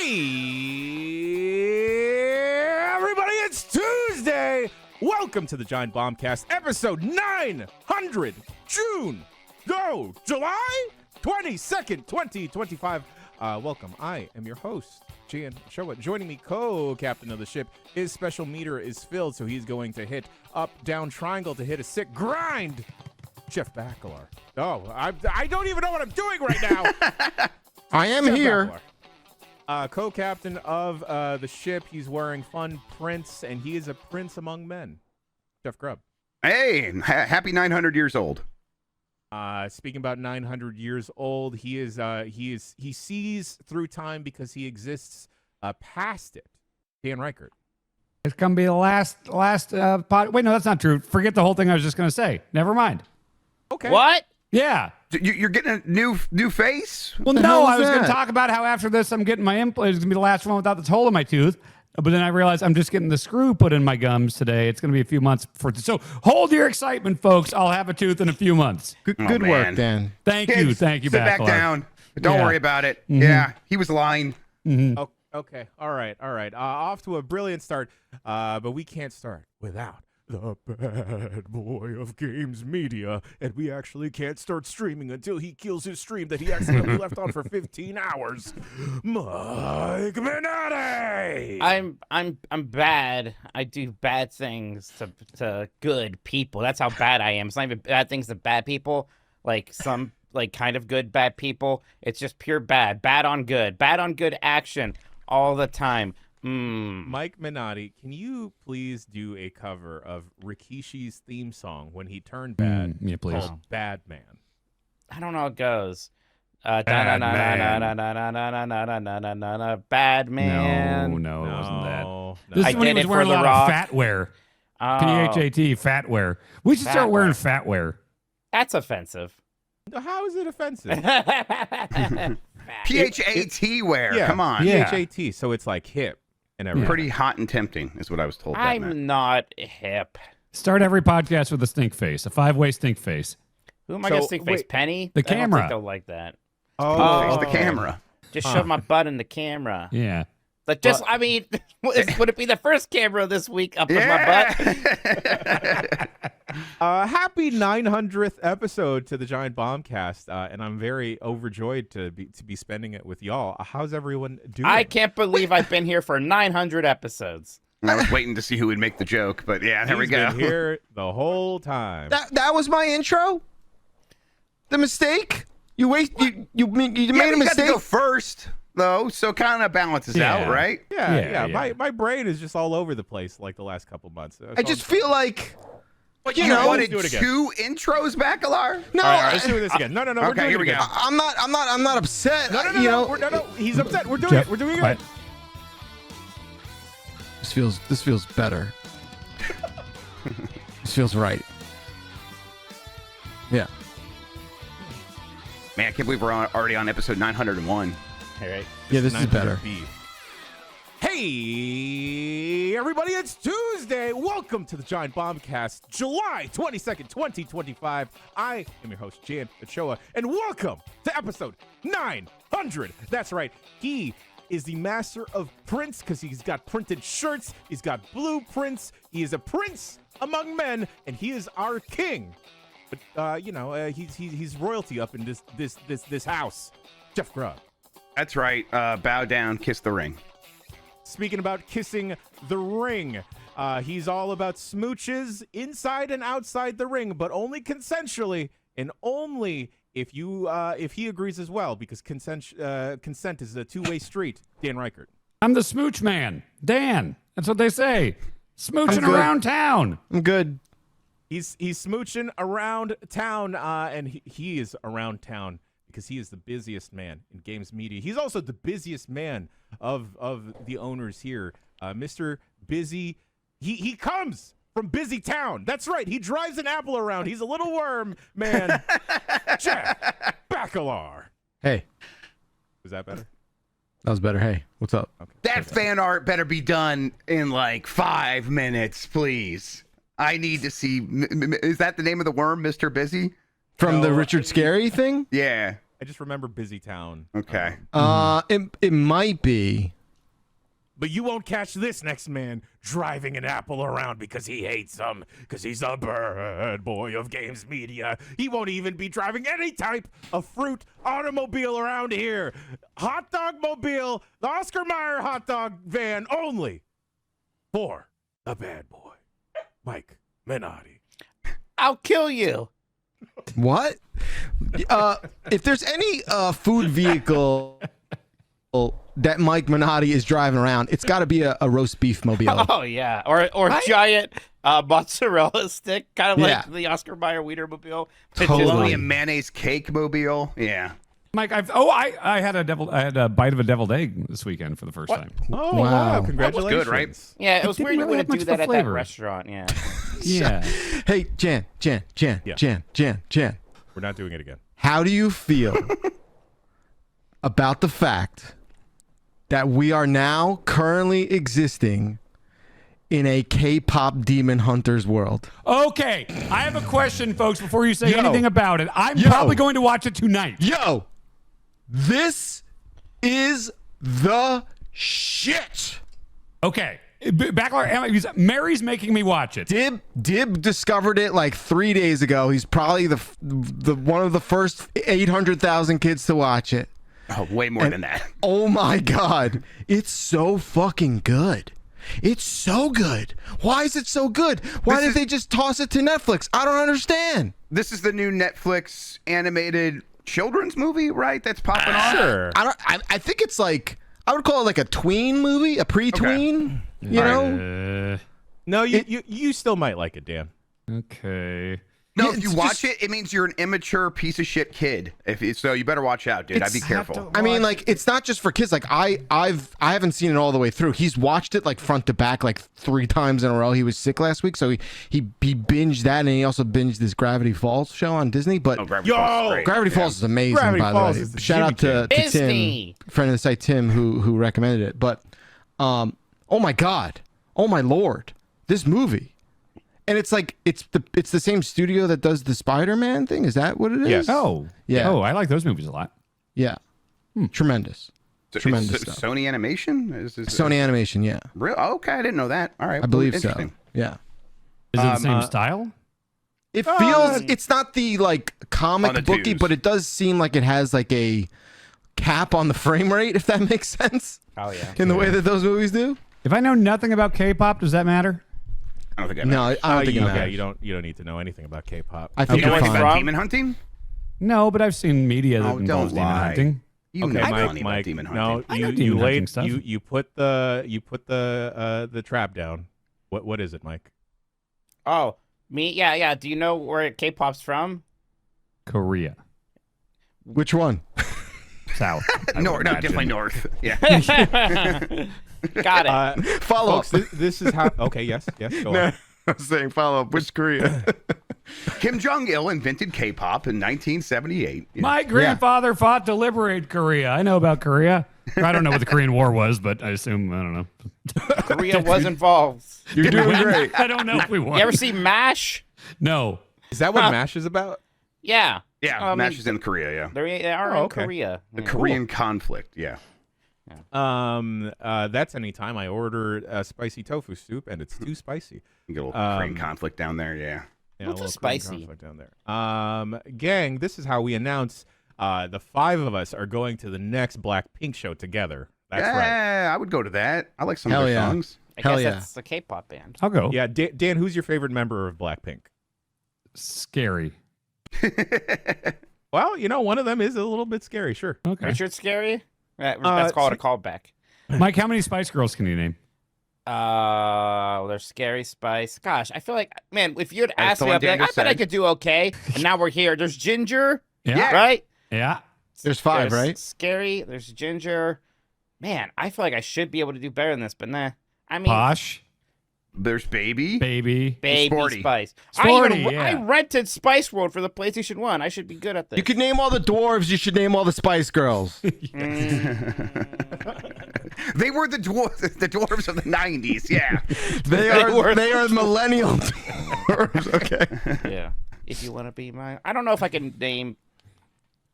Hey, everybody, it's Tuesday. Welcome to the Giant Bombcast, episode 900, July 22nd, 2025. Welcome. I am your host, Gian Showa. Joining me, co-captain of the ship, his special meter is filled, so he's going to hit up, down, triangle to hit a sick grind. Jeff Bakalar. Oh, I don't even know what I'm doing right now. I am Jeff here. Co-captain of the ship. He's wearing fun prints, and he is a prince among men. Jeff Grubb. Hey, happy 900 years old. Speaking about 900 years old, he sees through time because he exists past it. Dan Reichert. It's gonna be the last pod. Wait, no, that's not true. Forget the whole thing I was just gonna say. Never mind. Okay. What? Yeah. You're getting a new face? Well, no, I was gonna talk about how after this I'm getting my implant. It's gonna be the last one without this hole in my tooth. But then I realized I'm just getting the screw put in my gums today. It's gonna be a few months for. So hold your excitement, folks. I'll have a tooth in a few months. Good work, Dan. Thank you, Kids, Bakalar. sit back down. Don't worry about it. Mm-hmm. Yeah, he was lying. Mm-hmm. Oh, okay. All right. Off to a brilliant start. But we can't start without the bad boy of games media, and we actually can't start streaming until he kills his stream that he accidentally left on for 15 hours. Mike Minotti! I'm bad. I do bad things to good people. That's how bad I am. It's not even bad things to bad people. Like some kind of good bad people. It's just pure bad. Bad on good action all the time. Mike Minotti, can you please do a cover of Rikishi's theme song when he turned bad? Yeah, please. Called Bad Man. I don't know how it goes. Bad Bad man. No, it wasn't that. No. This I is when he did was it wearing for a The lot Rock. of fatwear. Oh, P-H-A-T, fatwear. We should start wearing fatwear. that's offensive. How is it offensive? P-H-A-T wear. Yeah, Come on. Yeah. P-H-A-T, so it's like hip and everything. Pretty hot and tempting is what I was told. that meant. I'm not hip. Start every podcast with a stink face, a 5-way stink face. Who am I So, gonna stink face? wait. Penny? The I don't camera. think they'll like that. Face the camera. Just shove my butt in the camera. Yeah. Like I mean, would it be the first camera this week up with my butt? Happy 900th episode to the Giant Bombcast, and I'm very overjoyed to be spending it with y'all. How's everyone doing? I can't believe I've been here for 900 episodes. I was waiting to see who would make the joke, but yeah, there we He's go. been here the whole time. That was my intro. The mistake. You made Yeah, a but you got to mistake. go first, though, so kind of balances Yeah. out, right? Yeah. Yeah. My brain is just all over the place like the last couple months. I just feel like But You you know, wanted do it again. 2 intros, Bakalar? no. All right, let's do this again. No, we're Okay, doing here it we go. again. I'm not upset. No, you know, no. He's upset. We're doing Jeff, it. We're doing quiet. it. this feels better. This feels right. Yeah. Man, I can't believe we're already on episode 901. All right. Yeah, this is better. 900B. Hey, everybody, it's Tuesday. Welcome to the Giant Bombcast, July 22nd, 2025. I am your host, Jan Ochoa, and welcome to episode 900. That's right. He is the master of prints because he's got printed shirts. He's got blueprints. He is a prince among men, and he is our king. But, he's royalty up in this house. Jeff Grubb. That's right. Bow down, kiss the ring. Speaking about kissing the ring, he's all about smooches inside and outside the ring, but only consensually and only if he agrees as well, because consent is a two-way street. Dan Reichert. I'm the smooch man. Dan. That's what they say. Smooching good. around town. I'm good. He's smooching around town, and he is around town because he is the busiest man in games media. He's also the busiest man of the owners here, Mr. Busy. He comes from Busy Town. That's right. He drives an apple around. He's a little worm, man. Jeff Bakalar. Hey, Was that better? that was better. Hey, what's up? Okay. That fan art better be done in like 5 minutes, please. I need to see. Is that the name of the worm, Mr. Busy? From the No, Richard Scary thing? Yeah. I just remember Busy Town. Okay. It might be. But you won't catch this next man driving an apple around because he hates them, because he's a bad boy of games media. He won't even be driving any type of fruit automobile around here. Hot dog mobile, the Oscar Mayer hot dog van only for the bad boy, Mike Minotti. I'll kill you. What? If there's any food vehicle that Mike Minotti is driving around, it's got to be a roast beef mobile. Oh yeah, or giant mozzarella stick, kind of like the Oscar Mayer Wienermobile. Totally a mayonnaise cake mobile. Yeah. Mike, I had a bite of a deviled egg this weekend for the first time. Oh, Wow. Congratulations. That was good, right? Yeah, it was didn't weird you really have wouldn't do much that for at flavor. that restaurant. Yeah. Yeah. Hey, Jan. We're not doing it again. How do you feel about the fact that we are now currently existing in a K-pop demon hunters world? Okay, I have a question, folks, before you say Yo. anything about it. I'm Yo. probably going to watch it tonight. Yo, this is the shit. Okay. Backlog, Mary's making me watch it. Dib discovered it like 3 days ago. He's probably the one of the first 800,000 kids to watch it. Oh, way more than that. Oh my God. It's so fucking good. It's so good. Why is it so good? Why did they just toss it to Netflix? I don't understand. This is the new Netflix animated children's movie, right? That's popping off. Sure. I think it's like, I would call it like a tween movie, a pre-tween. You know? No, you still might like it, Dan. Okay. No, Yeah, if you it's watch just- it mean you're an immature piece of shit kid. So you better watch out, dude. I'd be careful. I mean, like, it's not just for kids. Like, I haven't seen it all the way through. He's watched it like front to back like 3 times in a row. He was sick last week, so he binged that, and he also binged this Gravity Falls show on Disney. But Oh, Gravity Falls is great. Gravity Falls is amazing, Gravity by Falls the is way. the Shout out to Disney. Tim, friend of the site, Tim, who recommended it. But, oh my God, oh my Lord, this movie. And it's like it's the same studio that does the Spider-Man thing. Is that what it is? Yes. Oh. Yeah. Oh, I like those movies a lot. Yeah. Tremendous. So Tremendous it's stuff. Sony Animation? Is Sony Animation, yeah. Real? Okay, I didn't know that. All right. I believe so. Interesting. Yeah. Is it the same style? It feels it's not the like On the comic booky, twos. but it does seem like it has like a cap on the frame rate, if that makes sense. Oh yeah. In the way that those movies do. If I know nothing about K-pop, does that matter? I don't think I No, know. I don't think it yeah, matters. you don't need to know anything about K-pop. I think You know you're anything fine. about From? demon hunting? No, but I've seen media that Oh, involves don't demon lie. hunting. You Okay, know Mike, plenty about demon hunting. no, I know you demon hunting laid stuff. you put the trap down. What is it, Mike? Oh, me? Yeah. Do you know where K-pop's from? Korea. Which one? South. I North, would no, imagine. definitely north. Yeah. Got it. Follow Folks, this is how. Okay, yes, go on. I was saying follow up. Which Korea? Kim Jong-il invented K-pop in 1978. Yeah. My grandfather fought to liberate Korea. I know about Korea. I don't know what the Korean War was, but I assume, I don't know. Korea was involved. You're doing great. I don't know if we won. You ever see MASH? No. Is that what MASH is about? Yeah. Yeah, MASH is in Korea, yeah. They are Oh, in okay. Korea. The Yeah. Korean conflict, yeah. That's any time I order spicy tofu soup and it's too spicy. You get a little Korean conflict down there, yeah. Yeah, What's a a little Korean spicy? conflict down there. Gang, this is how we announce the 5 of us are going to the next Blackpink show together. That's right. Yeah, I would go to that. I like some Hell of their yeah. songs. I Hell guess yeah. that's a K-pop band. I'll go. Yeah, Dan, who's your favorite member of Blackpink? Scary. Well, one of them is a little bit scary, sure. Okay. Richard Scary? That's called a callback. Mike, how many Spice Girls can you name? There's Scary Spice. Gosh, I feel like, man, if you'd That's asked the me, one I'd be Dan like, I just bet I said. could do okay. And now we're here. There's Ginger, Yeah. right? Yeah. There's 5, There's right? Scary. There's Ginger. Man, I feel like I should be able to do better than this, but nah. I mean, Posh. There's Baby. Baby. Baby Sporty. Spice. Sporty, I yeah. rented Spice World for the PlayStation 1. I should be good at this. You could name all the dwarves. You should name all the Spice Girls. They were the dwarves of the 90s, yeah. They are millennial dwarves. Okay. Yeah. If you want to be my... I don't know if I can name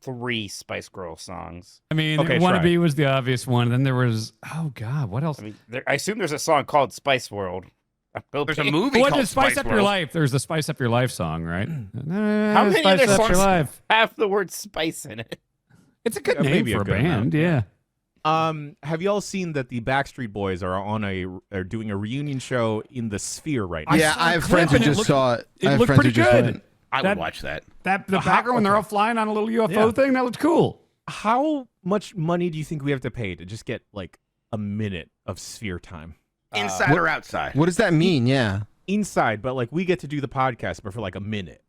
3 Spice Girl songs. I mean, Okay, Wannabe try. was the obvious one. Then there was, oh God, what else? I mean, I assume there's a song called Spice World. There's a movie What called does Spice Up Your World. Life? There's the Spice Up Your Life song, right? How many Spice other Up Your songs Life. have the word spice in it? It's a good Yeah, name maybe a for a good band. amount, Yeah. Have y'all seen that the Backstreet Boys are doing a reunion show in the Sphere right now? Yeah, saw I a have clip friends who and it just looked- saw it. it I have looked friends who pretty just good. went. I That- would watch that. The background when they're all flying on a little UFO Yeah. thing, that looked cool. How much money do you think we have to pay to just get like a minute of Sphere time? Inside or outside? What does that mean? Yeah. Inside, but like we get to do the podcast, but for like a minute.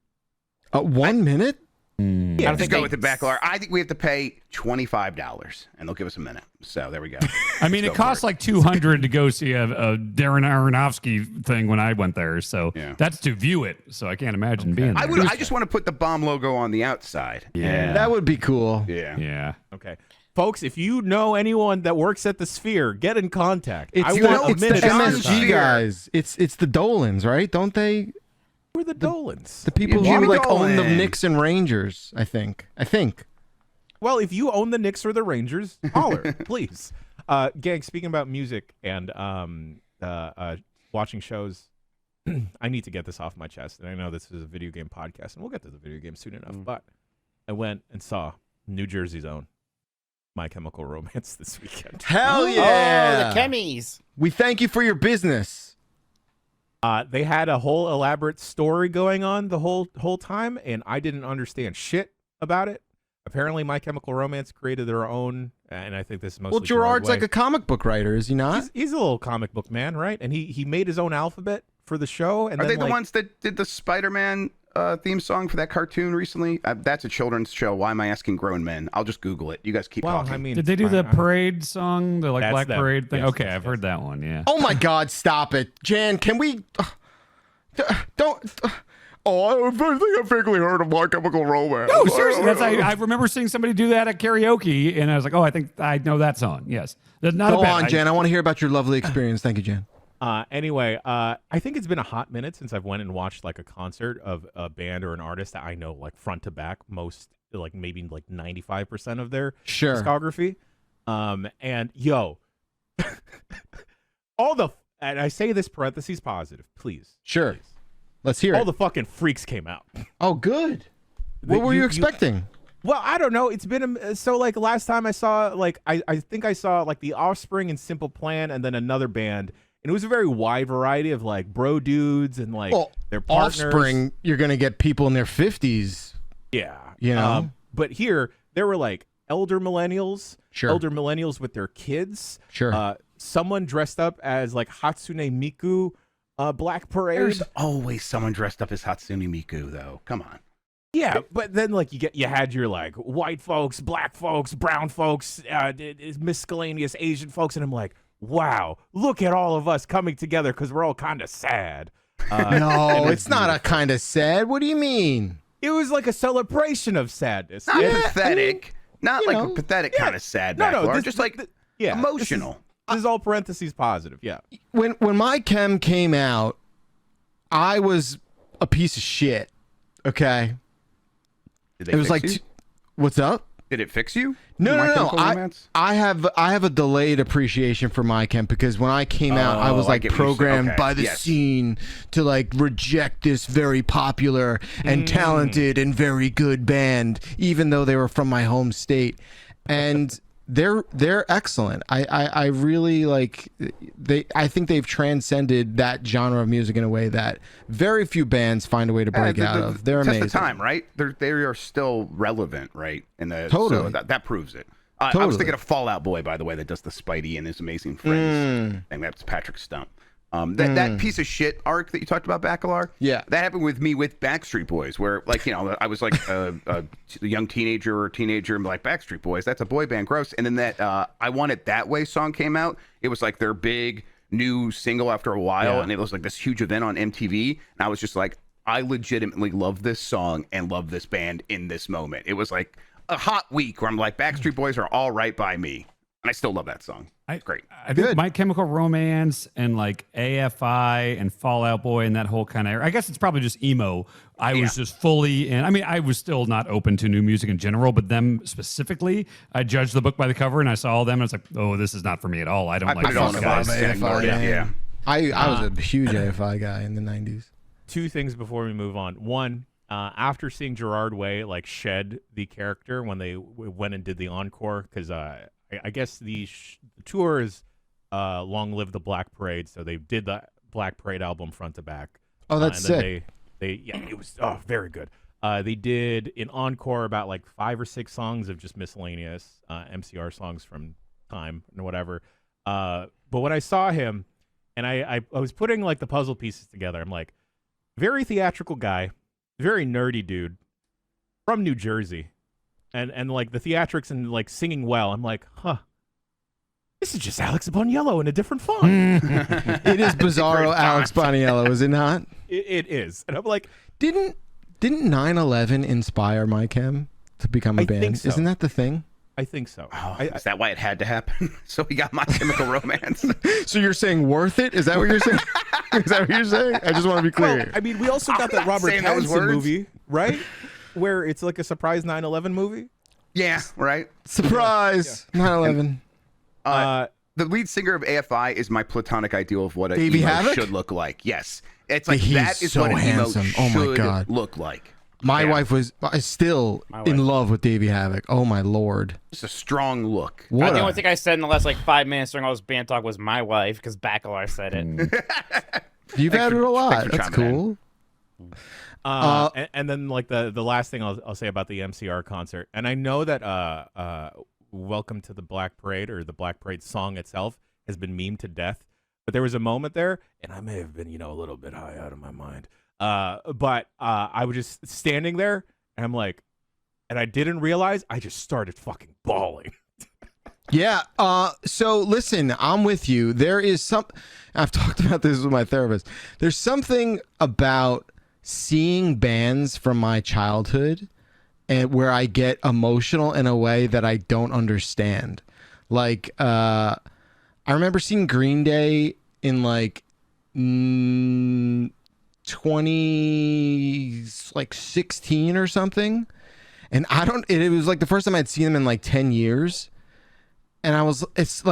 1 minute? Yeah, Just go with the Backlar. I think we have to pay $25, and they'll give us a minute. So there we go. I mean, Let's it go costs for like $200 to go see a Darren Aronofsky thing when I went there. So Yeah. that's to view it. So I can't imagine being there. I just want to put the bomb logo on the outside. Yeah. That would be cool. Yeah. Yeah. Okay. Folks, if you know anyone that works at the Sphere, get in contact. It's I the, want a it's the minute. John of MSG time. Sphere. guys. It's the Dolans, right? Don't they? We're the Dolans. The people Yeah, who Jimmy like own the Dolan. Knicks and Rangers. I think. Well, if you own the Knicks or the Rangers, holler, please. Gang, speaking about music and watching shows, I need to get this off my chest. And I know this is a video game podcast, and we'll get to the video game soon enough. But I went and saw New Jersey's own My Chemical Romance this weekend. Hell Oh, yeah! the Chemies. We thank you for your business. They had a whole elaborate story going on the whole time, and I didn't understand shit about it. Apparently, My Chemical Romance created their own, and I think this is mostly Well, Gerard's like a comic book writer, is he not? he's a little comic book man, right? And he made his own alphabet for the show. And Are then, they the like, ones that did the Spider-Man theme song for that cartoon recently? That's a children's show. Why am I asking grown men? I'll just Google it. You guys keep Well, talking. I mean, Did they do the I- parade song, the like That's Black them. Parade thing? Yes, Okay, yes, I've yes. heard that one. Yeah. Oh my God! Stop it, Jan. Can we? Don't. Oh, I think I vaguely heard of My Chemical Romance. No, seriously, I remember seeing somebody do that at karaoke, and I was like, oh, I think I know that song. Yes, that's not Go a bad. on, Jan. I want to hear about your lovely experience. Thank you, Jan. Anyway, I think it's been a hot minute since I've went and watched like a concert of a band or an artist that I know like front to back, most like maybe like 95% of their Sure. discography. And yo, and I say this parentheses positive, please. Sure. Please. Let's hear All it. the fucking freaks came out. Oh, good. What were you expecting? Well, I don't know. It's been so like last time I saw like I think I saw like the Offspring and Simple Plan and then another band, and it was a very wide variety of like bro dudes and like Well, their partners. Offspring, you're gonna get people in their 50s. Yeah, You know? But here there were like elder millennials, Sure. with their kids. Sure. Someone dressed up as like Hatsune Miku, Black Parade. There's always someone dressed up as Hatsune Miku, though. Come on. Yeah, but then like you had your like white folks, black folks, brown folks, miscellaneous Asian folks, and I'm like, wow, look at all of us coming together because we're all kind of sad. No, it's not a kind of sad. What do you mean? It was like a celebration of sadness. Not And- pathetic. Not you like know, a pathetic kind of sad no, back, this- just like yeah, emotional. This is all parentheses positive. Yeah. When My Chem came out, I was a piece of shit. Okay. Did they It was fix like, you? what's up? Did it fix you? No, My no, no. Chemical Romance? I have a delayed appreciation for My Chem because when I came out, I was I like get what you're saying. programmed Okay, by the yes. scene to like reject this very popular and talented and very good band, even though they were from my home state. And they're excellent. I really like I think they've transcended that genre of music in a way that very few bands find a way to break out of. They're test amazing. of time, right? They are still relevant, right? And Totally. so that proves it. I was Totally. thinking of Fallout Boy, by the way, that does the Spidey and his amazing friends. And that's Patrick Stump. That piece of shit arc that you talked about, Bacalar. Yeah. that happened with me with Backstreet Boys, where like I was like a young teenager and like Backstreet Boys, that's a boy band, gross. And then that I Want It That Way song came out. It was like their big new single after a while, Yeah. and it was like this huge event on MTV. And I was just like, I legitimately love this song and love this band in this moment. It was like a hot week where I'm like, Backstreet Boys are all right by me. And I still love that song. Great. I think My Chemical Romance and like AFI and Fall Out Boy and that whole kind of. I guess it's probably just emo. I was just fully in. I mean, I was still not open to new music in general, but them specifically, I judged the book by the cover and I saw them and it's like, oh, this is not for me at all. I don't like put it on these the guys. list. AFI, Yeah. I was a huge AFI guy in the 90s. Two things before we move on. One, after seeing Gerard Way like shed the character when they went and did the encore, because I guess the tour is Long Live the Black Parade, so they did the Black Parade album front to back. Oh, that's and sick. Then it was very good. They did an encore about like 5 or 6 songs of just miscellaneous MCR songs from time and whatever. But when I saw him, and I was putting like the puzzle pieces together, I'm like, very theatrical guy, very nerdy dude from New Jersey. And like the theatrics and like singing well, I'm like, huh, this is just Alex Boniello in a different font. It is Bizarro Alex Boniello, is it not? It is. And I'm like, Didn't 9/11 inspire My Chem to become a I band? think so. Isn't that the thing? I think so. Is that why it had to happen? So we got My Chemical Romance. So you're saying worth it? Is that what you're saying? Is that what you're saying? I just want to be clear. Well, I mean, we also got that not Robert saying those Pattinson words. movie, right? Where it's like a surprise 9/11 movie. Yeah, right. Surprise! 9/11. The lead singer of AFI is my platonic ideal of what a Davey emo Havoc? should look like. Yes, it's like He's that is so what an handsome. emo Oh my should God. look like. My Yeah. wife is still in love with Davey Havoc. Oh my lord! Just a strong look. What The a- only thing I said in the last like 5 minutes during all this band talk was my wife because Bacalar said it. You've had it a lot. thanks for That's chiming cool. And then like the last thing I'll say about the MCR concert, and I know that Welcome to the Black Parade or the Black Parade song itself has been memed to death, but there was a moment there, and I may have been a little bit high out of my mind, but I was just standing there and I'm like, and I didn't realize I just started fucking bawling. Yeah. So listen, I'm with you. There is some. I've talked about this with my therapist. There's something about seeing bands from my childhood and where I get emotional in a way that I don't understand. Like, I remember seeing Green Day in like 2016 or something, and it was like the first time I'd seen them in like 10 years. And I was just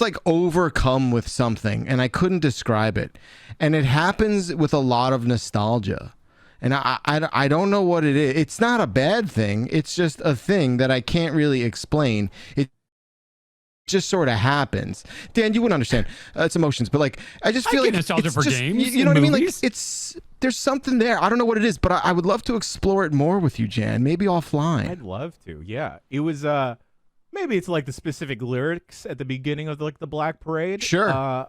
like overcome with something and I couldn't describe it. And it happens with a lot of nostalgia. And I don't know what it is. It's not a bad thing. It's just a thing that I can't really explain. It just sort of happens. Dan, you wouldn't understand. It's emotions, but like I just feel get like nostalgia it's for just, games You know and what I mean? Like movies. there's something there. I don't know what it is, but I would love to explore it more with you, Jan. Maybe offline. I'd love to. Yeah, it was maybe it's like the specific lyrics at the beginning of like the Black Parade. Sure.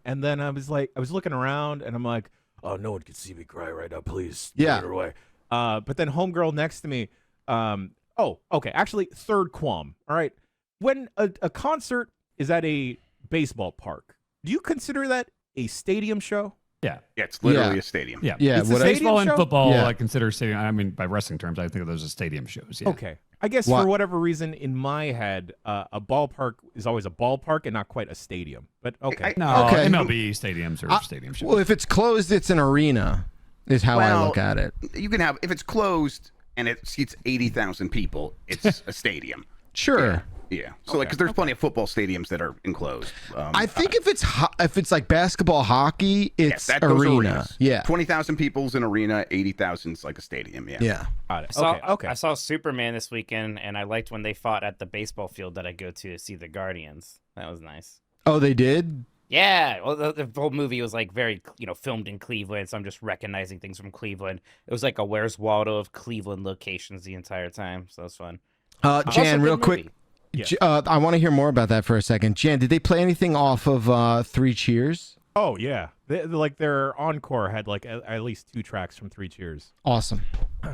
And then I was looking around and I'm like, oh, no one can see me cry right now. Please, Yeah. put it away. But then homegirl next to me, okay. Actually, third qualm. All right. When a concert is at a baseball park, do you consider that a stadium show? Yeah. Yeah, it's literally Yeah. a stadium. Yeah. Yeah, It's a what I- stadium Baseball and show? football, Yeah. I consider stadium. I mean, by wrestling terms, I think of those as stadium shows. Yeah. Okay. I guess Why- for whatever reason, in my head, a ballpark is always a ballpark and not quite a stadium. But okay. No, Okay. MLB stadiums are stadium shows. Well, if it's closed, it's an arena, is how I look at it. You can have, if it's closed and it seats 80,000 people, it's a stadium. Sure. Yeah. So like, because there's plenty of football stadiums that are enclosed. I think if it's like basketball, hockey, it's that goes arena. arenas. Yeah. 20,000 people's an arena, 80,000's like a stadium. Yeah. Yeah. Got it. I Okay. saw Superman this weekend, and I liked when they fought at the baseball field that I go to see the Guardians. That was nice. Oh, they did? Yeah, well, the whole movie was like very, filmed in Cleveland, so I'm just recognizing things from Cleveland. It was like a Where's Waldo of Cleveland locations the entire time, so it was fun. Uh-huh. It's also a Jan, good real movie. quick. Yeah. I want to hear more about that for a second. Jan, did they play anything off of Three Cheers? Oh yeah, like their encore had like at least 2 tracks from 3 Cheers. Awesome.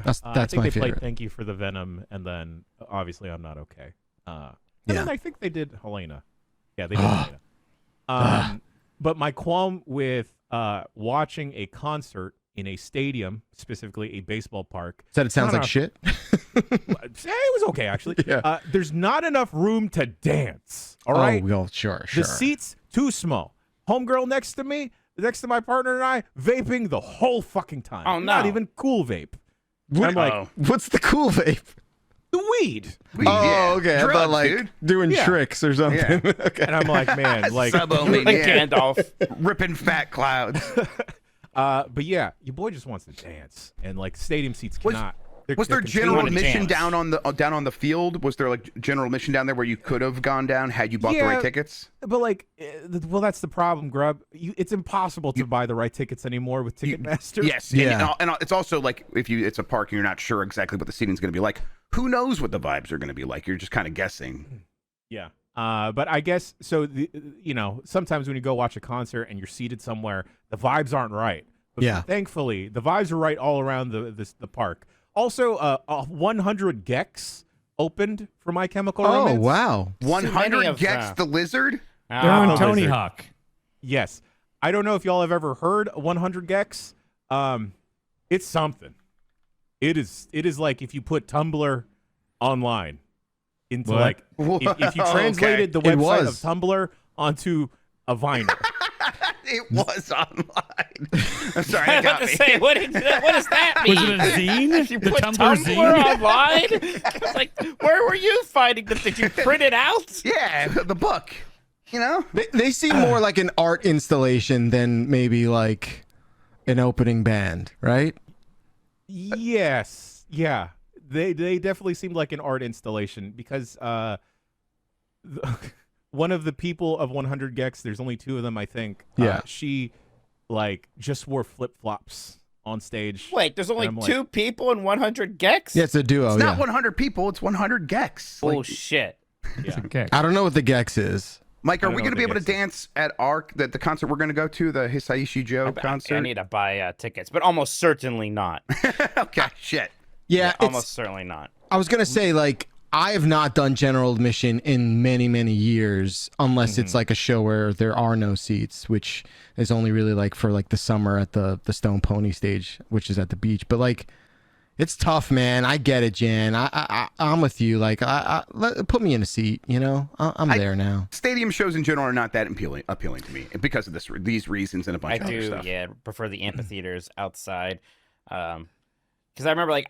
That's I think my they played favorite. "Thank You for the Venom" and then obviously "I'm Not Okay." And Yeah. then I think they did Helena. Yeah, they did Helena. But my qualm with watching a concert in a stadium, specifically a baseball park. Said it sounds Not like enough- shit. It was okay, actually. Yeah. There's not enough room to dance. All Oh, right. well, sure. The seats too small. Homegirl next to me, next to my partner and I, vaping the whole fucking time. Oh, Not no. even cool vape. What- I'm like, What's the cool vape? the weed. Oh, okay. I Drugs, thought like dude. doing Yeah. tricks or something. Yeah. Okay. And I'm like, man, like, Sub-Omi, Like yeah. Gandalf. Ripping fat clouds. but yeah, your boy just wants to dance, and like stadium seats Was- cannot. Was there they're general contained. to admission dance. down on the field? Was there like general admission down there where you could have gone down had you bought the Yeah. right tickets? But like, well, that's the problem, Grub. It's impossible to buy the right tickets anymore with Ticketmaster. Yes. Yeah. And it's also like if it's a park and you're not sure exactly what the seating's going to be like, who knows what the vibes are going to be like? You're just kind of guessing. Yeah. But I guess so. Sometimes when you go watch a concert and you're seated somewhere, the vibes aren't right. But Yeah. Thankfully, the vibes are right all around the park. Also, 100 Gex opened for My Chemical Oh, Romance. wow. 100 of Gex them. the Lizard? They're Ah, on the Tony lizard. Hawk. Yes. I don't know if y'all have ever heard 100 Gex. It's something. It is like if you put Tumblr online into What? like if you Whoa, translated the okay. It website of was. Tumblr onto a vinyl. It was online. I'm sorry, I it was about got to me. say, what does that mean? Was it a zine? You The put Tumblr Tumblr zine? online? I was like, where were you finding them? Did you print it out? Yeah, the book. You know? They seem more like an art installation than maybe like an opening band, right? Yes. Yeah. They definitely seemed like an art installation because one of the people of 100 Gex, there's only two of them, I think. Yeah. She like just wore flip-flops on stage. Wait, there's only And I'm two people in 100 Gex? Yeah, it's a duo. It's not yeah. 100 people, it's 100 Gex. Like, Bullshit. Yeah. Okay. I don't know what the Gex is. Mike, I are don't we know going to be what able to the dance at the concert we're going to go to, the Hisaishi Joe concert? I need to buy tickets, but almost certainly not. Okay, shit. Yeah, it's, Almost certainly not. I was gonna say like I have not done general admission in many years, unless it's like a show where there are no seats, which is only really like for like the summer at the Stone Pony stage, which is at the beach. But like, it's tough, man. I get it, Jan. I'm with you. Like, put me in a seat. You know, I'm there now. Stadium shows in general are not that appealing to me because of these reasons and a bunch I of other do, stuff. yeah, prefer the amphitheaters outside. Because I remember, like,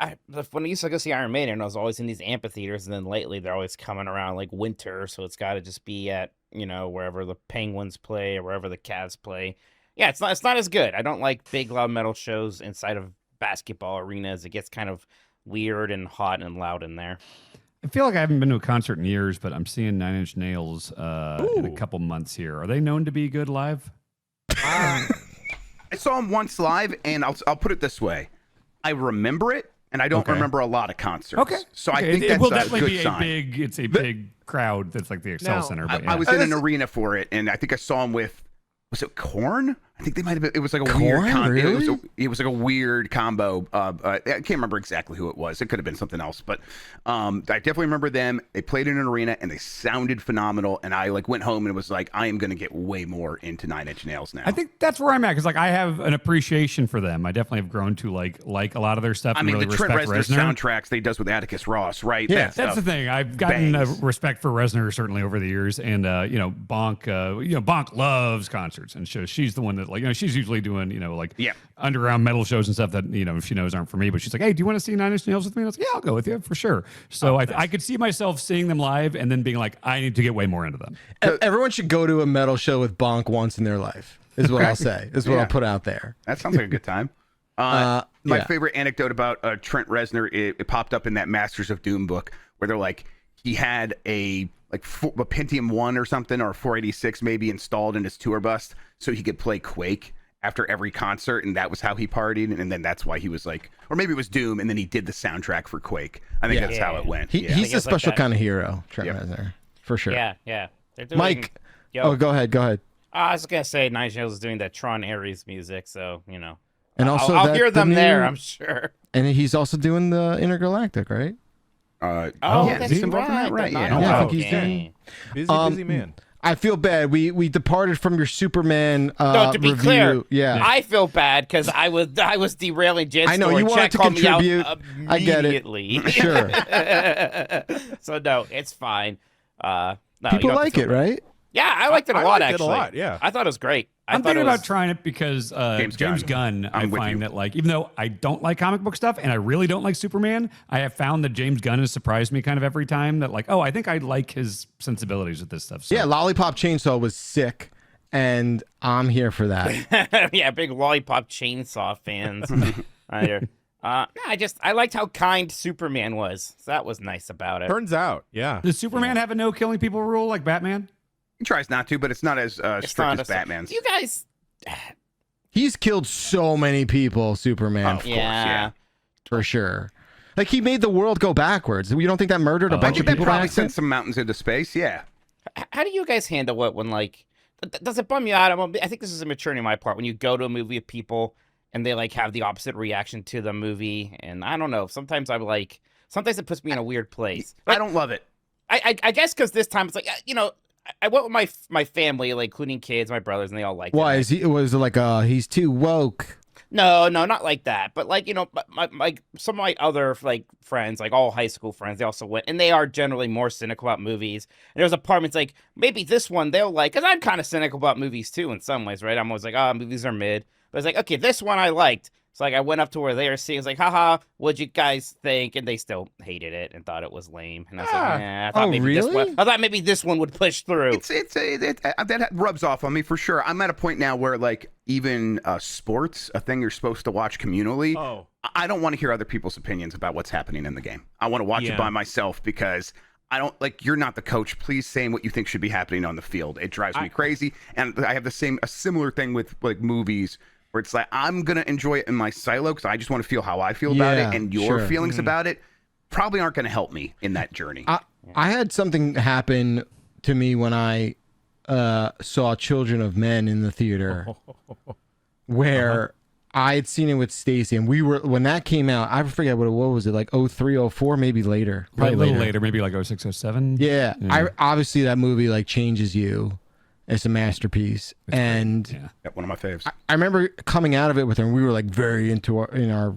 when I used to go see Iron Maiden, I was always in these amphitheaters, and then lately they're always coming around, like, winter, so it's got to just be at, wherever the Penguins play or wherever the Cavs play. Yeah, it's not as good. I don't like big, loud metal shows inside of basketball arenas. It gets kind of weird and hot and loud in there. I feel like I haven't been to a concert in years, but I'm seeing Nine Inch Nails in a couple months here. Are they known to be good live? I saw him once live, and I'll put it this way. I remember it, and I don't Okay. remember a lot of concerts. Okay. So I Okay, think it that's will a definitely good be sign. it's a big crowd that's like the Excel Now, Center. But I yeah. was in an arena for it, and I think I saw him with, was it Korn? I think they might have been. It was like a weird. Korn, really? It was like a weird combo. I can't remember exactly who it was. It could have been something else, but I definitely remember them. They played in an arena, and they sounded phenomenal. And I went home and was like, I am going to get way more into Nine Inch Nails now. I think that's where I'm at because like I have an appreciation for them. I definitely have grown to like a lot of their stuff. I and mean, really the Trent respect Reznor Reznor. soundtracks they does with Atticus Ross, right? Yeah. That's the thing. I've gotten a bangs. respect for Reznor certainly over the years, and Bonk. Bonk loves concerts, and she's the one that she's usually doing Yeah. underground metal shows and stuff that she knows aren't for me. But she's like, hey, do you want to see Nine Inch Nails with me? And I was like, yeah, I'll go with you for sure. So I could see myself seeing them live and then being like, I need to get way more into them. Everyone should go to a metal show with Bonk once in their life. Is what I'll say. Is what Yeah. I'll put out there. That sounds like a good time. My yeah. favorite anecdote about Trent Reznor, it popped up in that Masters of Doom book where they're like, he had a Pentium 1 or something, or 486 maybe installed in his tour bus so he could play Quake after every concert, and that was how he partied, and then that's why he was like, or maybe it was Doom, and then he did the soundtrack for Quake. I think Yeah. that's how it went. He's I think a it's like special that. kind of hero, Trent Yep. Reznor, for sure. Yeah. They're doing, Mike. Yo, Oh, go ahead. I was going to say Nine Inch Nails is doing that Tron Ares music, so, And also, I'll that- hear the them there, new- I'm sure. And he's also doing the Intergalactic, right? Yeah, Oh, he's that's involved in that, right? Not Yeah. Yeah, I a think he's game. doing- Busy man. I feel bad. We departed from your Superman No, to be review. clear, Yeah. I feel bad because I was derailing Jan's I know, story. you wanted Chat to called me out contribute. I get it. immediately. Sure. So no, it's fine. No, you People don't have to like feel it, bad. right? Yeah, I liked it a I lot. liked it a Actually, lot, yeah. I thought it was great. I'm thought thinking it was, about trying it because James Gunn, I I'm with find you. that like, even though I don't like comic book stuff and I really don't like Superman, I have found that James Gunn has surprised me kind of every time that like, oh, I think I like his sensibilities with this stuff. So. Yeah, Lollipop Chainsaw was sick, and I'm here for that. yeah, big lollipop chainsaw fans. I liked how kind Superman was. So that was nice about it. Turns out, yeah. Does Superman have a no killing people rule like Batman? He tries not to, but it's not as It's strict not as a- Batman's. You guys, He's killed so many people, Superman, yeah. for sure. Like, he made the world go backwards. You don't think that murdered a I bunch think of that people? by probably accident? sent some mountains into space. Yeah. How do you guys handle it when like does it bum you out? I think this is a maturity on my part when you go to a movie of people and they like have the opposite reaction to the movie, and I don't know. Sometimes sometimes it puts me in a weird place. I Like, don't love it. I guess because this time it's like I went with my family, like including kids, my brothers, and they all liked it. Why is he? Was it like he's too woke? No, not like that. But like my some of my other like friends, like all high school friends, they also went, and they are generally more cynical about movies. And there's a part of me, it's like maybe this one they'll like, because I'm kind of cynical about movies too in some ways, right? I'm always like, oh, movies are mid. But it's like, okay, this one I liked. So like I went up to where they were seeing, it's like, haha, what'd you guys think? And they still hated it and thought it was lame. And I was like, I thought maybe this one would push through. That rubs off on me for sure. I'm at a point now where like even sports, a thing you're supposed to watch communally. Oh. I don't want to hear other people's opinions about what's happening in the game. I want to watch it by myself because I don't like. You're not the coach. Please say what you think should be happening on the field. It drives me crazy. And I have a similar thing with like movies. Where it's like, I'm going to enjoy it in my silo because I just want to feel how I feel about it. And your feelings about it probably aren't going to help me in that journey. I had something happen to me when I saw Children of Men in the theater where I had seen it with Stacy. And when that came out, I forget what was it, like 03, 04, maybe later. Probably a little later, maybe like 06, 07. Yeah. Obviously, that movie like changes you. It's a masterpiece, and One of my faves. I remember coming out of it with her, and we were like very into our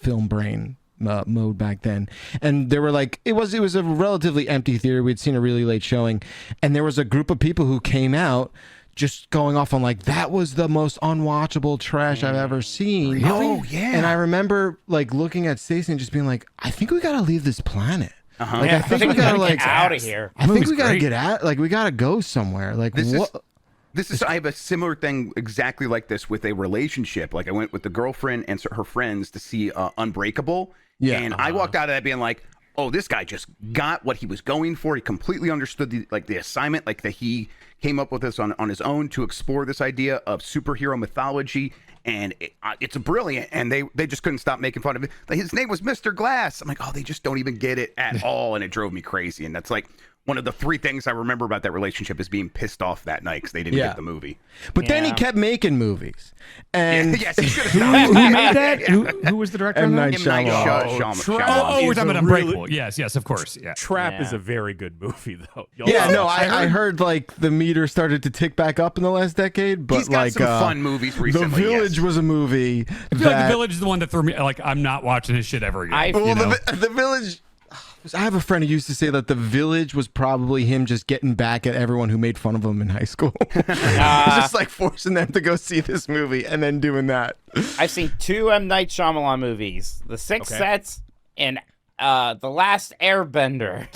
film brain mode back then. And there were like it was a relatively empty theater. We'd seen a really late showing, and there was a group of people who came out just going off on like that was the most unwatchable trash I've ever seen. Really? Oh yeah. And I remember like looking at Stacey and just being like, I think we gotta leave this planet. Like, I think we gotta like get out of here. I think we gotta get out. Like we gotta go somewhere. Like I have a similar thing exactly like this with a relationship. Like I went with the girlfriend and her friends to see Unbreakable. Yeah. And I walked out of that being like, oh, this guy just got what he was going for. He completely understood the assignment, like that he came up with this on his own to explore this idea of superhero mythology. And it's brilliant, and they just couldn't stop making fun of it. Like, his name was Mr. Glass. I'm like, oh, they just don't even get it at all, and it drove me crazy. And that's like one of the three things I remember about that relationship is being pissed off that night because they didn't get the movie. But then he kept making movies, and Yes, he should have Who stopped. made that? Who was the director M. on Night that? M. Night Shyamalan. Shyamalan. We're It's talking a about Unbreakable. Yes, of course. Yeah. Trap is Yeah. a very good movie, though. Yeah, no, I heard like the meter started to tick back up in the last decade, but He's got like some fun movies recently. The Village yes. was a movie. I feel like The Village is the one that threw me. Like, I'm not watching his shit ever again. Well, you know? the Village. I have a friend who used to say that The Village was probably him just getting back at everyone who made fun of him in high school. He's just like forcing them to go see this movie and then doing that. I've seen 2 M. Night Shyamalan movies, The Sixth Sense and The Last Airbender.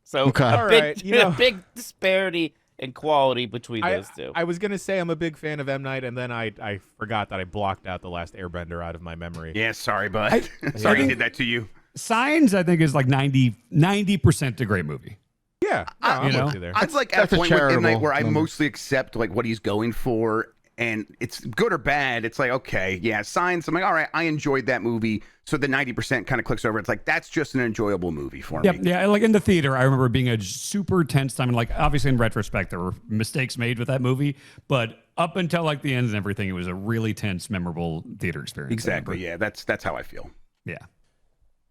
So a big disparity in quality between those two. I was gonna say I'm a big fan of M. Night, and then I forgot that I blocked out The Last Airbender out of my memory. Yeah, sorry, bud. Sorry I did that to you. Signs, I think, is like 90% a great movie. Yeah, no, I'm with you there. I'm like at That's a a point with M. Night charitable where I number. mostly accept like what he's going for, and it's good or bad. It's like, okay, yeah, Signs. I'm like, all right, I enjoyed that movie. So the 90% kind of clicks over. It's like that's just an enjoyable movie for me. Yeah, like in the theater, I remember being a super tense time. And like, obviously, in retrospect, there were mistakes made with that movie, but up until like the end and everything, it was a really tense, memorable theater experience. Exactly. Yeah, that's how I feel. Yeah.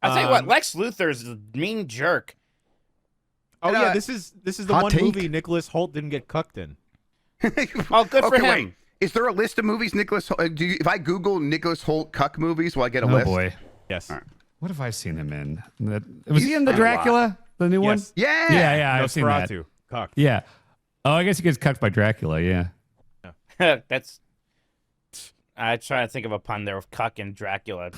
I'll tell you what, Lex Luthor's a mean jerk. Oh yeah, this is the hot one take. movie Nicholas Holt didn't get cucked in. Oh, good for Okay, him. wait. Is there a list of movies Nicholas? If I Google Nicholas Holt cuck movies, will I get a Oh list? boy, Yes. what have I seen him in? Was he in the Dracula, the new one? Yes. Yeah. Yeah, I've seen that. Nosferatu. Cucked. Yeah. Oh, I guess he gets cucked by Dracula. Yeah. That's. I try to think of a pun there with cuck and Dracula.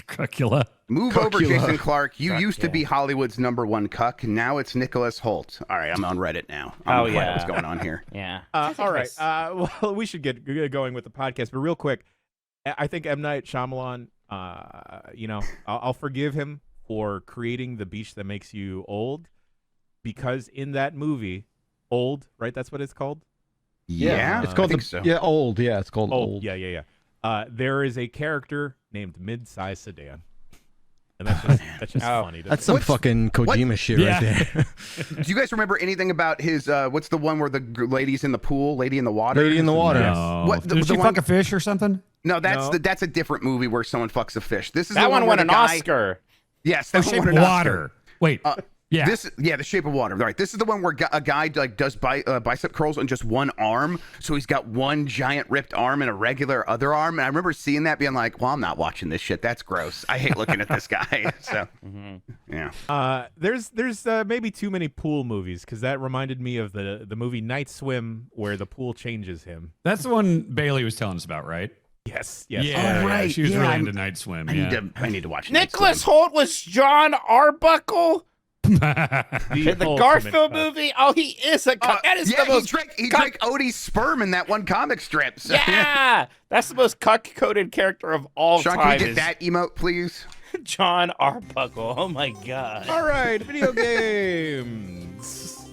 Dracula. Move over, Cuckula. Jason Clark. You used to yeah. be Hollywood's #1 cuck. Now it's Nicholas Holt. All right, I'm on Reddit now. I'm Oh, gonna find out yeah. what's going on here? Yeah. All right. Well, we should get going with the podcast, but real quick, I think M. Night Shyamalan. I'll forgive him for creating the beach that makes you old, because in that movie, Old, right? That's what it's called. Yeah, it's called I think so. old. Yeah, it's called old. Yeah. There is a character named Mid-Size Sedan, and that's just funny. That's some fucking Kojima shit Yeah. right there. Do you guys remember anything about his? What's the one where the lady's in the pool, Lady in the Water? Lady in the Water. No. What, Did she one- fuck a fish or something? No, that's No. that's a different movie where someone fucks a fish. This is That the one where won the an guy, Oscar. Yes, that one Shape won of an Water. Oscar. Wait. Yeah. The Shape of Water. Right. This is the one where a guy like does bicep curls on just one arm, so he's got one giant ripped arm and a regular other arm. And I remember seeing that, being like, "Well, I'm not watching this shit. That's gross. I hate looking at this guy." So, yeah. There's maybe too many pool movies, because that reminded me of the movie Night Swim, where the pool changes him. That's the one Bailey was telling us about, right? Yes. Yeah. Oh, right. She was Yeah, really I'm- into Night Swim. I Yeah. need to watch Nicholas Holt was John Arbuckle in the ultimate Garfield cuck. movie. Oh, he is a cuck. That is Yeah, the most he cuck- drank Odie's sperm in that one comic strip. So, Yeah, that's the most cuck-coded character of all Sean, time. can we get is that emote, please? John Arbuckle. Oh my god. All right, video games.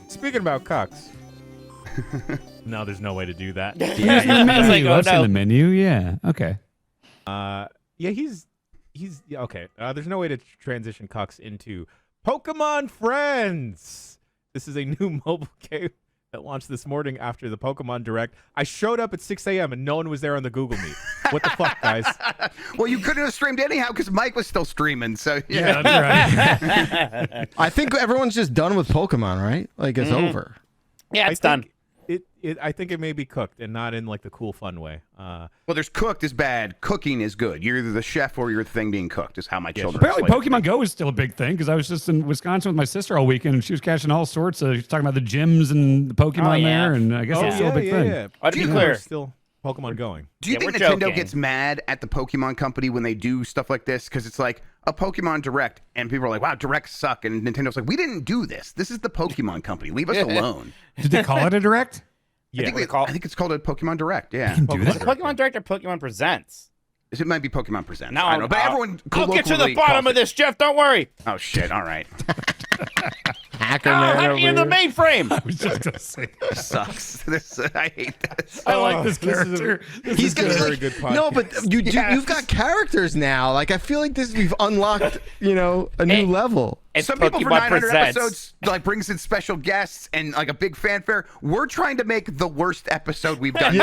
Speaking about cucks. No, there's no way to do that. Yeah, I was like, oh, I've seen no. the menu. Yeah. Okay. Yeah, he's yeah, okay. There's no way to transition cucks into Pokémon Friends. This is a new mobile game that launched this morning after the Pokemon Direct. I showed up at 6 a.m. and no one was there on the Google Meet. What the fuck, guys? Well, you couldn't have streamed anyhow because Mike was still streaming. So Yeah, that's right. I think everyone's just done with Pokemon, right? Like it's over. Yeah, it's done. I think it may be cooked and not in like the cool, fun way. Well, there's cooked is bad. Cooking is good. You're either the chef or you're the thing being cooked. Is how my children. Apparently, explain it to me. Pokemon Go is still a big thing because I was just in Wisconsin with my sister all weekend, and she was catching all sorts of. She was talking about the gyms and the Pokemon Oh, yeah. there, and I guess it's still a big thing. Yeah. Oh, to be There's clear. still Pokemon going. Do you Yeah, think we're Nintendo joking. gets mad at the Pokemon Company when they do stuff like this? Because it's like a Pokemon Direct, and people are like, "Wow, Directs suck," and Nintendo's like, "We didn't do this. This is the Pokemon Company. Leave us alone." Did they call it a direct? Yeah. I think it's called a Pokemon Direct. Yeah, Do Is that? it Pokemon Direct or Pokemon Presents? it might be Pokemon Presents. No, I don't know, but everyone. I'll get to the colloquially bottom calls of this, Jeff. Don't worry. it- Oh shit! All right, Hacker I'll man have over you in the here. mainframe. I was just gonna say. sucks. I hate this. I like this This is a- character. This He's is got a very like, good podcast. no, but you've got characters now. Like I feel like we've unlocked, a new level. It's Some people for Pokemon 900 Presents. episodes like brings in special guests and like a big fanfare. We're trying to make the worst episode we've done.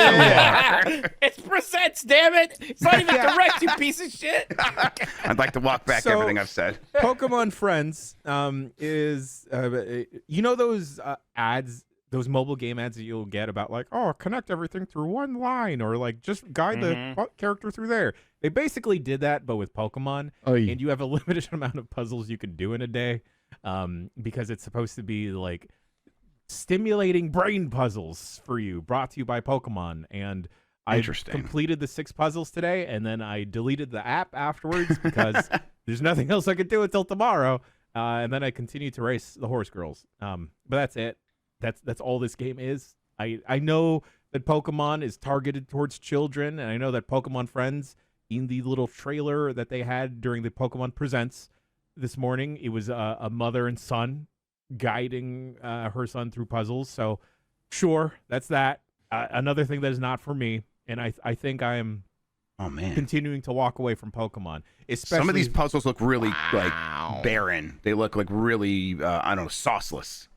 It's Presents, damn it. It's not even direct, you piece of shit. I'd like to walk back So- everything I've said. Pokemon Friends is those ads, those mobile game ads that you'll get about like, oh, connect everything through one line, or like just guide the character through there. They basically did that, but with Pokemon, Oy. and you have a limited amount of puzzles you can do in a day, because it's supposed to be like stimulating brain puzzles for you, brought to you by Pokemon. And I Interesting. completed the 6 puzzles today, and then I deleted the app afterwards because there's nothing else I could do until tomorrow. And then I continued to race the horse girls. But that's it. That's all this game is. I know that Pokemon is targeted towards children, and I know that Pokemon Friends, in the little trailer that they had during the Pokemon Presents this morning, it was a mother and son guiding her son through puzzles. So sure, that's that. Another thing that is not for me, and I think I am Oh man. continuing to walk away from Pokemon. Especially Some of these puzzles look really like barren. They look like really I don't know, sauceless.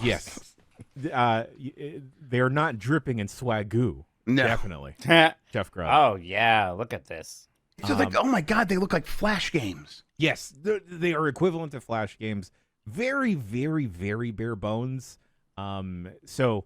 yes, they're not dripping in swagoo. No. Definitely, Jeff Grubb. Oh, yeah. Look at this. It's just like, oh my god, they look like Flash games. Yes, they are equivalent to Flash games. very, very, very bare bones. So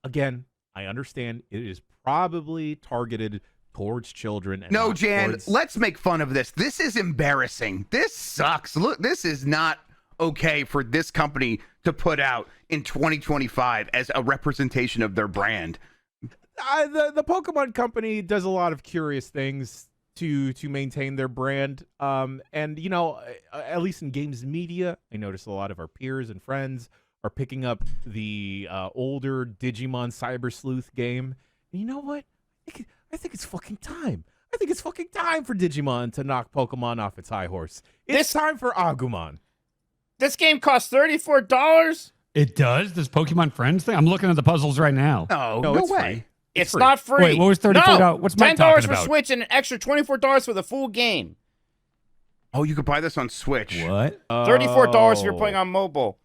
again, I understand it is probably targeted towards children. And No, not Jan, towards- let's make fun of this. This is embarrassing. This sucks. Look, this is not okay for this company to put out in 2025 as a representation of their brand. The Pokemon Company does a lot of curious things to maintain their brand. And you know, at least in games media, I notice a lot of our peers and friends are picking up the older Digimon Cyber Sleuth game. And you know what? I think it's fucking time. I think it's fucking time for Digimon to knock Pokemon off its high horse. It's time for Agumon. This game costs $34. It does? This Pokemon Friends thing? I'm looking at the puzzles right now. No it's way. free. It's free. not free. Wait, what was $34? No, What's Mike $10 talking for about? Switch and an extra $24 for the full game. Oh, you could buy this on Switch. What? $34 if you're playing on mobile.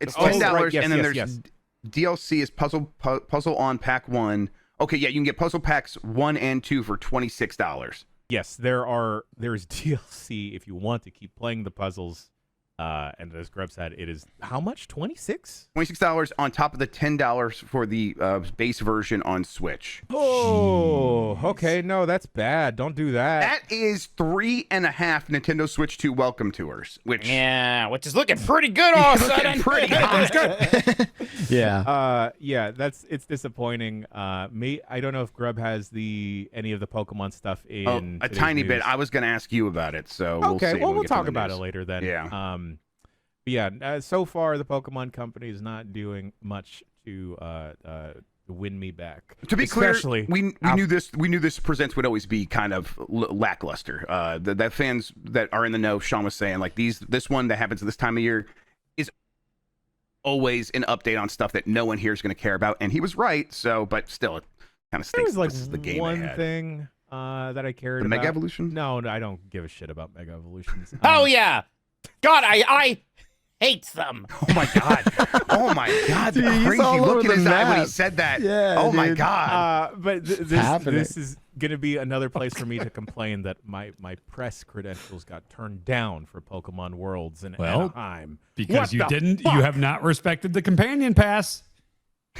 It's Oh, $10, right. Yes, and then yes, there's yes. DLC is Puzzle on Pack 1. Okay, yeah, you can get Puzzle Packs 1 and 2 for $26. Yes, there's DLC if you want to keep playing the puzzles. And as Grub said, it is how much? 26? $26 on top of the $10 for the base version on Switch. Oh, okay. No, that's bad. Don't do that. That is 3.5 Nintendo Switch 2 welcome tours, which Yeah, which is looking pretty good all of a looking sudden. pretty hot. Yeah. Yeah, it's disappointing. I don't know if Grub has any of the Pokemon stuff in Oh, a today's tiny bit. news. I was going to ask you about it, so we'll Okay, see. well, when we we'll get to talk the about news. it later then. Yeah. But yeah, so far the Pokemon Company is not doing much to win me back. To be Especially clear, we knew this Presents would always be kind of lackluster. The fans that are in the know, Sean was saying, like this one that happens this time of year is always an update on stuff that no one here is going to care about, and he was right. So, but still, it kind of There stinks. was like this is the game one they had. thing that I cared The about. Mega Evolution? No, I don't give a shit about Mega Evolutions. Oh yeah, God, I hate them. Oh my god! Oh my god! The Dude, he's crazy all look over in the his eye when he map. said that. Yeah, Oh my dude. god! But happening. this is gonna be another place for me to complain that my press credentials got turned down for Pokemon Worlds in Well, Anaheim. Because What you the didn't, fuck? you have not respected the companion pass.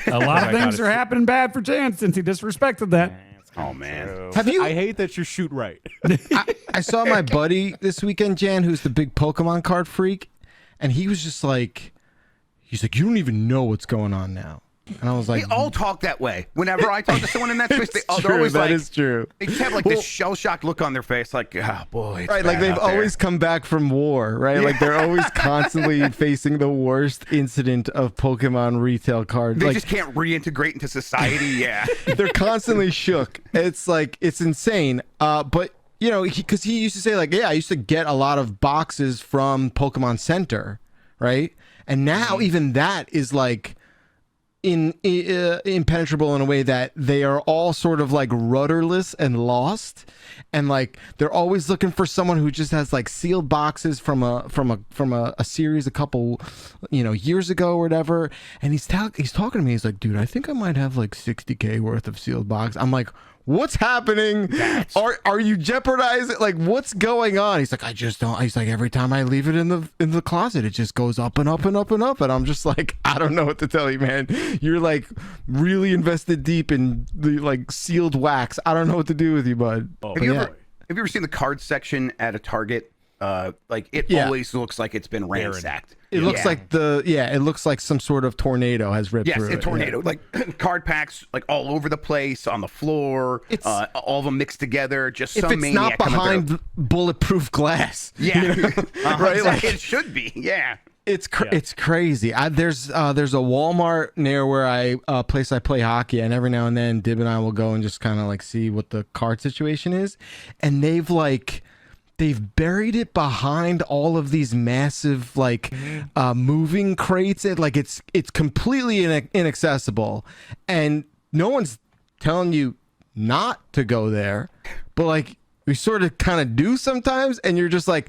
A lot of my God, things are it's- happening bad for Jan since he disrespected that. Oh man! Have you? I hate that you shoot right. I saw my buddy this weekend, Jan, who's the big Pokemon card freak, and he was just like, he's like, you don't even know what's going on now. And I was like, They all talk that way. Whenever I talk to someone in that space, they're true, always that like, is true. they just have like this shell-shocked look on their face, like, oh boy, it's Right, like bad they've out there." always come back from war, right? Like they're always constantly facing the worst incident of Pokemon retail cards. They like just can't reintegrate into society. Yeah. they're constantly shook. It's like it's insane. But you know, because he used to say like, yeah, I used to get a lot of boxes from Pokemon Center, right? And now even that is like impenetrable in a way that they are all sort of like rudderless and lost, and like they're always looking for someone who just has like sealed boxes from a series a couple years ago or whatever. And he's talking to me. He's like, dude, I think I might have like 60K worth of sealed box. I'm like, what's happening? Are you jeopardizing? Like, what's going on? He's like, I just don't. He's like, every time I leave it in the closet, it just goes up and up and up and up. And I'm just like, I don't know what to tell you, man. You're like really invested deep in the like sealed wax. I don't know what to do with you, bud. Oh, Have you boy. ever seen the card section at a Target? Like it Yeah. always looks like it's been ransacked. It looks like it looks like some sort of tornado has ripped Yes, through a it. tornado. Like card packs, like all over the place on the floor. It's- all of them mixed together. Just If some it's maniac not coming through. behind bulletproof glass, Yeah, right? Exactly. Like it should be. Yeah. it's crazy. There's a Walmart near where I play hockey, and every now and then Dib and I will go and just kind of like see what the card situation is, and they've buried it behind all of these massive like moving crates. It's completely inaccessible, and no one's telling you not to go there, but like we sort of kind of do sometimes, and you're just like,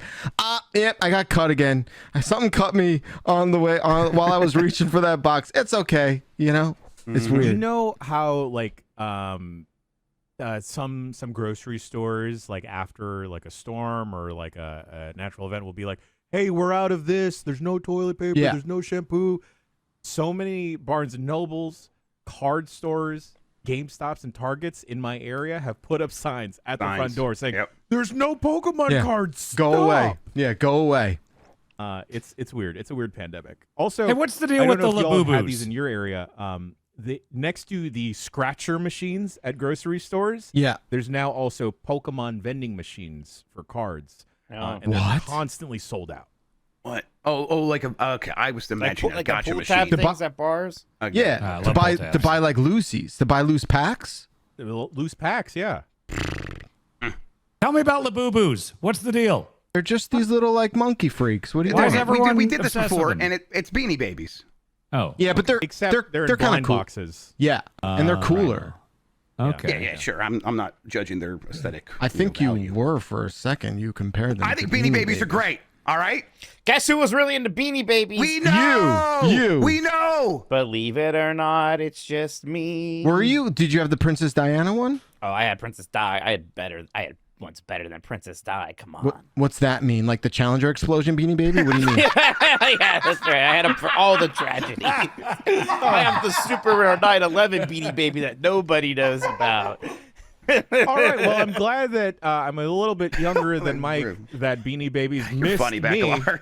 yep, I got cut again. Something cut me on the way while I was reaching for that box. It's okay, it's You weird. know how like some grocery stores like after like a storm or like a natural event will be like, hey, we're out of this. There's no toilet paper. Yeah. There's no shampoo. So many Barnes and Nobles, card stores, GameStops, and Targets in my area have put up signs at the front door saying, "There's no Pokemon cards. Go Stop." away. Yeah, go away. It's weird. It's a weird pandemic. Also, Hey, what's the deal I don't with know the if y'all have had Labubus? these in your area. Next to the scratcher machines at grocery stores, Yeah. there's now also Pokemon vending machines for cards, and they're What? constantly sold out. What? Okay. I was imagining a gotcha pool machine. tab things at bars. Okay. Yeah. I to love buy pull to tabs. buy like Lucy's, to buy loose packs. Loose packs, yeah. Tell me about Labubus. What's the deal? They're just these little like monkey freaks. What do you Why is think? everyone we did this obsessed with before, them? and it's Beanie Babies. Oh. Yeah, but they're Except they're they're in kind blind of cool. boxes. Yeah, and they're cooler. Okay. Yeah, sure. I'm not judging their aesthetic. I think you value. were for a second. You compared them. I think Beanie Babies are great. All right. Guess who was really into Beanie Babies? We know. You. We know. Believe it or not, it's just me. Were you? Did you have the Princess Diana one? Oh, I had Princess Di. I had one's better than Princess Di. Come on. What's that mean? Like the Challenger explosion Beanie Baby? What do you mean? Yeah, that's right. I had them for all the tragedy. I have the super rare 9/11 Beanie Baby that nobody knows about. All right. Well, I'm glad that I'm a little bit younger than Mike. That Beanie Babies You're missed funny, me. Bacalar.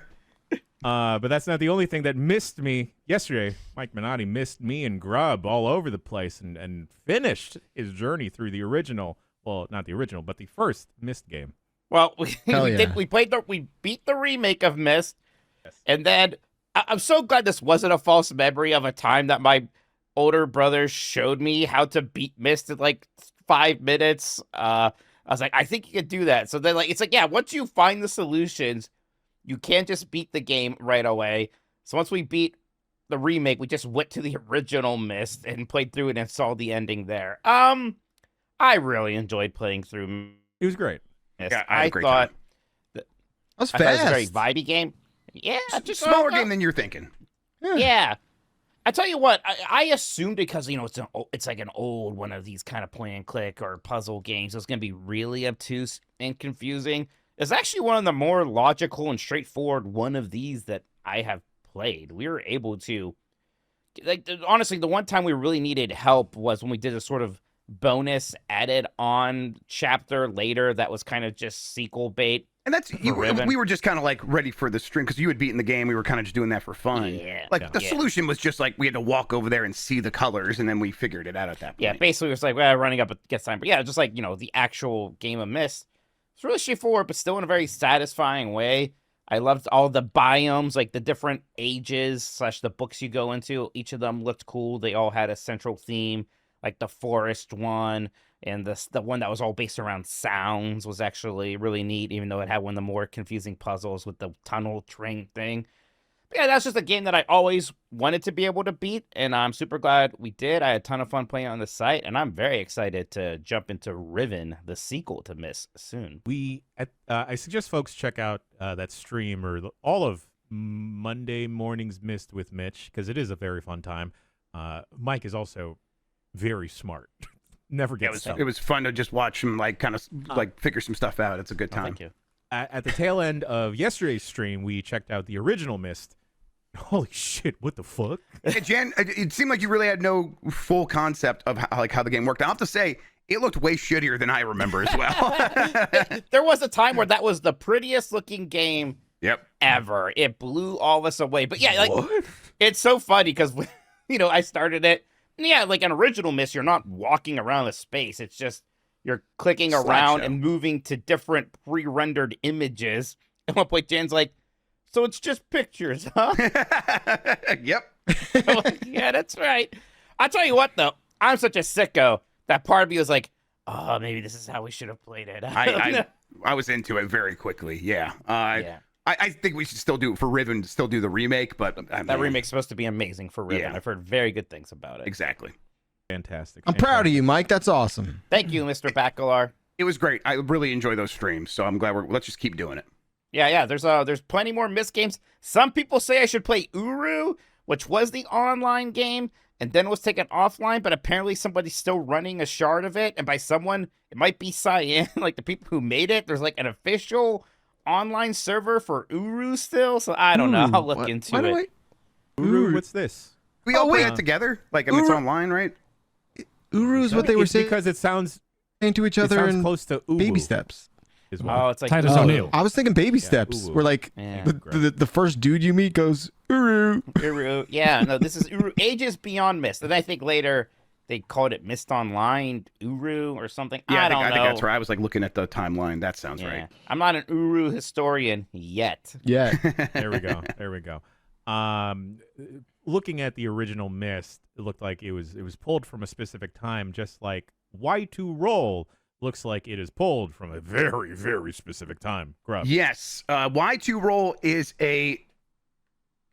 But that's not the only thing that missed me yesterday. Mike Minotti missed me and Grub all over the place and finished his journey through the original. Well, not the original, but the first Myst game. Well, we Hell yeah. we beat the remake of Myst, and then I'm so glad this wasn't a false memory of a time that my older brother showed me how to beat Myst in like 5 minutes. I was like, I think you could do that. So then, like, it's like, yeah, once you find the solutions, you can't just beat the game right away. So once we beat the remake, we just went to the original Myst and played through it and saw the ending there. I really enjoyed playing through It was great. Myst. Yeah, I had a great thought time. That's I thought it was a fast. very vibey game. Yeah, just Smaller game than you're thinking. Yeah. I tell you what, I assumed because, you know, it's like an old one of these kind of play and click or puzzle games. It's going to be really obtuse and confusing. It's actually one of the more logical and straightforward one of these that I have played. We were able to, like, honestly, the one time we really needed help was when we did a sort of bonus added on chapter later that was kind of just sequel bait. And that's Ribbon. we were just kind of like ready for the stream because you had beaten the game. We were kind of just doing that for fun. Yeah. Like the solution was just like we had to walk over there and see the colors, and then we figured it out at that point. Yeah, basically it was like, well, running up against time. But yeah, just like, you know, the actual game of Myst. It's really straightforward, but still in a very satisfying way. I loved all the biomes, like the different ages / the books you go into. Each of them looked cool. They all had a central theme, like the forest one. And the one that was all based around sounds was actually really neat, even though it had one of the more confusing puzzles with the tunnel train thing. But yeah, that's just a game that I always wanted to be able to beat, and I'm super glad we did. I had a ton of fun playing on the site, and I'm very excited to jump into Riven, the sequel to Myst, soon. I suggest folks check out that stream or all of Monday morning's Myst with Mitch because it is a very fun time. Mike is also very smart. Never gets it was fun to just watch him like kind of like figure some stuff out. It's a good time. Thank you. At the tail end of yesterday's stream, we checked out the original Myst. Holy shit! What the fuck? Yeah, Jan, it seemed like you really had no full concept of how the game worked. I have to say, it looked way shittier than I remember as well. There was a time where that was the prettiest looking game ever. It blew all of us away. But yeah, like it's so funny because you know I started it. Yeah, like an original Myst, you're not walking around the space. It's just you're clicking around and moving to different pre-rendered images. At one point, Jan's like, "So it's just pictures, huh?" Yep. I'm like, yeah, that's right. I'll tell you what, though, I'm such a sicko that part of me was like, "Oh, maybe this is how we should have played it." I was into it very quickly. Yeah. I think we should still do it for Riven, still do the remake, but that remake's supposed to be amazing for Riven. Yeah. I've heard very good things about it. Exactly. Fantastic. I'm proud of you, Mike. That's awesome. Thank you, Mr. Bacalar. It was great. I really enjoy those streams, so I'm glad let's just keep doing it. Yeah. There's plenty more Myst games. Some people say I should play Uru, which was the online game, and then was taken offline, but apparently somebody's still running a shard of it, and by someone, it might be Cyan, like the people who made it. There's like an official online server for Uru still, so I don't know. I'll look into it. Uru, what's this? We all play it together? Like, I mean, it's online, right? Uru is what they were saying because it sounds to each it other sounds in close to Uwu. baby steps. As well. Oh, it's like Titus O'Neil. I was thinking baby steps. Uwu. Where like Yeah. the first dude you meet goes Uru. Uru. Yeah, no, this is Uru. Ages Beyond Mist. And I think later they called it Mist Online, Uru or something. Yeah, I don't know. I think that's right. I was like looking at the timeline. That sounds right. I'm not an Uru historian yet. Yeah. There we go. There we go. Looking at the original Mist, it looked like it was pulled from a specific time, just like Y2 Roll looks like it is pulled from a very, very specific time. Grubb. Yes. Y2 Roll is a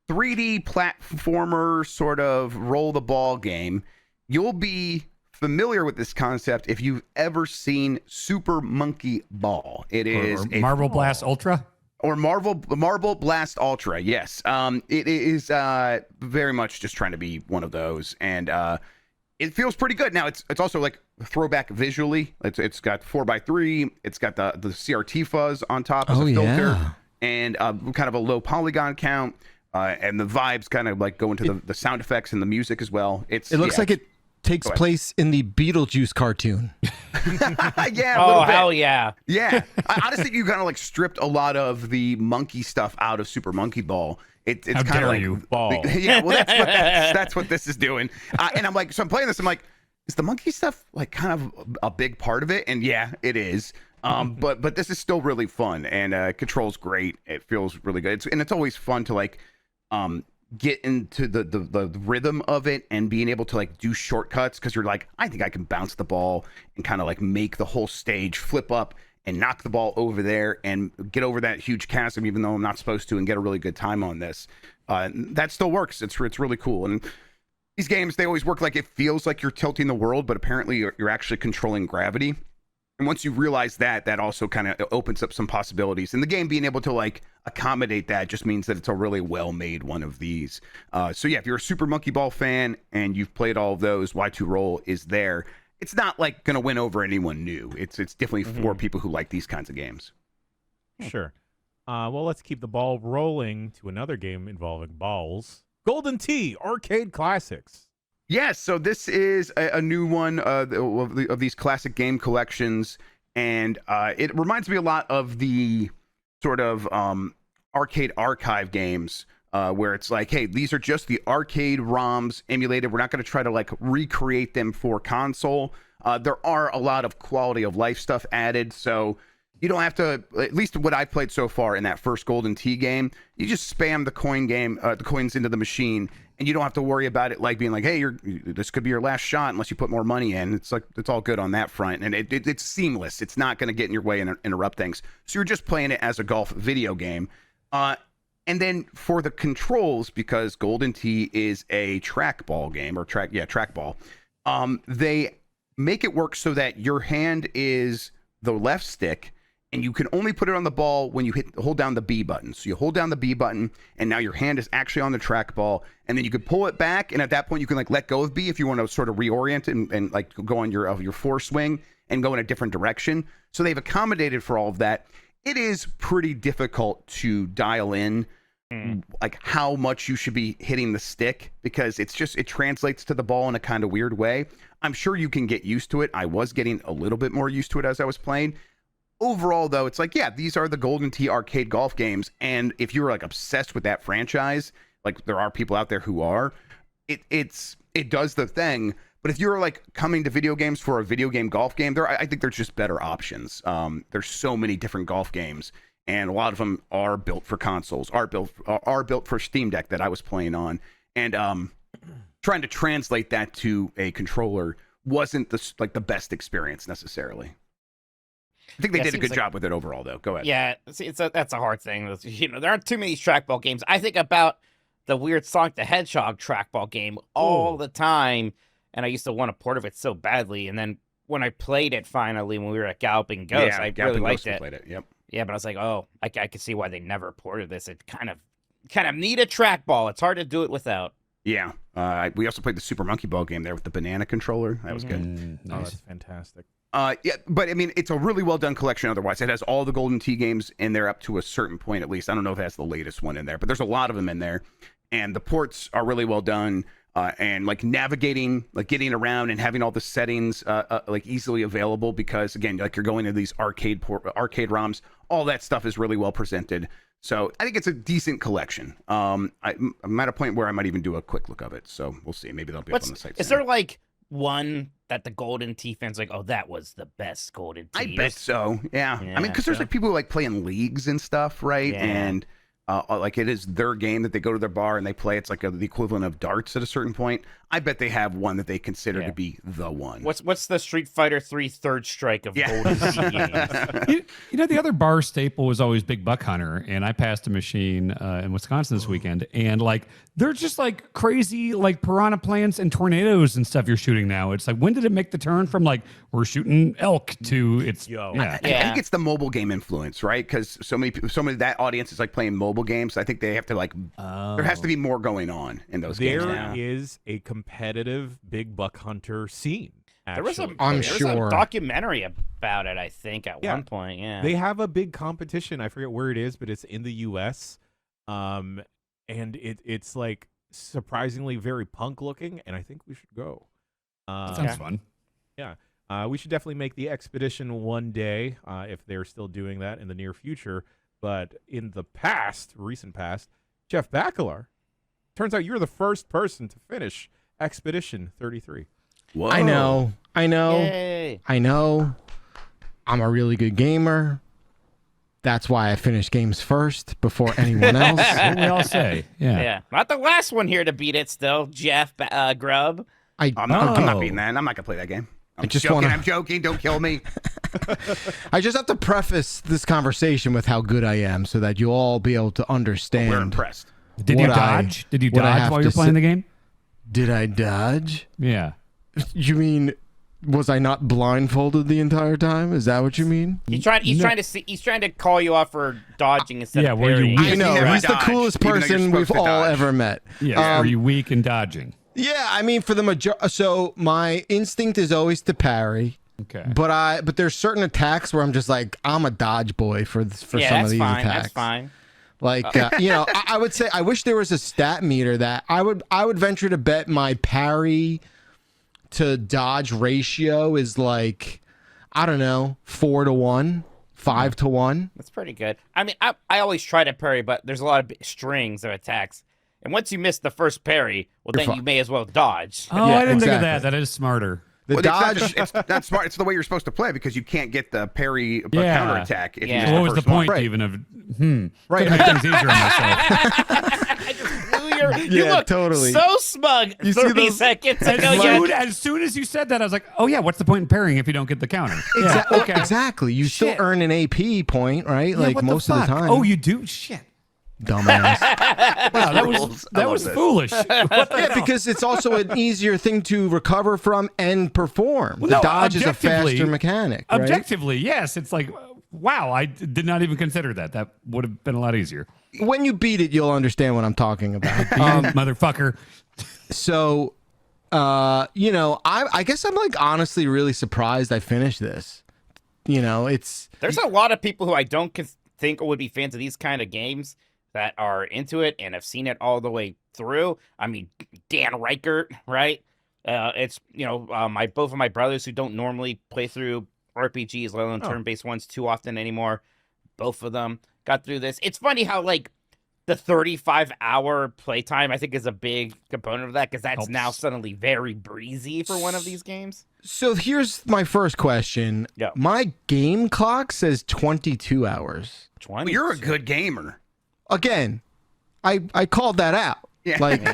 3D platformer sort of roll the ball game. You'll be familiar with this concept if you've ever seen Super Monkey Ball. It is Or Marvel Blast Ultra. Or Marvel Blast Ultra, yes. It is very much just trying to be one of those, and it feels pretty good. Now it's also like throwback visually. It's got 4x3. It's got the CRT fuzz on top as a filter, and kind of a low polygon count, and the vibes kind of like go into the sound effects and the music as well. It looks like it takes place in the Beetlejuice cartoon. Yeah. Oh, hell yeah. Yeah. I honestly think you kind of like stripped a lot of the monkey stuff out of Super Monkey Ball. It's How kind of like you, Ball. Yeah, well, that's what this is doing. And I'm like, so I'm playing this. I'm like, is the monkey stuff like kind of a big part of it? And yeah, it is. But this is still really fun, and controls great. It feels really good. It's always fun to like get into the rhythm of it and being able to like do shortcuts, because you're like, I think I can bounce the ball and kind of like make the whole stage flip up and knock the ball over there and get over that huge chasm, even though I'm not supposed to, and get a really good time on this. That still works. It's really cool. And these games, they always work like it feels like you're tilting the world, but apparently you're actually controlling gravity. And once you realize that, that also kind of opens up some possibilities. And the game being able to like accommodate that just means that it's a really well-made one of these. So yeah, if you're a Super Monkey Ball fan and you've played all of those, Y2 Roll is there. It's not like going to win over anyone new. It's definitely for people who like these kinds of games. Sure. Well, let's keep the ball rolling to another game involving balls. Golden Tee Arcade Classics. Yes, so this is a new one of these classic game collections, and it reminds me a lot of the sort of arcade archive games where it's like, hey, these are just the arcade ROMs emulated. We're not going to try to like recreate them for console. There are a lot of quality of life stuff added, so you don't have to, at least what I've played so far in that first Golden Tee game, you just spam the coins into the machine, and you don't have to worry about it like being like, hey, this could be your last shot unless you put more money in. It's like, it's all good on that front, and it's seamless. It's not going to get in your way and interrupt things. So you're just playing it as a golf video game. And then for the controls, because Golden Tee is a trackball game, or trackball, they make it work so that your hand is the left stick, and you can only put it on the ball when you hold down the B button. So you hold down the B button, and now your hand is actually on the trackball, and then you can pull it back, and at that point you can like let go of B if you want to sort of reorient and like go on your foreswing and go in a different direction. So they've accommodated for all of that. It is pretty difficult to dial in like how much you should be hitting the stick, because it translates to the ball in a kind of weird way. I'm sure you can get used to it. I was getting a little bit more used to it as I was playing. Overall, though, it's like, yeah, these are the Golden Tee arcade golf games, and if you're like obsessed with that franchise, like there are people out there who are, it does the thing. But if you're like coming to video games for a video game golf game, I think there's just better options. There's so many different golf games, and a lot of them are built for consoles, are built for Steam Deck that I was playing on, and trying to translate that to a controller wasn't the best experience necessarily. I think they did a good job with it overall, though. Go ahead. Yeah, see, that's a hard thing. There aren't too many trackball games. I think about the weird Sonic the Hedgehog trackball game all the time, and I used to want a port of it so badly. And then when I played it finally, when we were at Galloping Ghost, I really liked it. Played it. Yep. Yeah, but I was like, oh, I could see why they never ported this. It kind of need a trackball. It's hard to do it without. Yeah. We also played the Super Monkey Ball game there with the banana controller. That was good. Oh, that's fantastic. Yeah, but I mean, it's a really well done collection. Otherwise, it has all the Golden Tee games in there up to a certain point, at least. I don't know if it has the latest one in there, but there's a lot of them in there, and the ports are really well done. And like navigating, like getting around and having all the settings like easily available, because again, like you're going to these arcade ROMs, all that stuff is really well presented. So I think it's a decent collection. I'm at a point where I might even do a quick look of it. So we'll see. Maybe that'll be up on the site. Is there like one that the Golden Tee fans like, oh, that was the best Golden Tee? I bet so. Yeah. I mean, because there's like people who like playing leagues and stuff, right? Yeah. And like it is their game that they go to their bar and they play. It's like the equivalent of darts at a certain point. I bet they have one that they consider to be the one. What's the Street Fighter 3 Third Strike of Golden Tee games? You know, the other bar staple was always Big Buck Hunter, and I passed a machine in Wisconsin this weekend, and like they're just like crazy like piranha plants and tornadoes and stuff you're shooting now. It's like, when did it make the turn from like we're shooting elk to it's I think it's the mobile game influence, right? Because so many that audience is like playing mobile games. I think they have to like there has to be more going on in those games. There is a competitive Big Buck Hunter scene. There was a documentary about it, I think, at one point. Yeah, they have a big competition. I forget where it is, but it's in the U.S. And it's like surprisingly very punk looking, and I think we should go. sounds fun. Yeah, we should definitely make the expedition one day if they're still doing that in the near future. But in the recent past, Jeff Bakalar, turns out you're the first person to finish Expedition 33. Whoa. I know. Yay. I know. I'm a really good gamer. That's why I finish games first before anyone else. What we all say. Yeah. Not the last one here to beat it still, Jeff Grubb. I'm not beating that. I'm not gonna play that game. I'm joking. Don't kill me. I just have to preface this conversation with how good I am so that you'll all be able to understand. We're impressed. Did you dodge? Did you dodge while you're playing the game? Did I dodge? Yeah. You mean, was I not blindfolded the entire time? Is that what you mean? He's trying to call you off for dodging instead of parrying. I know, he's the coolest person we've all ever met. Yeah. Are you weak in dodging? Yeah, I mean, for the majority. So my instinct is always to parry. Okay. But there's certain attacks where I'm just like, I'm a dodge boy for some of these attacks. That's fine. Like, I would say I wish there was a stat meter that I would venture to bet my parry to dodge ratio is like, I don't know, 4-to-1, 5-to-1. That's pretty good. I mean, I always try to parry, but there's a lot of strings of attacks. And once you miss the first parry, well, then you may as well dodge. Oh, I didn't think of that. That is smarter. Dodge. It's not smart. It's the way you're supposed to play because you can't get the parry counterattack. If you what was the point even of? Right. Could make things easier on myself. I just blew your. You look totally so smug. You 30 seconds ago. As soon as you said that, I was like, oh yeah, what's the point in parrying if you don't get the counter? Okay. Exactly. You still earn an AP point, right? Yeah, like most of the time. Oh, you do? Shit. Dumbass. Wow, that was foolish. Yeah, because it's also an easier thing to recover from and perform. The dodge is a faster mechanic. Right? Objectively, yes. It's like, wow, I did not even consider that. That would have been a lot easier. When you beat it, you'll understand what I'm talking about. Motherfucker. So, I guess I'm like honestly really surprised I finished this. There's a lot of people who I don't think would be fans of these kind of games that are into it and have seen it all the way through. I mean, Dan Reichert, right? It's both of my brothers who don't normally play through RPGs, let alone turn-based ones, too often anymore. Both of them got through this. It's funny how like the 35-hour playtime I think is a big component of that because that's now suddenly very breezy for one of these games. So here's my first question. Yeah. My game clock says 22 hours. 20. Well, you're a good gamer. Again, I called that out. Yeah. Like,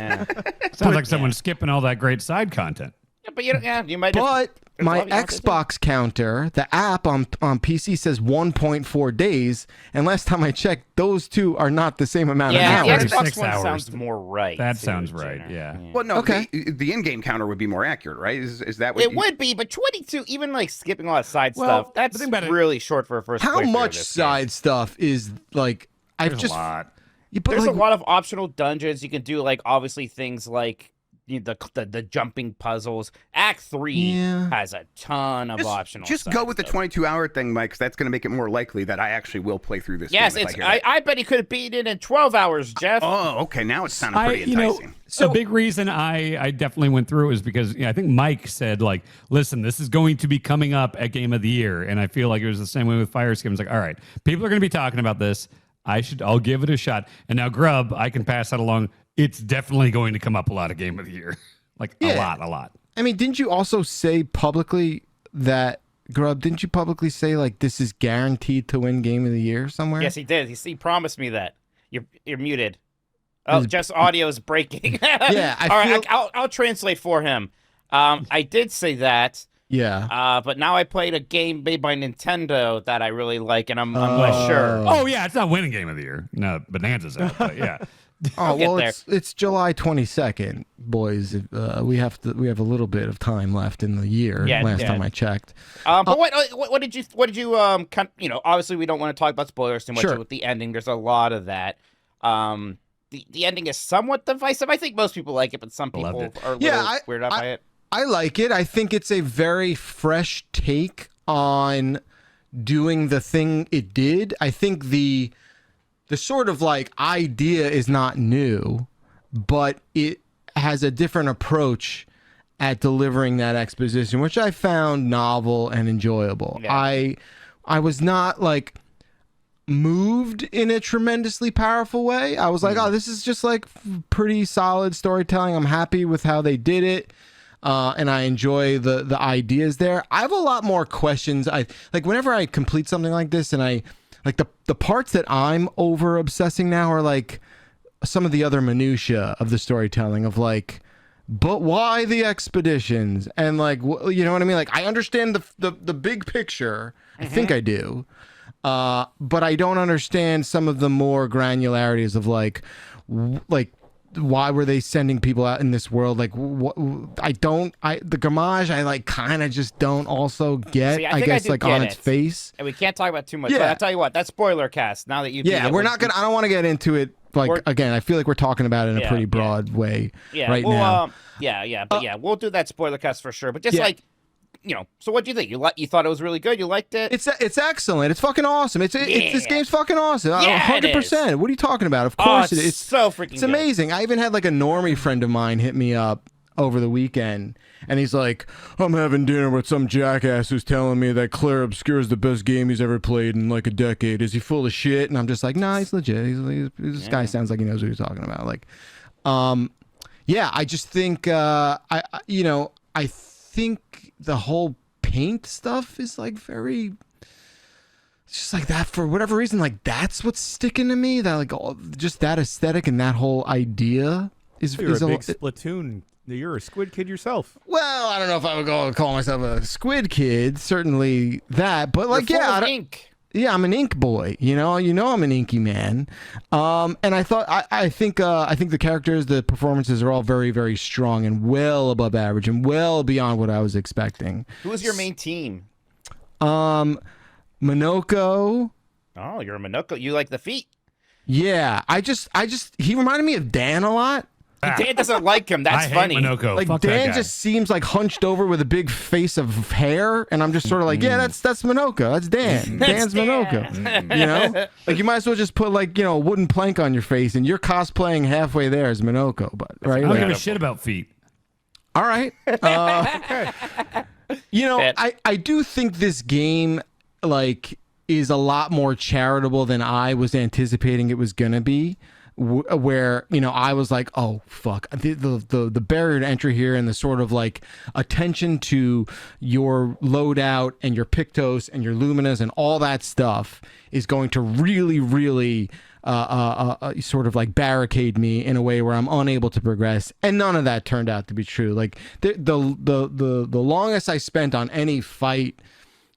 sounds like someone's skipping all that great side content. Yeah, but you might. But my Xbox counter, the app on PC says 1.4 days, and last time I checked, those two are not the same amount of hours. Yeah, the Xbox 6 one hours. sounds more right. That sounds right. Yeah. Well, no. Okay. The in-game counter would be more accurate, right? Is that what it would be? But 22, even like skipping a lot of side stuff, that's really short for a first. How playthrough much of this side game. stuff is like? There's a lot. But There's a lot of optional dungeons you can do, like obviously things like the jumping puzzles. Act 3 has a ton of optional. Just go with the 22-hour thing, Mike, because that's going to make it more likely that I actually will play through this. Yes, game I bet he could have beaten it in 12 hours, Jeff. Oh, okay. Now it's sounding pretty enticing. So a big reason I definitely went through it was because I think Mike said, like, listen, this is going to be coming up at Game of the Year. And I feel like it was the same way with Fire Skim. It's like, all right, people are going to be talking about this. I'll give it a shot. And now Grub, I can pass that along. It's definitely going to come up a lot of Game of the Year. Like a lot. I mean, didn't you also say publicly that, Grub, didn't you publicly say like this is guaranteed to win Game of the Year somewhere? Yes, he did. He promised me that. You're muted. Oh, Jeff's audio is breaking. Yeah. All right, I'll translate for him. I did say that. Yeah. But now I played a game made by Nintendo that I really like, and I'm less sure. Oh, yeah, it's not winning Game of the Year. No, Bonanza's out, but yeah. Oh, well, it's July 22nd, boys. We have a little bit of time left in the year. Last time I checked. But what did you obviously we don't want to talk about spoilers too much with the ending. There's a lot of that. The ending is somewhat divisive. I think most people like it, but some people are a little weirded out by it. I like it. I think it's a very fresh take on doing the thing it did. I think the sort of like idea is not new, but it has a different approach at delivering that exposition, which I found novel and enjoyable. Yeah. I was not like moved in a tremendously powerful way. I was like, oh, this is just like pretty solid storytelling. I'm happy with how they did it. And I enjoy the ideas there. I have a lot more questions. I like whenever I complete something like this, and I like the parts that I'm over obsessing now are like some of the other minutia of the storytelling of like, but why the expeditions? And like, you know what I mean? Like, I understand the big picture. I think I do. But I don't understand some of the more granularities of like why were they sending people out in this world? Like, the Gamage, I like kind of just don't also get. See, I guess like on its face. And we can't talk about too much. Yeah. But I'll tell you what, that's spoiler cast. Now that you, we're not gonna. I don't want to get into it. Like again, I feel like we're talking about it in a pretty broad way right now. We'll do that spoiler cast for sure. But just like. So what do you think? You thought it was really good? You liked it? It's excellent. It's fucking awesome. This game's fucking awesome. 100%. What are you talking about? Of course it is. It's so freaking It's amazing. I even had like a normie friend of mine hit me up over the weekend, and he's like, I'm having dinner with some jackass who's telling me that Claire Obscure is the best game he's ever played in like a decade. Is he full of shit? And I'm just like, nah, he's legit. This guy sounds like he knows what he's talking about. Like, I just think, I think the whole paint stuff is like very, it's just like that for whatever reason. Like that's what's sticking to me. That like just that aesthetic and that whole idea is. You're a big Splatoon. You're a Squid Kid yourself. Well, I don't know if I would call myself a Squid Kid. Certainly that, but like ink. Yeah, I'm an ink boy. You know, I'm an inky man. And I thought, I think the characters, the performances are all very, very strong and well above average and well beyond what I was expecting. Who was your main team? Monoko. Oh, you're a Monoko. You like the feet? Yeah, he reminded me of Dan a lot. Dan doesn't like him. That's funny. Monoko. Like Fuck Dan just seems like hunched over with a big face of hair, and I'm just sort of like, yeah, that's Monoko. That's Dan. Dan's Monoko. You know, like you might as well just put like a wooden plank on your face, and you're cosplaying halfway there as Monoko. But right, I don't give a shit about feet. All right. I do think this game like is a lot more charitable than I was anticipating it was gonna be. Where I was like, oh fuck, the barrier to entry here and the sort of like attention to your loadout and your Pictos and your Luminas and all that stuff is going to really, really sort of like barricade me in a way where I'm unable to progress, and none of that turned out to be true. Like the longest I spent on any fight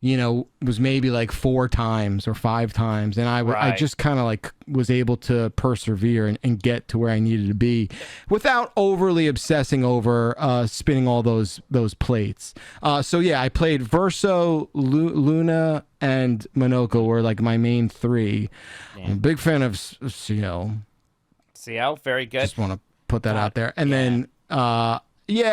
was maybe like 4 times or 5 times. And I just kind of like was able to persevere and get to where I needed to be without overly obsessing over spinning all those plates. I played Verso, Luna, and Monoko were like my main 3. I'm a big fan of CL. CL, very good. Just want to put that out there. And then Yeah,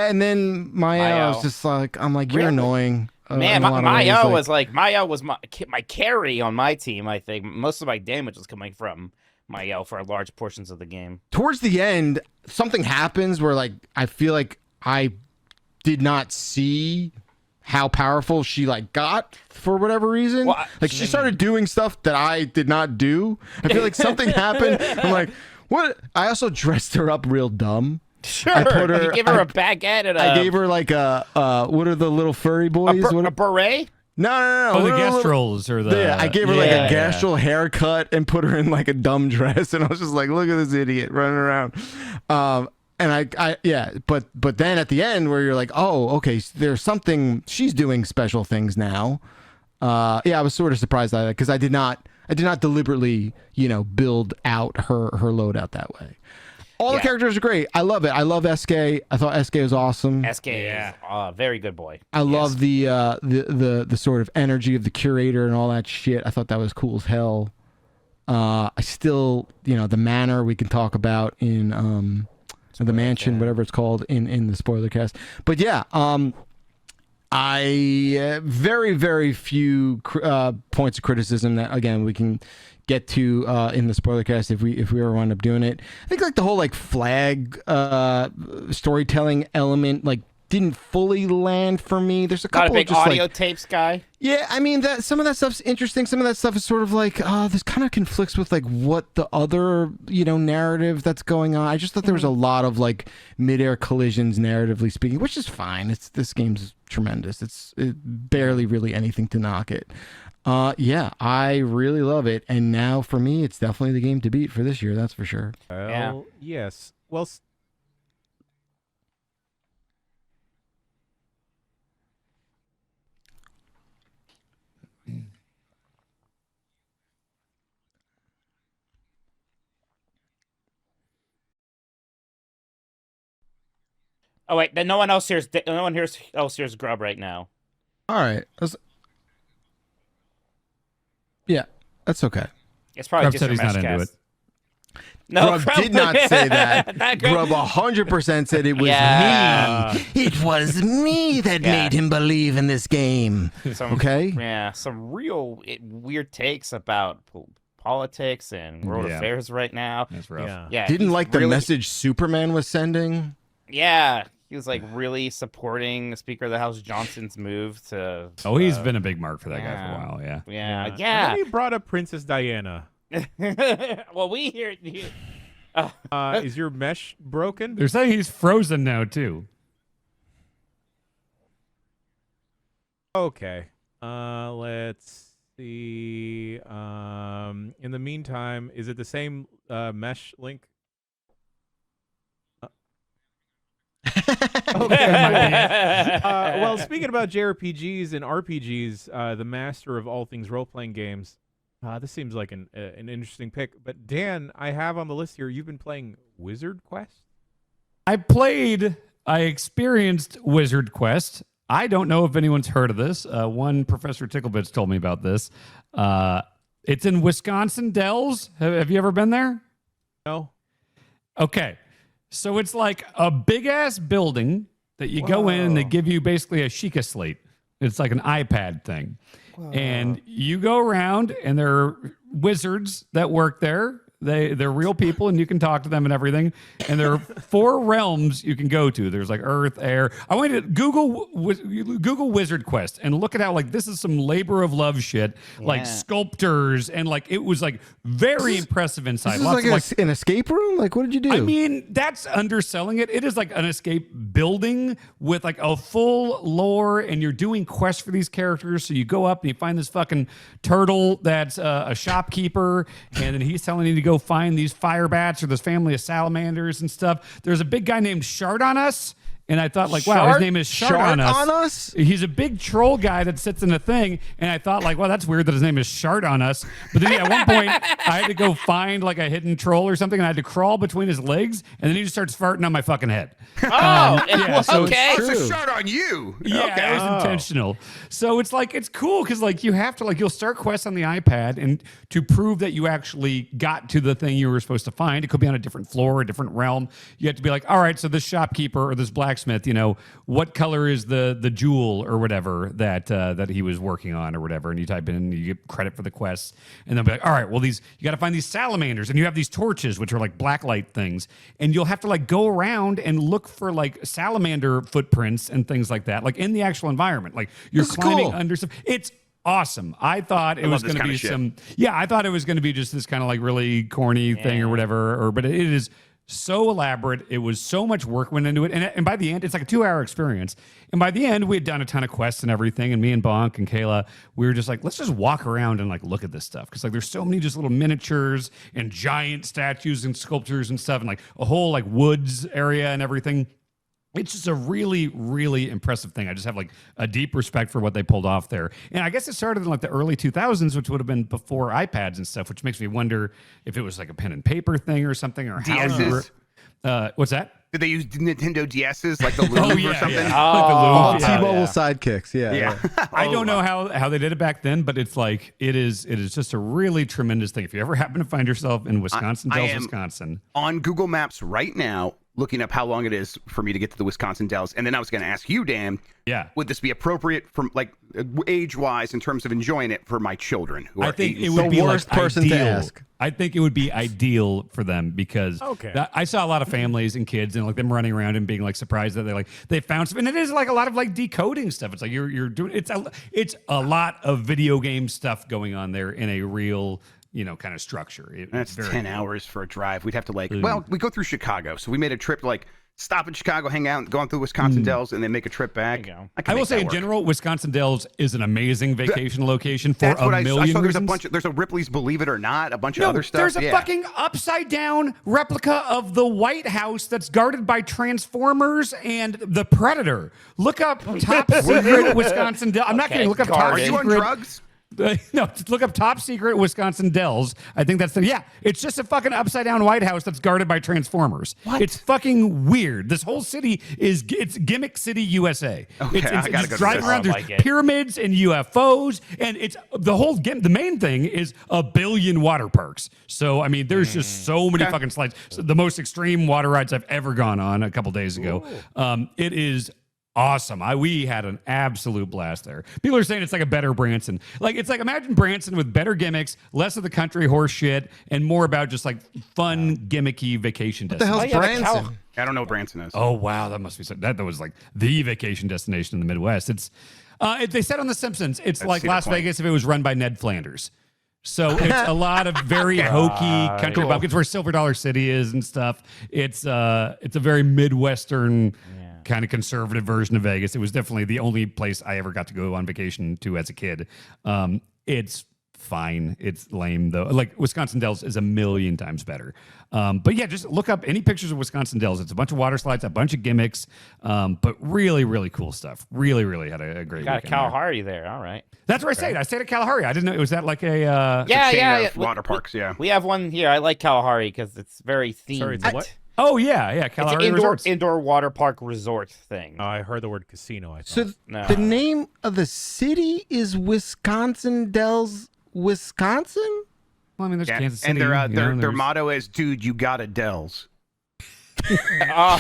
and then Mayo was just like, I'm like, you're annoying. Man, Mayo was my carry on my team. I think most of my damage was coming from Mayo for large portions of the game. Towards the end, something happens where like I feel like I did not see how powerful she like got for whatever reason. Well, like she started doing stuff that I did not do. I feel like something happened. I'm like, what? I also dressed her up real dumb. Sure, you give her a baguette and I gave her like a what are the little furry boys? a beret? No. Oh, the Gastrolls or the. Yeah, I gave her like a Gastrol haircut and put her in like a dumb dress, and I was just like, look at this idiot running around. And but then at the end where you're like, oh, okay, there's something. She's doing special things now. I was sort of surprised by that because I did not deliberately, build out her loadout that way. All the characters are great. I love it. I love SK. I thought SK was awesome. SK is a very good boy. I love the sort of energy of the curator and all that shit. I thought that was cool as hell. I still, the manor we can talk about in the mansion, whatever it's called in the spoiler cast. But yeah, I very, very few points of criticism that again we can get to in the spoiler cast if we ever wind up doing it. I think like the whole like flag storytelling element like didn't fully land for me. There's a couple Not a big of just audio like, tapes guy. Yeah, I mean that some of that stuff's interesting. Some of that stuff is sort of like this kind of conflicts with like what the other narrative that's going on. I just thought there was a lot of like midair collisions narratively speaking, which is fine. This game's tremendous. It's barely really anything to knock it. I really love it, and now for me, it's definitely the game to beat for this year. That's for sure. Well, yes. Well. Oh wait, then no one else hears. No one else hears Grub right now. All right. Yeah, that's okay. It's probably Grub just said your he's not mesh into cast. it. No, Grub did not say that. Grub 100% said it was me. It was me that made him believe in this game. Okay? Yeah, some real weird takes about politics and world affairs right now. That's rough. Yeah. Didn't like the message Superman was sending. Yeah, he was like really supporting Speaker of the House Johnson's move to. Oh, he's been a big mark for that guy for a while. Yeah. Yeah. You brought up Princess Diana. Well, we hear. Is your mesh broken? They're saying he's frozen now too. Okay. Let's see. In the meantime, is it the same mesh link? Okay. Well, speaking about JRPGs and RPGs, the master of all things role-playing games, this seems like an interesting pick. But Dan, I have on the list here, you've been playing Wizard Quest? I experienced Wizard Quest. I don't know if anyone's heard of this. One Professor Ticklebits told me about this. It's in Wisconsin Dells. Have you ever been there? No. Okay. So it's like a big ass building that you go in and they give you basically a Sheikah slate. It's like an iPad thing. And you go around and there are wizards that work there. They're real people and you can talk to them and everything. And there are 4 realms you can go to. There's like Earth, Air. I went to Google Wizard Quest and look at how like this is some labor of love shit. Like sculptors and like it was like very impressive inside. This is like an escape room? Like what did you do? I mean, that's underselling it. It is like an escape building with like a full lore and you're doing quests for these characters. So you go up and you find this fucking turtle that's a shopkeeper and then he's telling you to go find these fire bats or this family of salamanders and stuff. There's a big guy named Shardonus And I thought, like, wow, his name is Shart on Us. He's a big troll guy that sits in a thing. And I thought, like, well, that's weird that his name is Shart on Us. But then at one point, I had to go find like a hidden troll or something, and I had to crawl between his legs, and then he just starts farting on my fucking head. Okay. It's a shot on you. Yeah, Okay. it was intentional. So it's like, it's cool because like you have to, like, you'll start quests on the iPad, and to prove that you actually got to the thing you were supposed to find, it could be on a different floor, a different realm. You have to be like, all right, so this shopkeeper or this blacksmith, you know, what color is the jewel or whatever that he was working on or whatever, and you type in and you get credit for the quests, and they'll be like, all right, well, you got to find these salamanders, and you have these torches which are like blacklight things, and you'll have to like go around and look for like salamander footprints and things like that, like in the actual environment, like you're climbing under stuff. It's awesome. I thought it was going to be I thought it was going to be just this kind of like really corny thing or whatever, but it is so elaborate. It was so much work went into it. And by the end, it's like a 2-hour experience. And by the end, we had done a ton of quests and everything. And me and Bonk and Kayla, we were just like, let's just walk around and like look at this stuff. Cause like there's so many just little miniatures and giant statues and sculptures and stuff, and like a whole like woods area and everything. It's just a really, really impressive thing. I just have like a deep respect for what they pulled off there. And I guess it started in like the early 2000s, which would have been before iPads and stuff, which makes me wonder if it was like a pen and paper thing or something, or how you were, what's that? Did they use Nintendo DSs like the Loom or something? Yeah. Like the Loom. T-Mobile sidekicks. Yeah. I don't know how they did it back then, but it's like it is just a really tremendous thing. If you ever happen to find yourself in Wisconsin Dells, Wisconsin, on Google Maps right now, looking up how long it is for me to get to the Wisconsin Dells, and then I was going to ask you, Dan, would this be appropriate from like age-wise in terms of enjoying it for my children? Who are I think it The would be worst like person to ask. I think it would be ideal for them because I saw a lot of families and kids and like them running around and being like surprised that they found stuff, and it is like a lot of like decoding stuff. It's like you're doing it's a lot of video game stuff going on there in a real, you know, kind of structure. That's 10 hours for a drive. We'd have to we go through Chicago. So we made a trip to like stop in Chicago, hang out, going through Wisconsin Dells, and then make a trip back. I will say in general, Wisconsin Dells is an amazing vacation location for a million reasons. There's a Ripley's Believe It or Not, a bunch of other stuff. There's a fucking upside down replica of the White House that's guarded by Transformers and the Predator. Look up Top Secret Wisconsin Dells. I'm not kidding. Look up Top Are Secret. you on drugs? No, just look up Top Secret Wisconsin Dells. I think that's it's just a fucking upside down White House that's guarded by Transformers. What? It's fucking weird. This whole city it's Gimmick City, USA. Okay, I gotta go driving around. There's pyramids and UFOs, and it's the whole the main thing is a billion water parks. So I mean, there's just so many fucking slides. So the most extreme water rides I've ever gone on a couple days ago. It is awesome. We had an absolute blast there. People are saying it's like a better Branson. Like it's like imagine Branson with better gimmicks, less of the country horse shit, and more about just like fun, gimmicky vacation destination. What the hell's Branson? I don't know what Branson is. Oh wow, that must be that was like the vacation destination in the Midwest. It's they said on The Simpsons, it's like Las Vegas if it was run by Ned Flanders. So it's a lot of very hokey country bumpkins where Silver Dollar City is and stuff. It's a very Midwestern kind of conservative version of Vegas. It was definitely the only place I ever got to go on vacation to as a kid. It's fine. It's lame though. Like Wisconsin Dells is a million times better. But yeah, just look up any pictures of Wisconsin Dells. It's a bunch of water slides, a bunch of gimmicks, but really, really cool stuff. Really, really had a great got weekend Kalahari there. All right. That's where I stayed. I stayed at Kalahari. I didn't know. Was that like a... water parks, We have one here. I like Kalahari because it's very themed. Sorry, it's what? Oh, yeah. Kalahari it's an indoor water park resort thing. I heard the word casino. I So thought. the name of the city is Wisconsin Dells, Wisconsin? Well, I mean, there's Kansas City. And their motto is, dude, you got a Dells. Oh.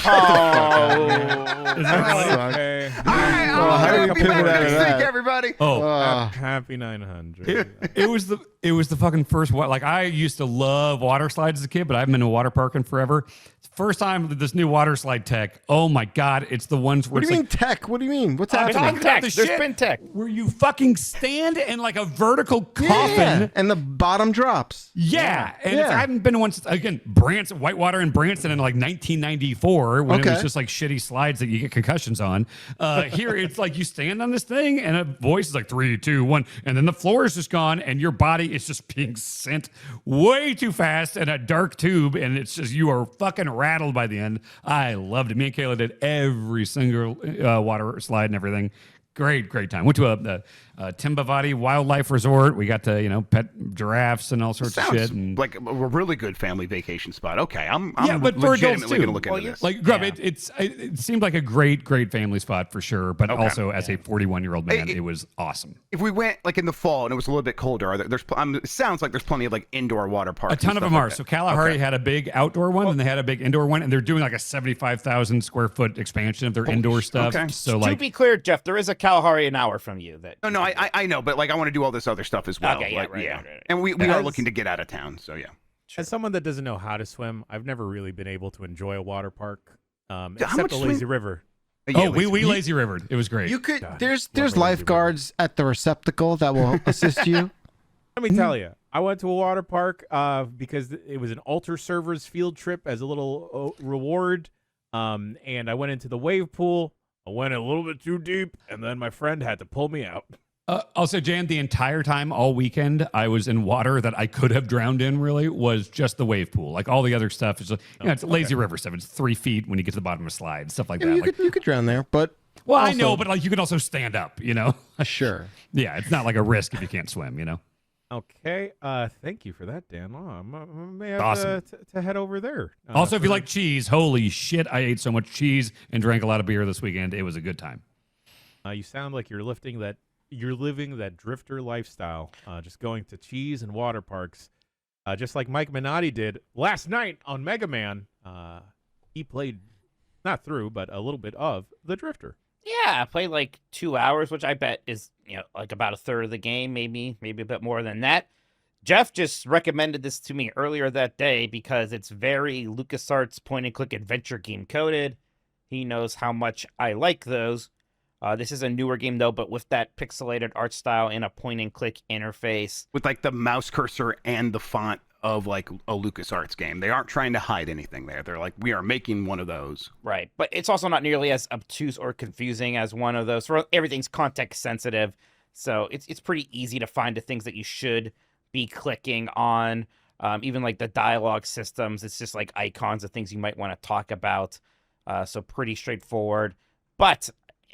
Okay. How do we pivot out of that? Everybody. Happy 900. It was the fucking first one. Like I used to love water slides as a kid, but I haven't been to a water park in forever. First time with this new water slide tech. Oh my god, it's the ones where What do you mean tech? What do you mean? What's happening? talking about the There's shit been tech. where you fucking stand in like a vertical coffin. Yeah, and the bottom drops. Yeah. And I haven't been to one since, again, Branson, Whitewater and Branson in like 1994 when it was just like shitty slides that you get concussions on. Here it's like you stand on this thing and a voice is like 3, 2, 1, and then the floor is just gone and your body is just being sent way too fast in a dark tube, and it's just you are fucking rattled by the end. I loved it. Me and Kayla did every single water slide and everything. Great time. Went to a Timbavati Wildlife Resort. We got to pet giraffes and all sorts of shit. And like a really good family vacation spot. Okay, I'm but for adults legitimately too. going to look into this. Like Grub, it seemed like a great family spot for sure. But also as a 41-year-old man, it was awesome. If we went like in the fall and it was a little bit colder, it sounds like there's plenty of like indoor water parks. A ton of them are. So Kalahari had a big outdoor one, and they had a big indoor one, and they're doing like a 75,000 square foot expansion of their indoor stuff. Okay. So to be clear, Jeff, there is a Kalahari an hour from you. No, I know, but like I want to do all this other stuff as well. Okay, right. And we are looking to get out of town, so yeah. As someone that doesn't know how to swim, I've never really been able to enjoy a water park, much except the lazy swim- river. Yeah, we lazy rivered. It was great. You could. God, There's lazy lifeguards at the receptacle that will assist you. Let me tell you, I went to a water park because it was an altar servers field trip as a little reward, and I went into the wave pool. I went a little bit too deep, and then my friend had to pull me out. Also, Jan, the entire time, all weekend, I was in water that I could have drowned in, really, was just the wave pool. Like, all the other stuff is, it's lazy river stuff. It's 3 feet when you get to the bottom of a slide, stuff like that. You could drown there, but well, also, I know, but like you can also stand up, Sure. Yeah, it's not like a risk if you can't swim, Okay, thank you for that, Dan. I may have Awesome. to head over there. Also, if you like cheese, holy shit, I ate so much cheese and drank a lot of beer this weekend. It was a good time. You sound like you're living that drifter lifestyle, just going to cheese and water parks, just like Mike Minotti did last night on Mega Man. He played not through, but a little bit of the drifter. Yeah, I played like 2 hours, which I bet is like about a third of the game, maybe a bit more than that. Jeff just recommended this to me earlier that day because it's very LucasArts point-and-click adventure game coded. He knows how much I like those. This is a newer game, though, but with that pixelated art style and a point-and-click interface. With like the mouse cursor and the font of like a LucasArts game. They aren't trying to hide anything there. They're like, we are making one of those. Right, but it's also not nearly as obtuse or confusing as one of those. Everything's context sensitive, so it's pretty easy to find the things that you should be clicking on. Even like the dialogue systems, it's just like icons of things you might want to talk about. So pretty straightforward, but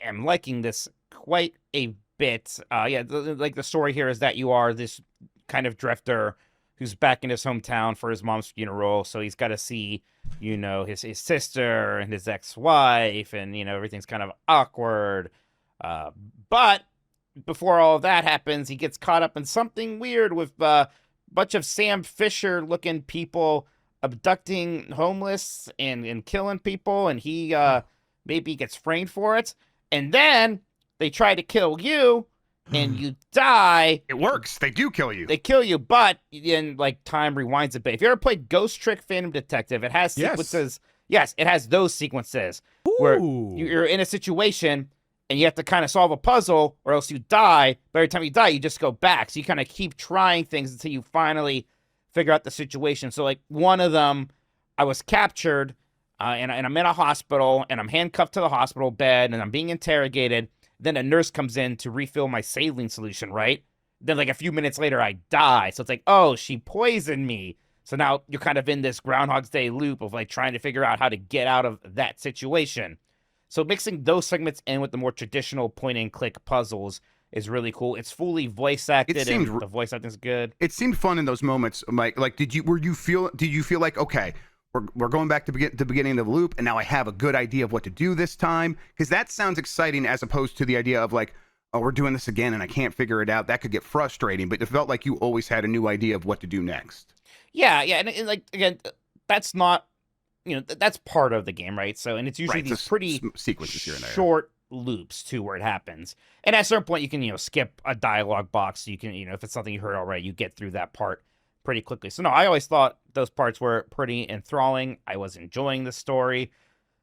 I'm liking this quite a bit. Like the story here is that you are this kind of drifter who's back in his hometown for his mom's funeral. So he's got to see, his sister and his ex-wife, and, everything's kind of awkward. But before all of that happens, he gets caught up in something weird with a bunch of Sam Fisher-looking people abducting homeless and killing people, and he maybe gets framed for it. And then they try to kill you, and you die. It works. They do kill you. They kill you, but then like time rewinds a bit. If you ever played Ghost Trick Phantom Detective, it has sequences. Yes, it has those sequences where you're in a situation and you have to kind of solve a puzzle, or else you die. But every time you die, you just go back. So you kind of keep trying things until you finally figure out the situation. So like one of them, I was captured, and I'm in a hospital, and I'm handcuffed to the hospital bed, and I'm being interrogated. Then a nurse comes in to refill my saline solution, right? Then like a few minutes later, I die. So it's like, oh, she poisoned me. So now you're kind of in this Groundhog's Day loop of like trying to figure out how to get out of that situation. So mixing those segments in with the more traditional point-and-click puzzles is really cool. It's fully voice acted, and the voice acting's good. It seemed fun in those moments, Mike. Like, did you feel like, okay, we're going back to the beginning of the loop, and now I have a good idea of what to do this time? Because that sounds exciting, as opposed to the idea of like, oh, we're doing this again and I can't figure it out. That could get frustrating, but it felt like you always had a new idea of what to do next. Yeah, and like, again, that's not, that's part of the game, right? So, and it's usually these pretty sequences here and there. Short loops too, where it happens. And at a certain point, you can, skip a dialogue box. So you can, if it's something you heard already, you get through that part pretty quickly. So no, I always thought those parts were pretty enthralling. I was enjoying the story.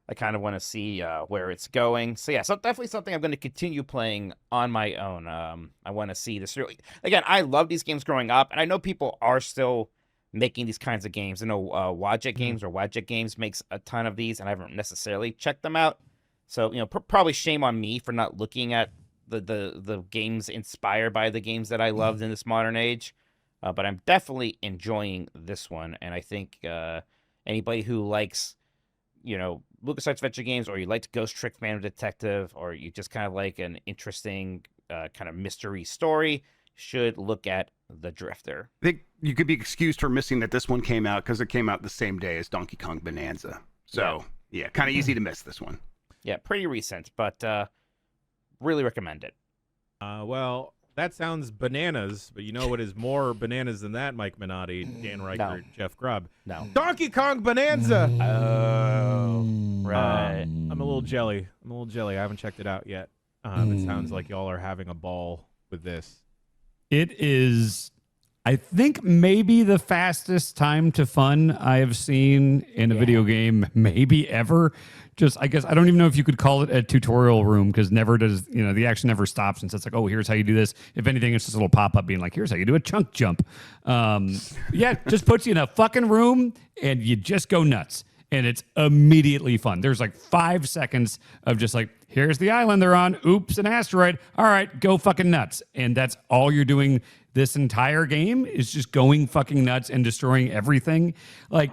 I kind of want to see where it's going. So yeah, so definitely something I'm going to continue playing on my own. I want to see this. Again, I love these games growing up, and I know people are still making these kinds of games. I know Wadjet Games or Wadjet Games makes a ton of these, and I haven't necessarily checked them out. So probably shame on me for not looking at the games inspired by the games that I loved in this modern age. but I'm definitely enjoying this one, and I think anybody who likes, LucasArts adventure games, or you like Ghost Trick Phantom Detective, or you just kind of like an interesting kind of mystery story, should look at The Drifter. I think you could be excused for missing that this one came out because it came out the same day as Donkey Kong Bonanza. So, yeah, kind of easy to miss this one. Yeah, pretty recent, but really recommend it. Well, that sounds bananas, but you know what is more bananas than that, Mike Minotti, Dan Reichert, Jeff Grubb? No. Donkey Kong Bonanza! Oh, right. I'm a little jelly. I haven't checked it out yet. It sounds like y'all are having a ball with this. It is, I think, maybe the fastest time to fun I have seen in a video game, maybe ever. I guess, I don't even know if you could call it a tutorial room, because never does, the action never stops and says like, oh, here's how you do this. If anything, it's just a little pop-up being like, here's how you do a chunk jump. Just puts you in a fucking room and you just go nuts. And it's immediately fun. There's like 5 seconds of just like, here's the island they're on. Oops, an asteroid. All right, go fucking nuts. And that's all you're doing this entire game, is just going fucking nuts and destroying everything. Like,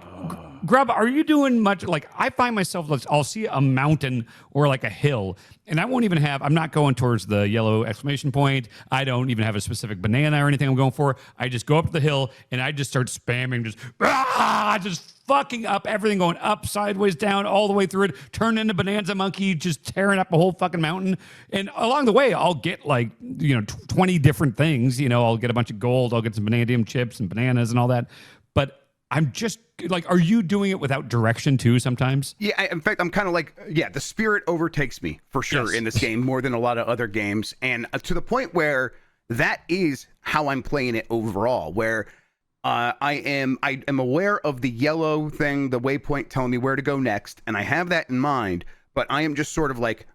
Grub, are you doing much? Like, I find myself, I'll see a mountain or like a hill, and I won't even have, I'm not going towards the yellow exclamation point. I don't even have a specific banana or anything I'm going for. I just go up the hill and I just start spamming, just fucking up everything, going up, sideways, down, all the way through it, turn into Bonanza Monkey, just tearing up a whole fucking mountain. And along the way, I'll get 20 different things. I'll get a bunch of gold, I'll get some vanadium chips and bananas and all that. But I'm just like, are you doing it without direction too sometimes? Yeah, in fact, I'm kind of like, the spirit overtakes me for sure in this game more than a lot of other games. And to the point where that is how I'm playing it overall, where I am aware of the yellow thing, the waypoint telling me where to go next, and I have that in mind, but I am just sort of like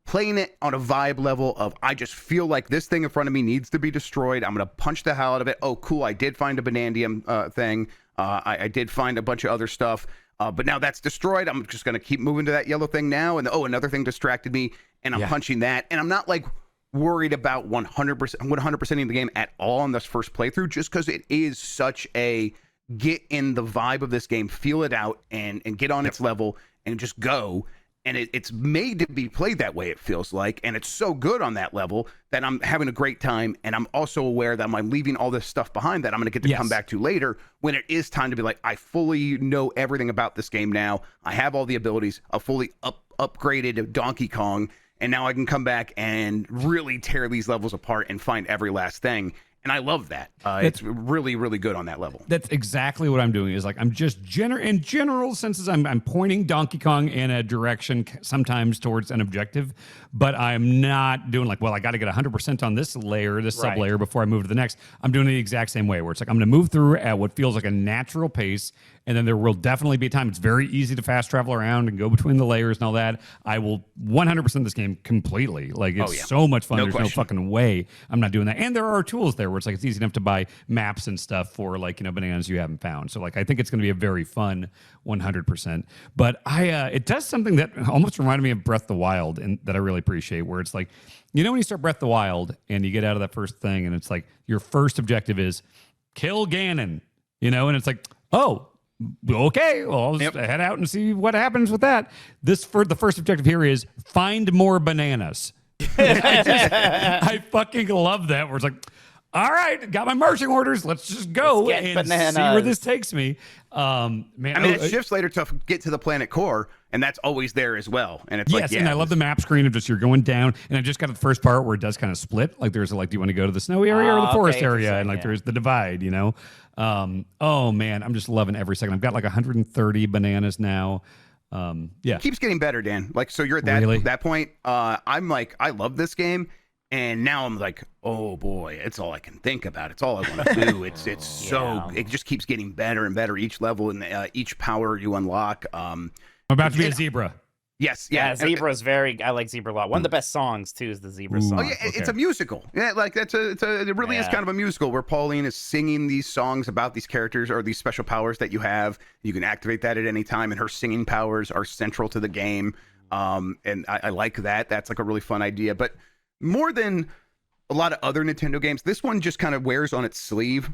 playing it on a vibe level of, I just feel like this thing in front of me needs to be destroyed. I'm going to punch the hell out of it. Oh, cool, I did find a bananium thing. I did find a bunch of other stuff, but now that's destroyed. I'm just going to keep moving to that yellow thing now, and another thing distracted me, and I'm punching that, and I'm not like worried about 100%ing the game at all on this first playthrough, just because it is such a get in the vibe of this game, feel it out, and get on its level and just go. And it's made to be played that way, it feels like, and it's so good on that level that I'm having a great time, and I'm also aware that I'm leaving all this stuff behind that I'm going to get to come back to later when it is time to be like, I fully know everything about this game now. I have all the abilities, a fully upgraded Donkey Kong, and now I can come back and really tear these levels apart and find every last thing. And I love that. It's really, really good on that level. That's exactly what I'm doing. Is like, I'm just in general senses, I'm pointing Donkey Kong in a direction, sometimes towards an objective, but I'm not doing like, well, I got to get 100% on this layer, this sub layer before I move to the next. I'm doing it the exact same way, where it's like, I'm going to move through at what feels like a natural pace. And then there will definitely be a time. It's very easy to fast travel around and go between the layers and all that. I will 100% this game completely. Like, it's so much fun. There's no fucking way I'm not doing that. And there are tools there where it's like, it's easy enough to buy maps and stuff for like, bananas you haven't found. So like, I think it's going to be a very fun 100%. But it does something that almost reminded me of Breath of the Wild, and that I really appreciate, where it's like, when you start Breath of the Wild and you get out of that first thing and it's like, your first objective is kill Ganon, and it's like, oh, okay, well, I'll just head out and see what happens with that. The first objective here is find more bananas. I fucking love that, where it's like, all right, got my marching orders. Let's just go and see where this takes me. Man, it shifts later to get to the planet core, and that's always there as well. And it's and I love the map screen of just you're going down. And I just got to the first part where it does kind of split. Like there's like, do you want to go to the snowy area or the forest area? And like there's the divide, Oh man, I'm just loving every second. I've got like 130 bananas now. It keeps getting better, Dan. Like, so you're at that point. I'm like, I love this game. And now I'm like, oh boy, it's all I can think about. It's all I want to do. It just keeps getting better and better each level, and each power you unlock. I'm about to be a zebra. Yes, Zebra is I like Zebra a lot. One of the best songs too is the Zebra song. Oh yeah, it's a musical. Yeah, like it really is kind of a musical where Pauline is singing these songs about these characters or these special powers that you have. You can activate that at any time, and her singing powers are central to the game. And I like that. That's like a really fun idea. But more than a lot of other Nintendo games, this one just kind of wears on its sleeve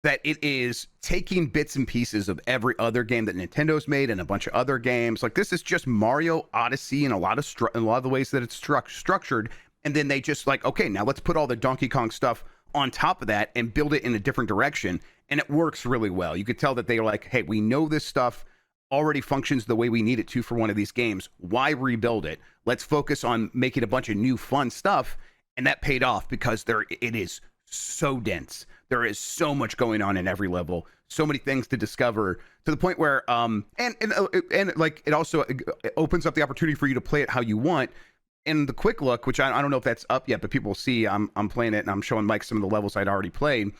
that it is taking bits and pieces of every other game that Nintendo's made and a bunch of other games. Like, this is just Mario Odyssey in a lot of the ways that it's structured. And then they just like, okay, now let's put all the Donkey Kong stuff on top of that and build it in a different direction. And it works really well. You could tell that they are like, hey, we know this stuff already functions the way we need it to for one of these games. Why rebuild it? Let's focus on making a bunch of new fun stuff. And that paid off because it is so dense. There is so much going on in every level, so many things to discover, to the point where and like it also opens up the opportunity for you to play it how you want. And the quick look, which I don't know if that's up yet, but people will see I'm playing it and I'm showing Mike some of the levels I'd already played.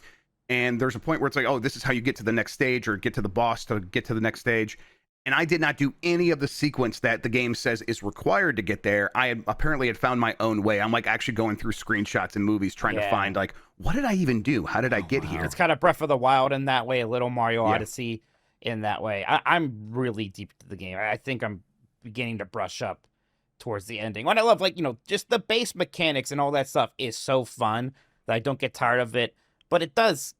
And there's a point where it's like, oh, this is how you get to the next stage or get to the boss to get to the next stage. And I did not do any of the sequence that the game says is required to get there. I apparently had found my own way. I'm like actually going through screenshots and movies trying to find like, what did I even do? How did I get here? It's kind of Breath of the Wild in that way, a little Mario Odyssey in that way. I'm really deep into the game. I think I'm beginning to brush up towards the ending. What I love, like, just the base mechanics and all that stuff is so fun that I don't get tired of it. But it does,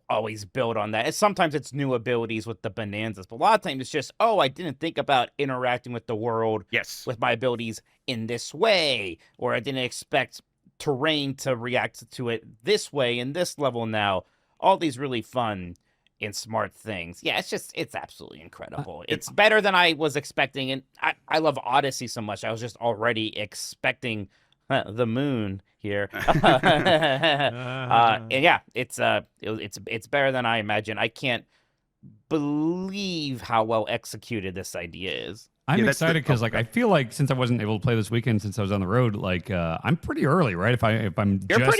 always build on that. And sometimes it's new abilities with the Bananzas. But a lot of times it's just, I didn't think about interacting with the world with my abilities in this way. Or I didn't expect terrain to react to it this way in this level now. All these really fun and smart things. Yeah, it's absolutely incredible. It's better than I was expecting. And I love Odyssey so much. I was just already expecting the moon here. And yeah, it's better than I imagined. I can't believe how well executed this idea is. I'm excited because I feel like since I wasn't able to play this weekend since I was on the road, I'm pretty early, right?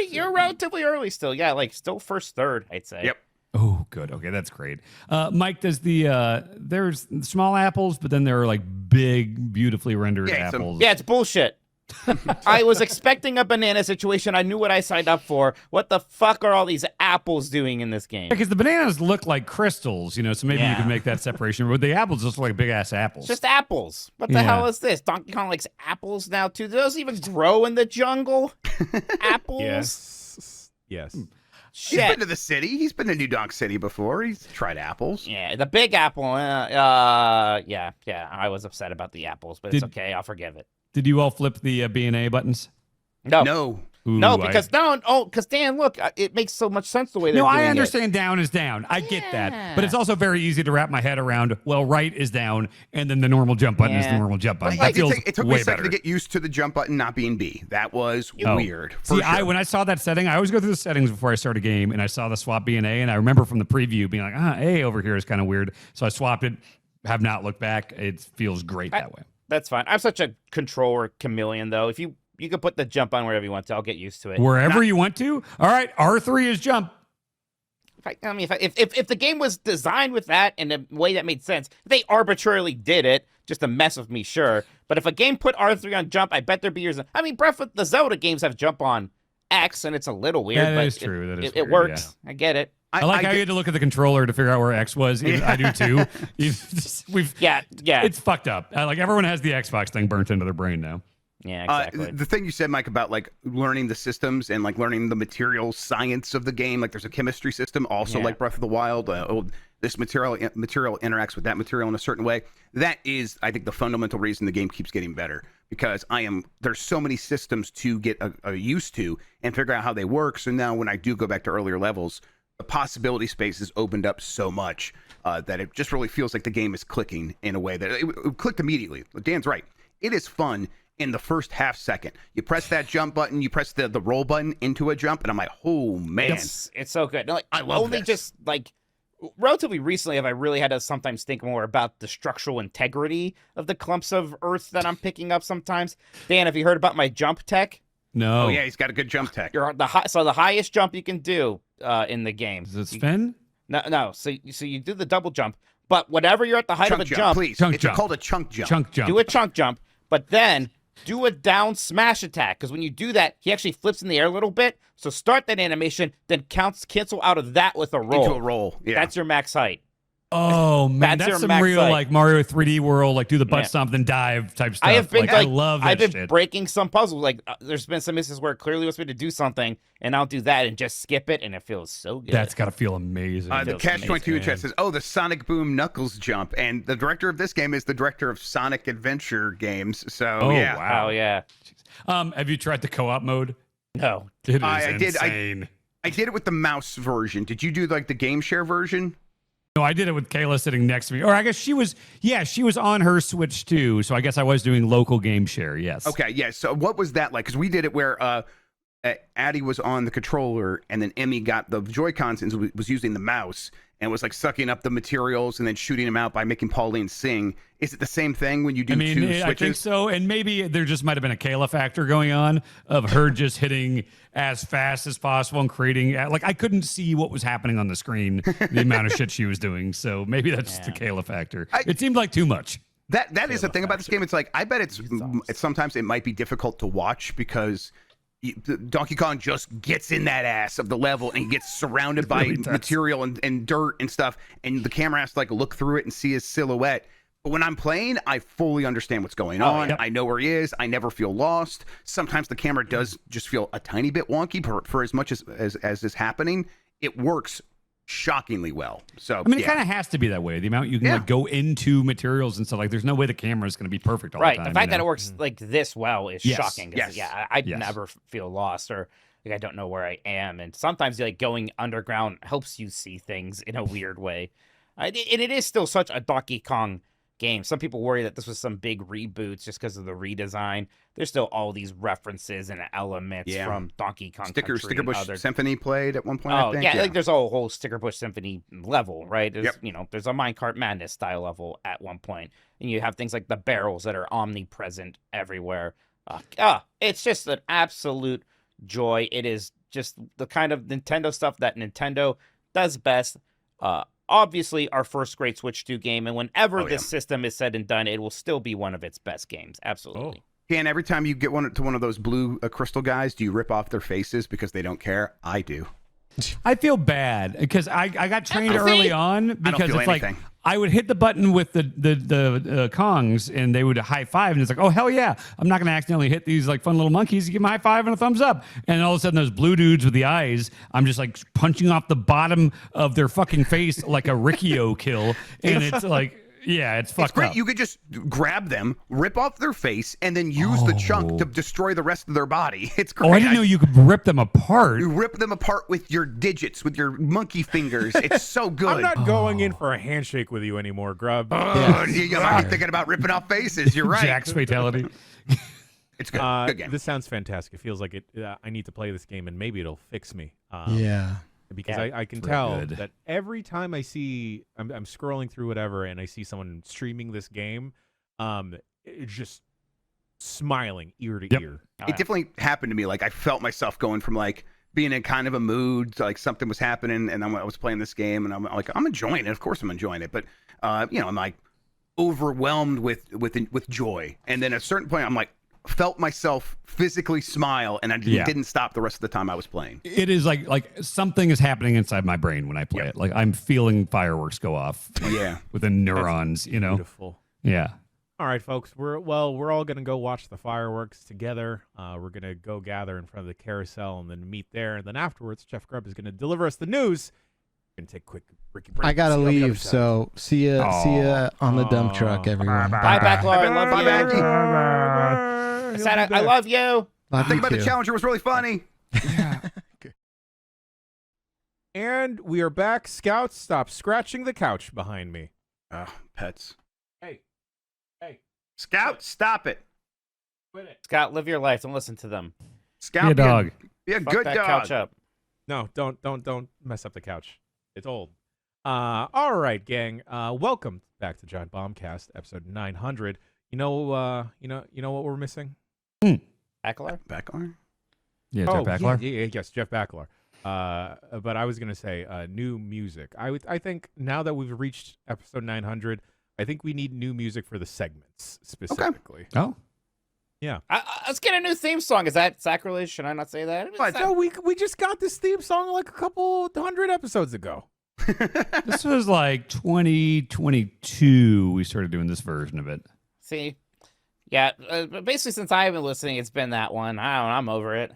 You're relatively early still. Yeah, still first third, I'd say. Yep. Oh, good. Okay, that's great. Mike, does there's small apples, but then there are big, beautifully rendered apples. Yeah, it's bullshit. I was expecting a banana situation. I knew what I signed up for. What the fuck are all these apples doing in this game? Because the bananas look like crystals, so maybe you could make that separation. But the apples just look like big ass apples. Just apples. What the hell is this? Donkey Kong likes apples now too. Do those even grow in the jungle? Apples? Yes. Shit. He's been to the city. He's been to New Donk City before. He's tried apples. Yeah, the big apple. Yeah. I was upset about the apples, but it's okay. I'll forgive it. Did you all flip the B and A buttons? No. Ooh, because Dan, look, it makes so much sense the way they're doing it. No, I understand down is down. I get that. But it's also very easy to wrap my head around, right is down, and then the normal jump button is the normal jump button. That feels it took me a second to get used to the jump button not being B. That was weird. See, when I saw that setting, I always go through the settings before I start a game, and I saw the swap B and A, and I remember from the preview being like, A over here is kind of weird. So I swapped it, have not looked back. It feels great that way. That's fine. I'm such a controller chameleon, though. If you can put the jump on wherever you want to, I'll get used to it. Wherever you want to? All right, R3 is jump. If the game was designed with that in a way that made sense, they arbitrarily did it just to mess with me, sure. But if a game put R3 on jump, I bet there'd be years. Breath of the Zelda games have jump on X, and it's a little weird. That but is true. It works. Yeah. I get it. I like how you had to look at the controller to figure out where X was. I do too. Yeah. It's fucked up. Everyone has the Xbox thing burnt into their brain now. Yeah, exactly. The thing you said, Mike, about learning the systems and learning the material science of the game, there's a chemistry system also like Breath of the Wild. This material interacts with that material in a certain way. That is, I think, the fundamental reason the game keeps getting better, because there's so many systems to get used to and figure out how they work. So now when I do go back to earlier levels, the possibility space has opened up so much that it just really feels like the game is clicking in a way that it clicked immediately. Dan's right. It is fun in the first half second. You press that jump button, you press the roll button into a jump, and I'm like, oh, man. It's so good. I love only this. Just, relatively recently have I really had to sometimes think more about the structural integrity of the clumps of earth that I'm picking up sometimes. Dan, have you heard about my jump tech? No. Oh, yeah, he's got a good jump tech. The highest jump you can do in the game. Does it spin? No. So you do the double jump, but whatever you're at the height chunk of a jump, please. It's called a chunk jump. Chunk jump. Do a chunk jump, but then do a down smash attack, because when you do that, he actually flips in the air a little bit. So start that animation, then cancel out of that with a roll. Into a roll, yeah. That's your max height. Oh man, That's your that's some max real height. like Mario 3D World, like do the butt Yeah. stomp then dive type stuff. I have been I love that I've been shit. breaking some puzzles. Like there's been some instances where it clearly wants me to do something, and I'll do that and just skip it, and it feels so good. That's gotta feel amazing. The feels Catch 22 amazing. chat says, "Oh, the Sonic Boom Knuckles jump," and the director of this game is the director of Sonic Adventure games. So Oh, yeah, wow. Oh yeah. Have you tried the co-op mode? No. It is I did. insane. I did it with the mouse version. Did you do like the game share version? No, I did it with Kayla sitting next to me. Or I guess she was on her Switch too. So I guess I was doing local game share. Yes. Okay, yeah. So what was that like? Because we did it where Addie was on the controller, and then Emmy got the Joy-Cons and was using the mouse and was like sucking up the materials and then shooting them out by making Pauline sing. Is it the same thing when you do I mean, two I think switches? so. And maybe there just might have been a Kayla factor going on of her just hitting as fast as possible and creating, like, I couldn't see what was happening on the screen, the amount of shit she was doing. So maybe that's just the Kayla factor. It seemed like too much. That is the thing about this game. It's like I bet it's sometimes it might be difficult to watch because Donkey Kong just gets in that ass of the level and he gets surrounded by really does. material and dirt and stuff, and the camera has to like look through it and see his silhouette. But when I'm playing, I fully understand what's going on. Yep. I know where he is. I never feel lost. Sometimes the camera does just feel a tiny bit wonky for as much as is happening. It works shockingly well. So I mean, it yeah. kind of has to be that way. The amount you can Yeah. like go into materials and stuff, like, there's no way the camera is going to be perfect all Right. the time. The fact you that know? it works like this well is Yes. shocking. 'Cause, Yes. Yeah, I Yes. never feel lost or like I don't know where I am. And sometimes like going underground helps you see things in a weird way. And it is still such a Donkey Kong game. Some people worry that this was some big reboots just because of the redesign. There's still all these references and elements Yeah. from Donkey Kong Sticker Country and Bush other Symphony played at one point. Oh I think. yeah, like there's a whole Sticker Bush Symphony level, right? There's Yep. there's a Minecart Madness style level at one point, and you have things like the barrels that are omnipresent everywhere. It's just an absolute joy. It is just the kind of Nintendo stuff that Nintendo does best. Obviously, our first great Switch 2 game, and whenever this system is said and done, it will still be one of its best games. Absolutely. Dan, every time you get one of those blue crystal guys, do you rip off their faces because they don't care? I do. I feel bad because I got trained Empathy? early on because feel it's anything. like I would hit the button with the Kongs and they would high five and it's like, oh hell yeah, I'm not gonna accidentally hit these like fun little monkeys. You give them a high five and a thumbs up, and all of a sudden those blue dudes with the eyes, I'm just like punching off the bottom of their fucking face like a Riccio kill, and it's like. Yeah, it's fucked It's great. up. You could just grab them, rip off their face, and then use the chunk to destroy the rest of their body. It's great. Oh, I didn't know you could rip them apart. You rip them apart with your digits, with your monkey fingers. It's so good. I'm not going in for a handshake with you anymore, Grub. Oh, you might be thinking about ripping off faces. You're right. Jack's fatality. It's good. Good game. This sounds fantastic. It feels like it. I need to play this game, and maybe it'll fix me. Yeah. Because Yeah, I can pretty tell good. that every time I see, I'm scrolling through whatever, and I see someone streaming this game, it's just smiling ear to Yep. ear. Oh, It definitely happened to me. Like I felt myself going from like being in kind of a mood to like something was happening, and I was playing this game, and I'm like, I'm enjoying it. Of course, I'm enjoying it, but I'm like overwhelmed with joy. And then at a certain point, I'm like, felt myself physically smile, and I didn't stop the rest of the time I was playing. It is like something is happening inside my brain when I play it. Like I'm feeling fireworks go off. Yeah. Within neurons, you know? Beautiful. Yeah. All right, folks. We're all gonna go watch the fireworks together. We're gonna go gather in front of the carousel and then meet there. And then afterwards, Jeff Grubb is gonna deliver us the news. We're gonna take a quick break. I gotta See you on the other leave, side. so see ya on the dump truck, everyone. Bye, Backlor. I love Bye, you. Maggie. I said I love you. Love Think you about the too. Challenger was really funny. And we are back. Scouts, stop scratching the couch behind me. Pets. Hey, Scout, stop it. quit it. Scott, live your life. Don't listen to them. Scout, Be a dog. Be a Fuck good that dog. couch up. No, don't mess up the couch. It's old. All right, gang. Welcome back to Giant Bombcast, episode 900. You know what we're missing? Backlor? Back on. Yeah, Jeff Backlar. Yes, Jeff Backlar. But I was gonna say new music. I think now that we've reached episode 900, I think we need new music for the segments specifically. Oh. Let's get a new theme song. Is that sacrilege? Should I not say that? What? No, we just got this theme song like a couple hundred episodes ago. This was like 2022. We started doing this version of it. See, yeah, but basically since I've been listening, it's been that one. I don't know, I'm over it.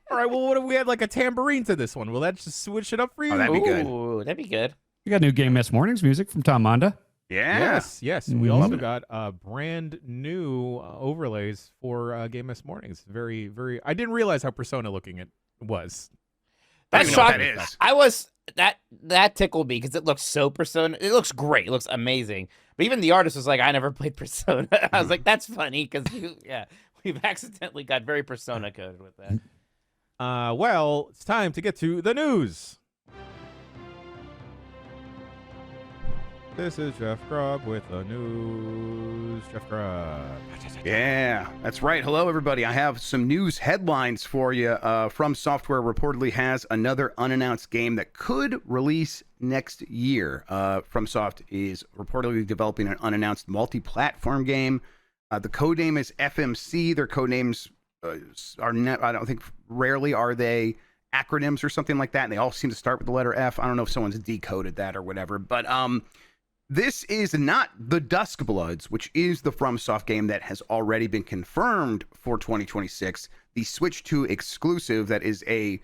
All right, well, what if we had like a tambourine to this one? Will that just switch it up for you? Oh, that'd be good. Ooh, that'd be good. We got new Game Mess Mornings music from Tom Monda. Yeah. Yes. We Love also it. got brand new overlays for Game S Mornings. Very, very. I didn't realize how Persona looking it was. I That's don't even know what shocking. that is. I was that tickled me because it looks so Persona. It looks great. It looks amazing. But even the artist was like, "I never played Persona." I was like, "That's funny," because we've accidentally got very Persona coded with that. Well, it's time to get to the news. This is Jeff Grubb with the news. Jeff Grubb. Yeah, that's right. Hello, everybody. I have some news headlines for you. From Software reportedly has another unannounced game that could release next year. FromSoft is reportedly developing an unannounced multi-platform game. The code name is FMC. Their code names are not, I don't think, rarely are they acronyms or something like that. And they all seem to start with the letter F. I don't know if someone's decoded that or whatever, but this is not the Duskbloods, which is the FromSoft game that has already been confirmed for 2026. The Switch 2 exclusive that is a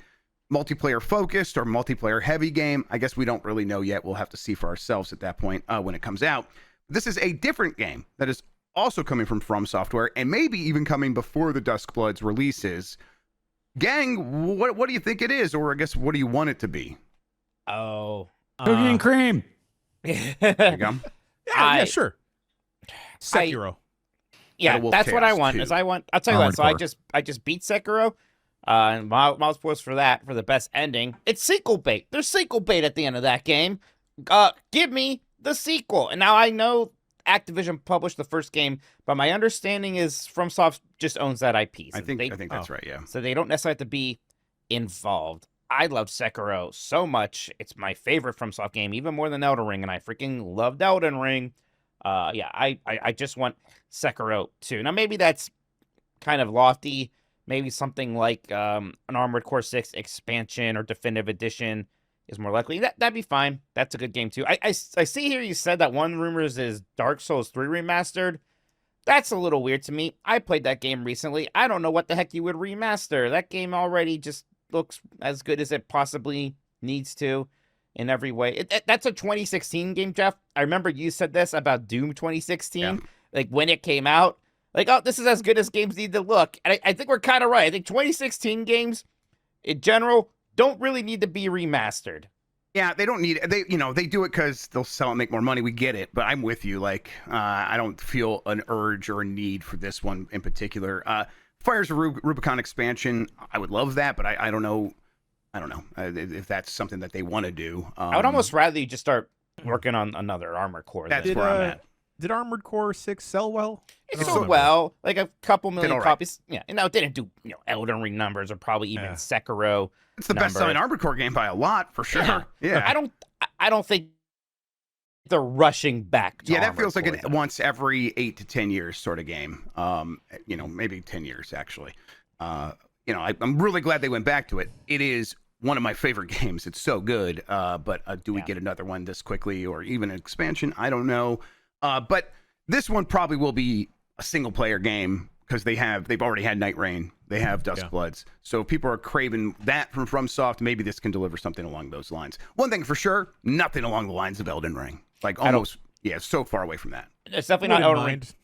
multiplayer focused or multiplayer heavy game. I guess we don't really know yet. We'll have to see for ourselves at that point when it comes out. This is a different game that is also coming from From Software and maybe even coming before the Duskbloods releases. Gang, what do you think it is? Or I guess, what do you want it to be? Oh, Cookie and cream. There you go. Yeah, sure. Sekiro. Yeah, Wolf that's what I Chaos want. 2. Is I want. I'll tell you what. So Hardcore. I just beat Sekiro, and miles points for that for the best ending. It's sequel bait. There's sequel bait at the end of that game. Give me the sequel. And now I know Activision published the first game, but my understanding is FromSoft just owns that IP. So I think that's right. Yeah. So they don't necessarily have to be involved. I loved Sekiro so much. It's my favorite FromSoft game, even more than Elden Ring, and I freaking loved Elden Ring. I just want Sekiro too. Now maybe that's kind of lofty. Maybe something like an Armored Core 6 expansion or definitive edition is more likely. That'd be fine. That's a good game too. I see here you said that one rumors is Dark Souls 3 remastered. That's a little weird to me. I played that game recently. I don't know what the heck you would remaster. That game already just looks as good as it possibly needs to in every way. That's a 2016 game, Jeff. I remember you said this about Doom 2016. Yeah. Like when it came out, like, oh, this is as good as games need to look. And I think we're kind of right. I think 2016 games in general don't really need to be remastered. Yeah, they don't need it. They do it because they'll sell and make more money. We get it, but I'm with you. Like, I don't feel an urge or a need for this one in particular. Fires of Rubicon expansion, I would love that, but I don't know. I don't know if that's something that they want to do. I would almost rather you just start working on another Armored Core. That's than- where I'm at. Did Armored Core 6 sell well? It I don't sold remember. well, like a couple Did million all right. copies. Yeah, and now it didn't do Elden Ring numbers or probably even Yeah. Sekiro. It's the best-selling Armored Core game by a lot, for sure. Yeah. I don't think they're rushing back. To Yeah, that Armored feels like Core, an though. once every 8 to 10 years sort of game. Maybe 10 years actually. I'm really glad they went back to it. It is one of my favorite games. It's so good. But do we get another one this quickly or even an expansion? I don't know. But this one probably will be a single player game because they've already had Night Rain. They have Duskbloods. So if people are craving that from FromSoft, maybe this can deliver something along those lines. One thing for sure, nothing along the lines of Elden Ring. Like almost, so far away from that. It's definitely not Wouldn't Elden Ring. mind.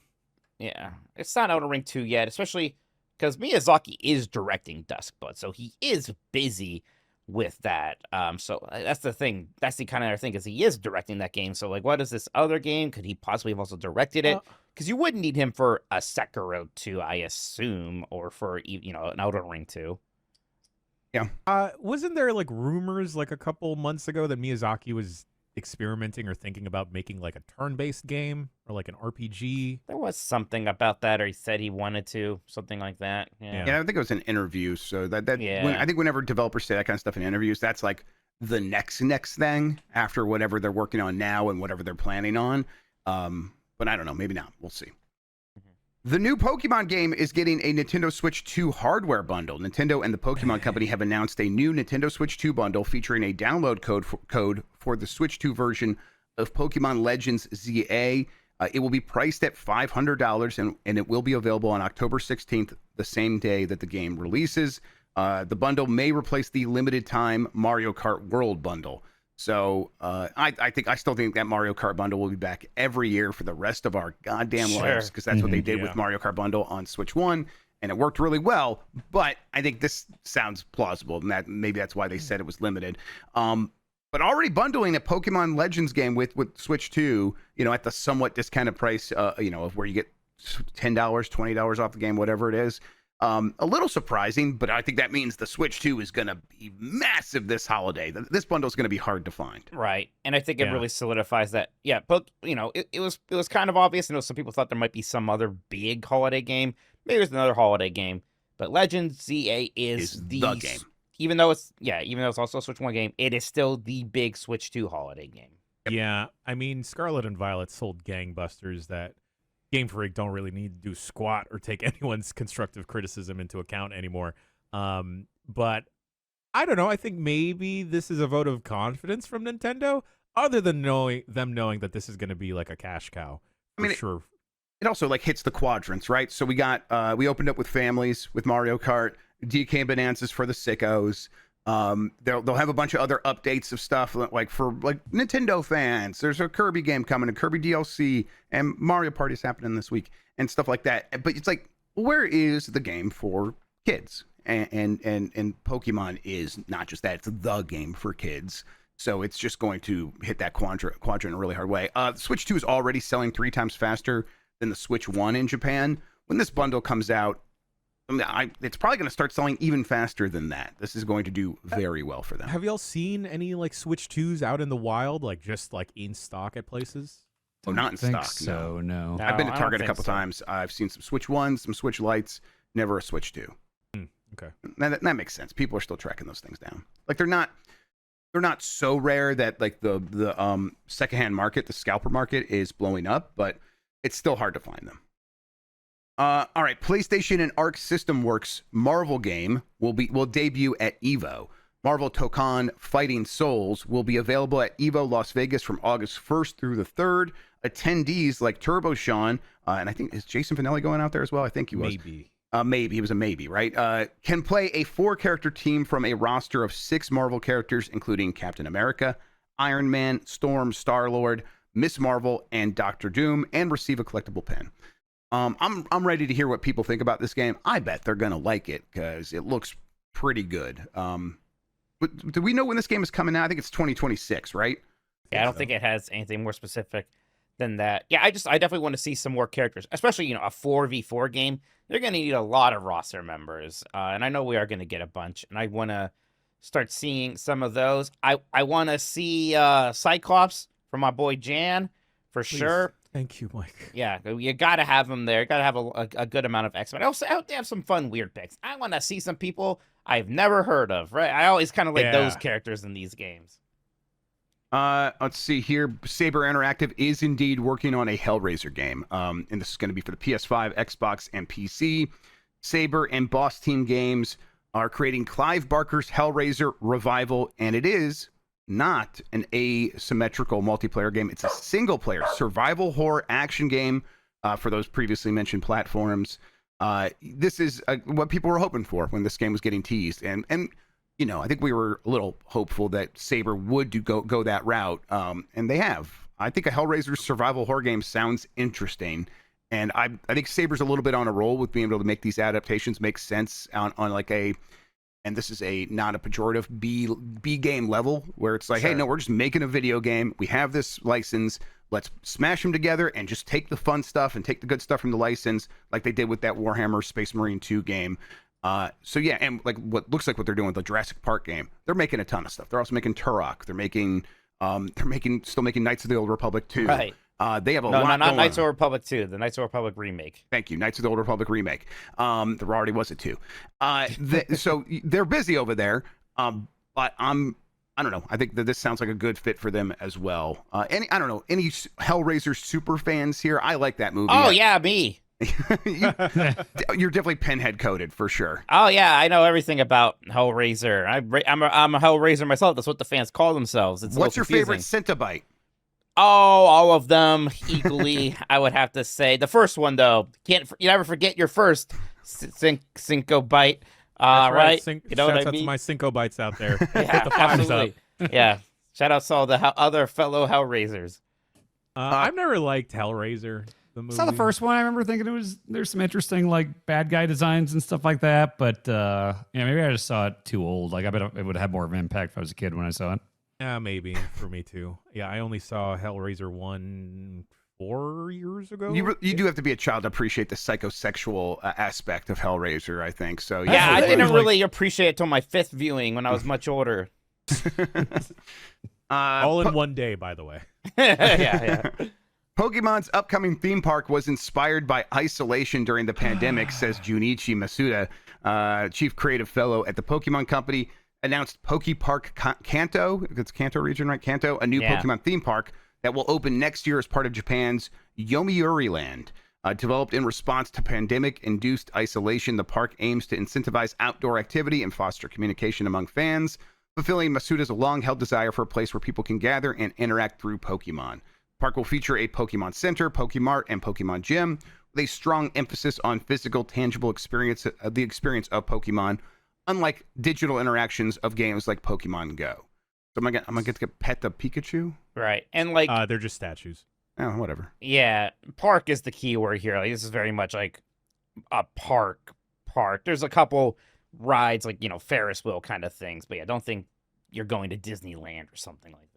Yeah, it's not Elden Ring 2 yet, especially because Miyazaki is directing Duskblood, so he is busy with that. So that's the thing. That's the kind of thing is he is directing that game. So like, what is this other game? Could he possibly have also directed it? Because you wouldn't need him for a Sekiro 2, I assume, or for an Elden Ring 2. Wasn't there like rumors like a couple months ago that Miyazaki was experimenting or thinking about making like a turn-based game or like an RPG? There was something about that, or he said he wanted to, something like that. Yeah. Yeah, I think it was an interview. So Yeah. I think whenever developers say that kind of stuff in interviews, that's like the next thing after whatever they're working on now and whatever they're planning on. But I don't know, maybe not. We'll see. The new Pokemon game is getting a Nintendo Switch 2 hardware bundle. Nintendo and the Pokemon Company have announced a new Nintendo Switch 2 bundle featuring a download code for the Switch 2 version of Pokemon Legends ZA. It will be priced at $500 and it will be available on October 16th, the same day that the game releases. The bundle may replace the limited time Mario Kart World bundle. So I still think that Mario Kart bundle will be back every year for the rest of our goddamn lives, because that's what they did with Mario Kart bundle on Switch 1, and it worked really well. But I think this sounds plausible, and that maybe that's why they said it was limited. But already bundling a Pokemon Legends game with Switch 2, at the somewhat discounted price, of where you get $10, $20 off the game, whatever it is. A little surprising, but I think that means the Switch 2 is going to be massive this holiday. This bundle is going to be hard to find. Right. And I think it really solidifies that. Yeah, but it was kind of obvious. Some people thought there might be some other big holiday game. Maybe there's another holiday game, but Legends ZA is the game. Even though it's also a Switch 1 game, it is still the big Switch 2 holiday game. Yeah, I mean, Scarlet and Violet sold gangbusters that Game Freak don't really need to do squat or take anyone's constructive criticism into account anymore. But I don't know. I think maybe this is a vote of confidence from Nintendo, other than knowing that this is going to be like a cash cow. Sure. It also hits the quadrants, right? So we opened up with families with Mario Kart, DK Bonanzas for the sickos. They'll have a bunch of other updates of stuff for Nintendo fans. There's a Kirby game coming, a Kirby DLC, and Mario Party's happening this week and stuff like that. But it's where is the game for kids? And Pokemon is not just that; it's the game for kids. So it's just going to hit that quadrant in a really hard way. Switch 2 is already selling 3 times faster than the Switch 1 in Japan. When this bundle comes out, it's probably going to start selling even faster than that. This is going to do very well for them. Have y'all seen any Switch 2s out in the wild, just in stock at places? Oh, not in stock. So no. I've been to Target a couple times. I've seen some Switch 1s, some Switch Lites, never a Switch 2. Okay. That makes sense. People are still tracking those things down. They're not so rare that the secondhand market, the scalper market, is blowing up, but it's still hard to find them. All right, PlayStation and Arc System Works Marvel game will debut at EVO. Marvel Dokkan Fighting Souls will be available at EVO Las Vegas from August 1st through the 3rd. Attendees like Turbo Sean, and I think, is Jason Finelli going out there as well? I think he was. Maybe. He was a maybe, right? Can play a 4-character team from a roster of 6 Marvel characters, including Captain America, Iron Man, Storm, Star-Lord, Miss Marvel, and Doctor Doom, and receive a collectible pin. I'm ready to hear what people think about this game. I bet they're gonna like it because it looks pretty good. But do we know when this game is coming out? I think it's 2026, right? Yeah, I don't think it has anything more specific than that. Yeah, I definitely want to see some more characters, especially a 4v4 game. They're gonna need a lot of roster members, and I know we are gonna get a bunch, and I want to start seeing some of those. I want to see Cyclops from my boy Jan for sure. Thank you, Mike. Yeah, you got to have them there. You got to have a good amount of X-Men. Also, I hope they have some fun, weird picks. I want to see some people I've never heard of, right? I always kind of like those characters in these games. Let's see here. Saber Interactive is indeed working on a Hellraiser game. And this is going to be for the PS5, Xbox, and PC. Saber and Boss Team Games are creating Clive Barker's Hellraiser Revival, and it is not an asymmetrical multiplayer game. It's a single-player survival horror action game for those previously mentioned platforms. This is what people were hoping for when this game was getting teased, and I think we were a little hopeful that Saber would go that route, and they have. I think a Hellraiser survival horror game sounds interesting, and I think Saber's a little bit on a roll with being able to make these adaptations make sense on and this is not a pejorative B game level where it's hey, no, we're just making a video game. We have this license. Let's smash them together and just take the fun stuff and take the good stuff from the license, like they did with that Warhammer Space Marine 2 game. So yeah, and what looks like what they're doing with the Jurassic Park game, they're making a ton of stuff. They're also making Turok. They're still making Knights of the Old Republic 2. Right. They have a lot not going Knights of on. the Republic 2, the Knights of the Republic remake. Thank you, Knights of the Old Republic remake. There already was a 2. So they're busy over there. But I don't know. I think that this sounds like a good fit for them as well. Any Hellraiser super fans here? I like that movie. Oh yeah, me. You're definitely pinhead coded for sure. Oh yeah, I know everything about Hellraiser. I'm a Hellraiser myself. That's what the fans call themselves. It's What's your favorite confusing. Centibite? Oh, all of them equally. I would have to say the first one though. You never forget your first Cinco bite. That's right? You know shouts what I out mean? to my Cinco bites out there. Yeah, Put the fives absolutely. up. Yeah. Shout out to all the other fellow Hellraisers. I've never liked Hellraiser. The movie. I saw the first one. I remember thinking there's some interesting like bad guy designs and stuff like that. But maybe I just saw it too old. Like I bet it would have more of an impact if I was a kid when I saw it. Yeah, maybe for me too. Yeah, I only saw Hellraiser 1 4 years ago. You do have to be a child to appreciate the psychosexual aspect of Hellraiser, I think. So Yeah, I didn't like- really appreciate it till my 5th viewing when I was much older. All in one day, by the way. yeah. Pokemon's upcoming theme park was inspired by isolation during the pandemic, says Junichi Masuda, chief creative fellow at the Pokemon Company, announced Pokepark Kanto, it's Kanto region, right? Kanto, a new Yeah. Pokemon theme park that will open next year as part of Japan's Yomiuri Land. Developed in response to pandemic-induced isolation, the park aims to incentivize outdoor activity and foster communication among fans, fulfilling Masuda's long-held desire for a place where people can gather and interact through Pokemon. The park will feature a Pokemon Center, Pokemart, and Pokemon Gym, with a strong emphasis on physical, tangible experience, the experience of Pokemon, unlike digital interactions of games like Pokemon Go. So I'm gonna get to pet the Pikachu. Right. And like They're just statues. Oh, whatever. yeah, park is the key word here. Like this is very much like a park. There's a couple rides like, Ferris wheel kind of things, but yeah, I don't think you're going to Disneyland or something like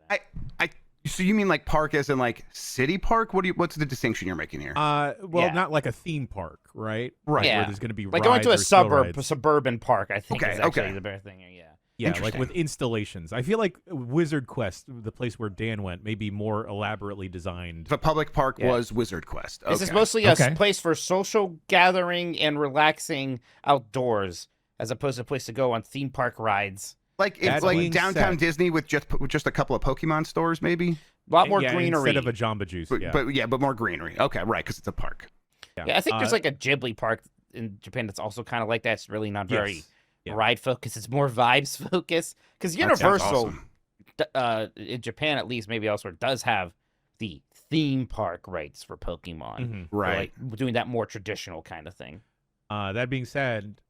that. So you mean like park as in like city park? What's the distinction you're making here? Yeah. Not like a theme park, right? Right. Yeah. Where there's going to be Like going rides to a or slow rides. suburban park, I think Okay, is actually okay. the better thing. Yeah. Yeah, like Interesting. with installations. I feel like Wizard Quest, the place where Dan went, may be more elaborately designed. The public park Yeah. was Wizard Quest. This is Okay. mostly a Okay. place for social gathering and relaxing outdoors, as opposed to a place to go on theme park rides. Like it's That like being downtown said- Disney with just a couple of Pokemon stores, maybe. A lot more Yeah, greenery. instead of a Jamba Juice. But more greenery. Okay, right, because it's a park. Yeah, I think there's like a Ghibli park in Japan that's also kind of like that. It's really not very Yes. Yeah. ride focused. It's more vibes focused. Because That sounds Universal, awesome. in Japan at least, maybe elsewhere, does have the theme park rights for Pokemon. Mhm. So, Right. like doing that more traditional kind of thing. That being said,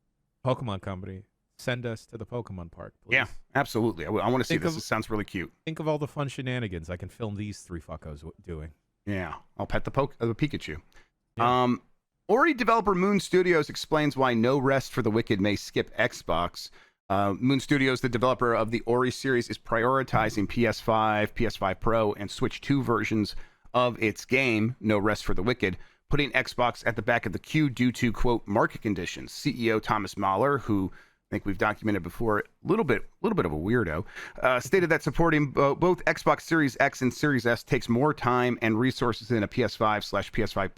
Pokemon Company, send us to the Pokemon Park, please. Yeah, absolutely. I want to see Think this. of- This sounds really cute. Think of all the fun shenanigans I can film these three fuckos doing. Yeah, I'll pet the Pikachu. Yeah. Ori developer Moon Studios explains why No Rest for the Wicked may skip Xbox. Moon Studios, the developer of the Ori series, is prioritizing PS5, PS5 Pro, and Switch 2 versions of its game, No Rest for the Wicked, putting Xbox at the back of the queue due to, quote, market conditions. CEO Thomas Mahler, who I think we've documented before, a little bit of a weirdo, stated that supporting both Xbox Series X and Series S takes more time and resources than a PS5/PS5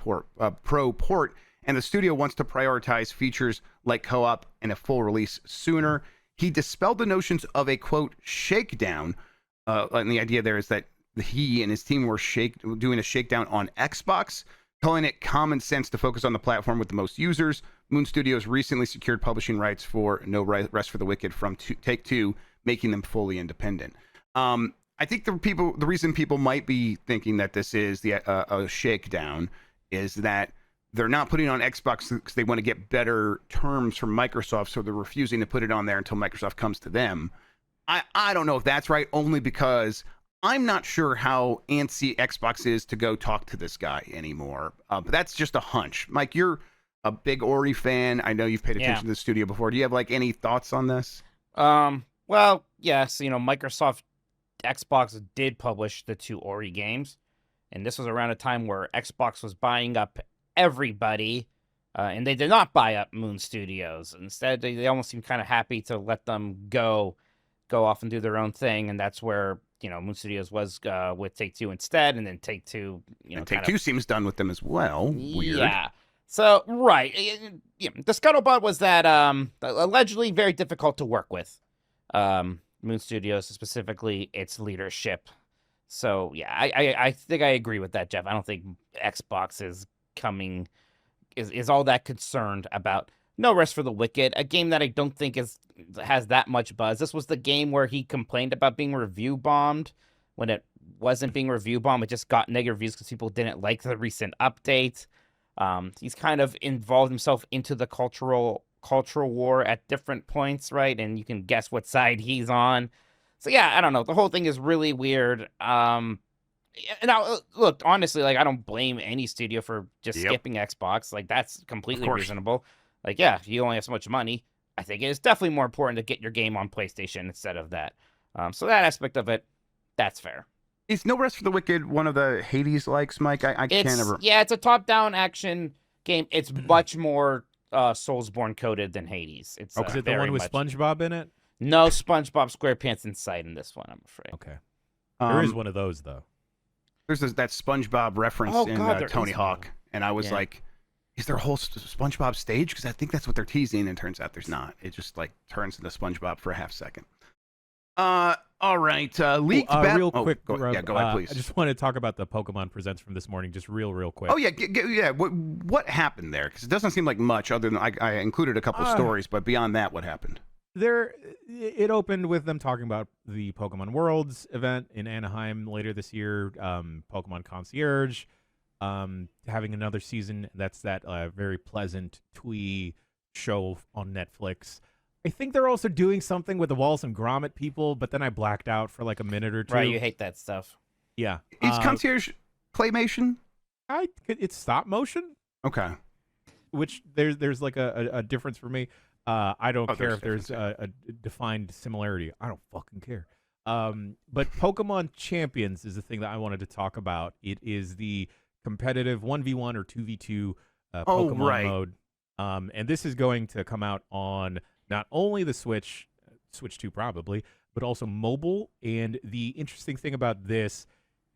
Pro port, and the studio wants to prioritize features like co-op and a full release sooner. He dispelled the notions of a, quote, shakedown, and the idea there is that he and his team were doing a shakedown on Xbox, calling it common sense to focus on the platform with the most users. Moon Studios recently secured publishing rights for No Rest for the Wicked from Take-Two, making them fully independent. I think the reason people might be thinking that this is a shakedown is that they're not putting it on Xbox because they want to get better terms from Microsoft, so they're refusing to put it on there until Microsoft comes to them. I don't know if that's right, only because I'm not sure how antsy Xbox is to go talk to this guy anymore. But that's just a hunch. Mike, you're a big Ori fan. I know you've paid attention to the studio before. Do you have like any thoughts on this? Well, yes, Microsoft Xbox did publish the 2 Ori games, and this was around a time where Xbox was buying up everybody, and they did not buy up Moon Studios. Instead, they almost seemed kind of happy to let them go off and do their own thing, and that's where Moon Studios was with Take-Two instead, and then Take-Two, And Take-Two seems done with them as well. Weird. Yeah. So, right. The scuttlebutt was that allegedly very difficult to work with. Moon Studios, specifically its leadership. So, yeah, I think I agree with that, Jeff. I don't think Xbox is coming is all that concerned about No Rest for the Wicked, a game that I don't think has that much buzz. This was the game where he complained about being review bombed when it wasn't being review bombed. It just got negative reviews because people didn't like the recent update. He's kind of involved himself into the cultural war at different points, right? And you can guess what side he's on. So yeah, I don't know. The whole thing is really weird. Now, look, honestly, like I don't blame any studio for just skipping Xbox. Like that's completely reasonable. Like, yeah, if you only have so much money, I think it is definitely more important to get your game on PlayStation instead of that. So that aspect of it, that's fair. Is No Rest for the Wicked one of the Hades likes, Mike? I can't ever. Yeah, it's a top-down action game. It's much more Soulsborne coded than Hades. It's is it the one with SpongeBob in it? No SpongeBob SquarePants in sight in this one, I'm afraid. Okay. There is one of those though. There's that SpongeBob reference in Tony Hawk, and I was like, is there a whole SpongeBob stage? Because I think that's what they're teasing, and turns out there's not. It just like turns into SpongeBob for a half second. All right. Leaked real quick. Go ahead, please. I just want to talk about the Pokemon Presents from this morning, just real quick. Oh yeah, yeah. What happened there? Because it doesn't seem like much, other than I included a couple of stories, but beyond that, what happened? It opened with them talking about the Pokemon Worlds event in Anaheim later this year. Pokemon Concierge, having another season. That's that very pleasant twee show on Netflix. I think they're also doing something with the Wallace and Gromit people, but then I blacked out for like a minute or two. Right, you hate that stuff. Yeah. Is Concierge claymation? It's stop motion. Okay. Which there's like a difference for me. I don't care if there's a defined similarity. I don't fucking care. But Pokemon Champions is the thing that I wanted to talk about. It is the competitive 1v1 or 2v2 Pokemon mode. And this is going to come out on not only the Switch 2 probably, but also mobile. And the interesting thing about this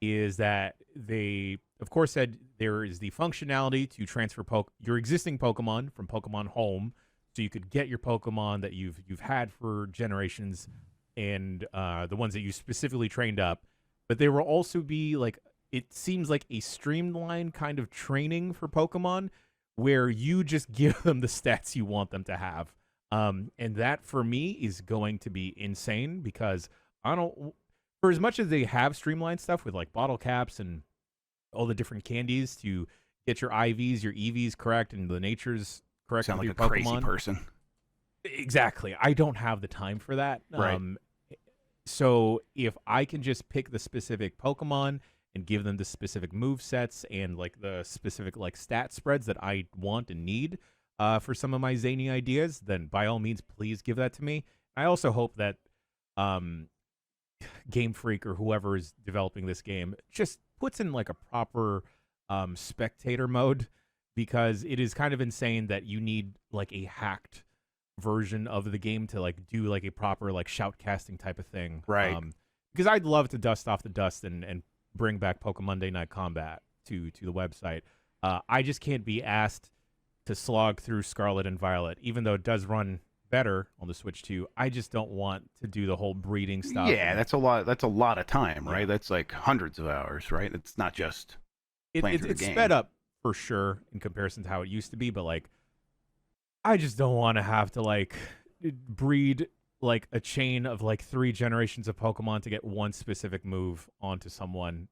is that they, of course, said there is the functionality to transfer your existing Pokemon from Pokemon Home, so you could get your Pokemon that you've had for generations and the ones that you specifically trained up. But there will also be, like, it seems like a streamlined kind of training for Pokemon where you just give them the stats you want them to have. And that, for me, is going to be insane because for as much as they have streamlined stuff with, like, bottle caps and all the different candies to get your IVs, your EVs correct, and the natures correct. Sound like a Pokemon. Crazy person. Exactly. I don't have the time for that. Right. So if I can just pick the specific Pokemon and give them the specific move sets and like the specific like stat spreads that I want and need for some of my zany ideas, then by all means, please give that to me. I also hope that Game Freak or whoever is developing this game just puts in like a proper spectator mode, because it is kind of insane that you need like a hacked version of the game to like do like a proper like shoutcasting type of thing. Right. Because I'd love to dust off the dust and bring back Pokemon Monday Night Combat to the website. I just can't be asked to slog through Scarlet and Violet, even though it does run better on the Switch 2. I just don't want to do the whole breeding stuff. Yeah, that's a lot. That's a lot of time, right? That's like hundreds of hours, right? It's not just playing through the game. It's sped up for sure in comparison to how it used to be, but like I just don't want to have to like breed like a chain of like 3 generations of Pokemon to get one specific move onto someone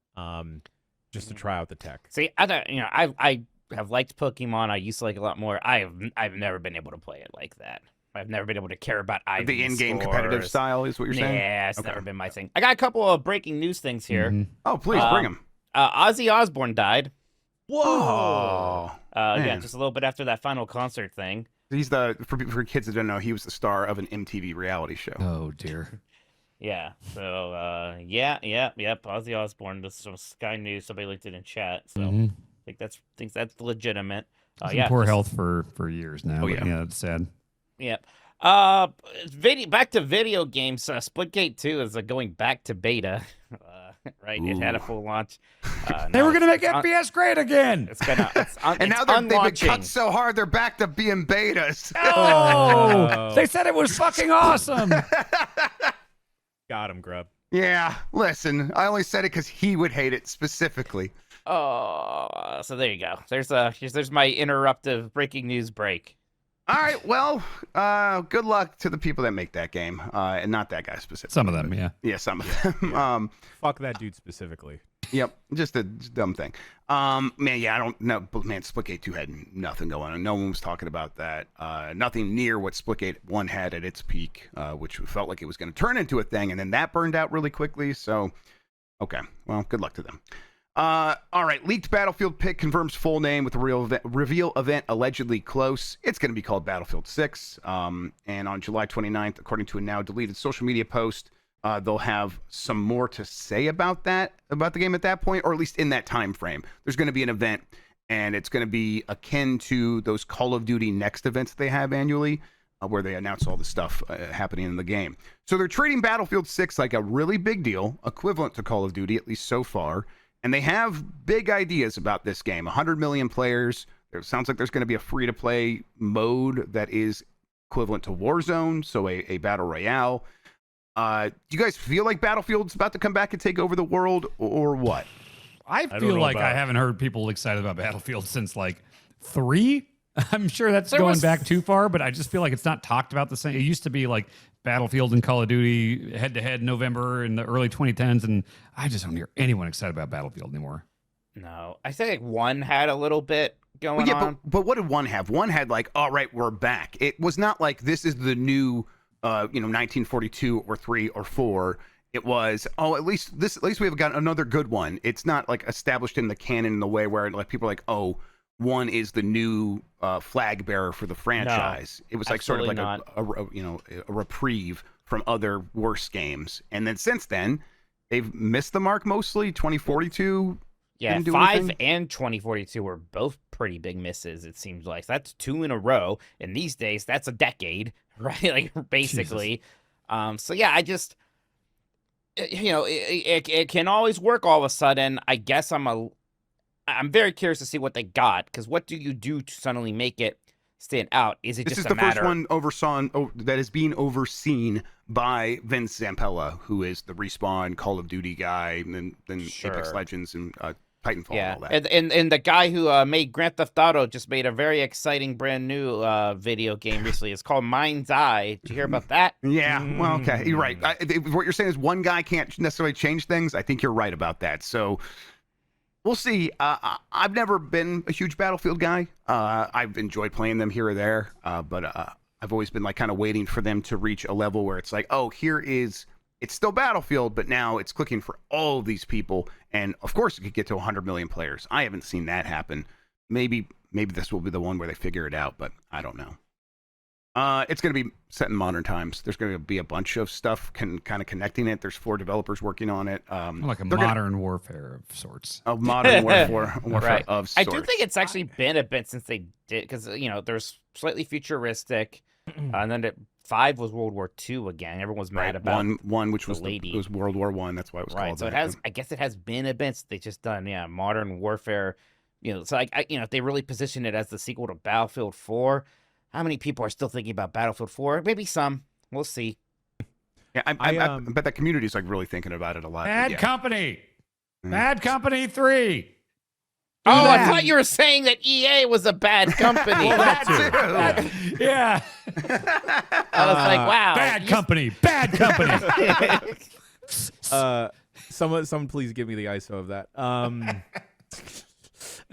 just to try out the tech. See, I have liked Pokemon. I used to like it a lot more. I've never been able to play it like that. I've never been able to care about IV the in-game scores. competitive style is what you're saying? Yeah, it's never been my thing. I got a couple of breaking news things here. Mm-hmm. Oh, please bring them. Ozzy Osbourne died. Whoa! Oh, yeah, just a little bit after that final concert thing. He's for kids that don't know, he was the star of an MTV reality show. Oh dear. Yeah. So yep. Ozzy Osbourne. This is from Sky News. Somebody linked it in chat. So I think that's legitimate. Poor health for years now. Oh, yeah. It's sad. Yep. Back to video games. Splitgate 2 is going back to beta. Right, it had a full launch. They were gonna make FPS great again. And now they've been cut so hard they're back to being betas. Oh, they said it was fucking awesome. Got him, Grub. Yeah, listen, I only said it because he would hate it specifically. Oh, so there you go. There's my interruptive breaking news break. All right, well, good luck to the people that make that game, and not that guy specifically. Some of them, yeah. Yeah, some of them. Fuck that dude specifically. Yep, just a dumb thing. Man, yeah, I don't know. But man, Splitgate 2 had nothing going on. No one was talking about that. Nothing near what Splitgate 1 had at its peak, which felt like it was going to turn into a thing, and then that burned out really quickly. So, okay, well, good luck to them. All right, leaked Battlefield pick confirms full name with the reveal event allegedly close. It's going to be called Battlefield 6. And on July 29th, according to a now deleted social media post, they'll have some more to say about the game at that point, or at least in that time frame. There's going to be an event, and it's going to be akin to those Call of Duty Next events they have annually, where they announce all the stuff happening in the game. So they're treating Battlefield 6 like a really big deal, equivalent to Call of Duty, at least so far. And they have big ideas about this game. 100 million players. It sounds like there's going to be a free-to-play mode that is equivalent to Warzone, so a battle royale. Do you guys feel like Battlefield's about to come back and take over the world, or what? I don't feel know like about- I haven't heard people excited about Battlefield since like 3. I'm sure that's There going was- back too far, but I just feel like it's not talked about the same. It used to be like Battlefield and Call of Duty head-to-head November in the early 2010s, and I just don't hear anyone excited about Battlefield anymore. No, I think 1 had a little bit going Well, yeah, on. but what did 1 have? 1 had like, all right, we're back. It was not like this is the new, 1942 or 3 or 4. It was, at least we have got another good one. It's not like established in the canon in the way where like people are like, oh, 1 is the new flag bearer for the franchise. It was like sort of like a reprieve from other worse games. And then since then, they've missed the mark mostly. 2042. Yeah, didn't do 5 anything. and 2042 were both pretty big misses, it seems like. That's 2 in a row. And these days, that's a decade, right? Like, basically. So, yeah, I just, it can always work all of a sudden. I guess I'm very curious to see what they got, because what do you do to suddenly make it stand out? Is it This just is a the matter? first one that is being overseen by Vince Zampella, who is the Respawn Call of Duty guy, and then Sure. Apex Legends and Titanfall Yeah, and all that. and the guy who made Grand Theft Auto just made a very exciting brand new video game recently. It's called Mind's Eye. Did you hear about that? Yeah, well, okay, you're right. What you're saying is one guy can't necessarily change things. I think you're right about that. So we'll see. I've never been a huge Battlefield guy. I've enjoyed playing them here or there, but I've always been like kind of waiting for them to reach a level where it's like, oh, it's still Battlefield, but now it's clicking for all of these people, and of course it could get to 100 million players. I haven't seen that happen. Maybe this will be the one where they figure it out, but I don't know. It's going to be set in modern times. There's going to be a bunch of stuff kind of connecting it. There's 4 developers working on it. Like a they're modern warfare of sorts. a modern warfare Right. of I sorts. do think it's actually been a bit since they did, because there's slightly futuristic, and then 5 was World War II again. Everyone was mad about one which was lady. it was World War One. That's why it was right. called So it that. has. I guess it has been a bit since they just done modern warfare. So if they really position it as the sequel to Battlefield 4, how many people are still thinking about Battlefield 4? Maybe some. We'll see. Yeah, I bet that community is like really thinking about it a lot. but Bad yeah. Company. Bad Company 3. Oh, I that. thought you were saying that EA was a bad company. That too. Yeah. I was like, wow. Bad Company. Bad Company. Someone please give me the ISO of that.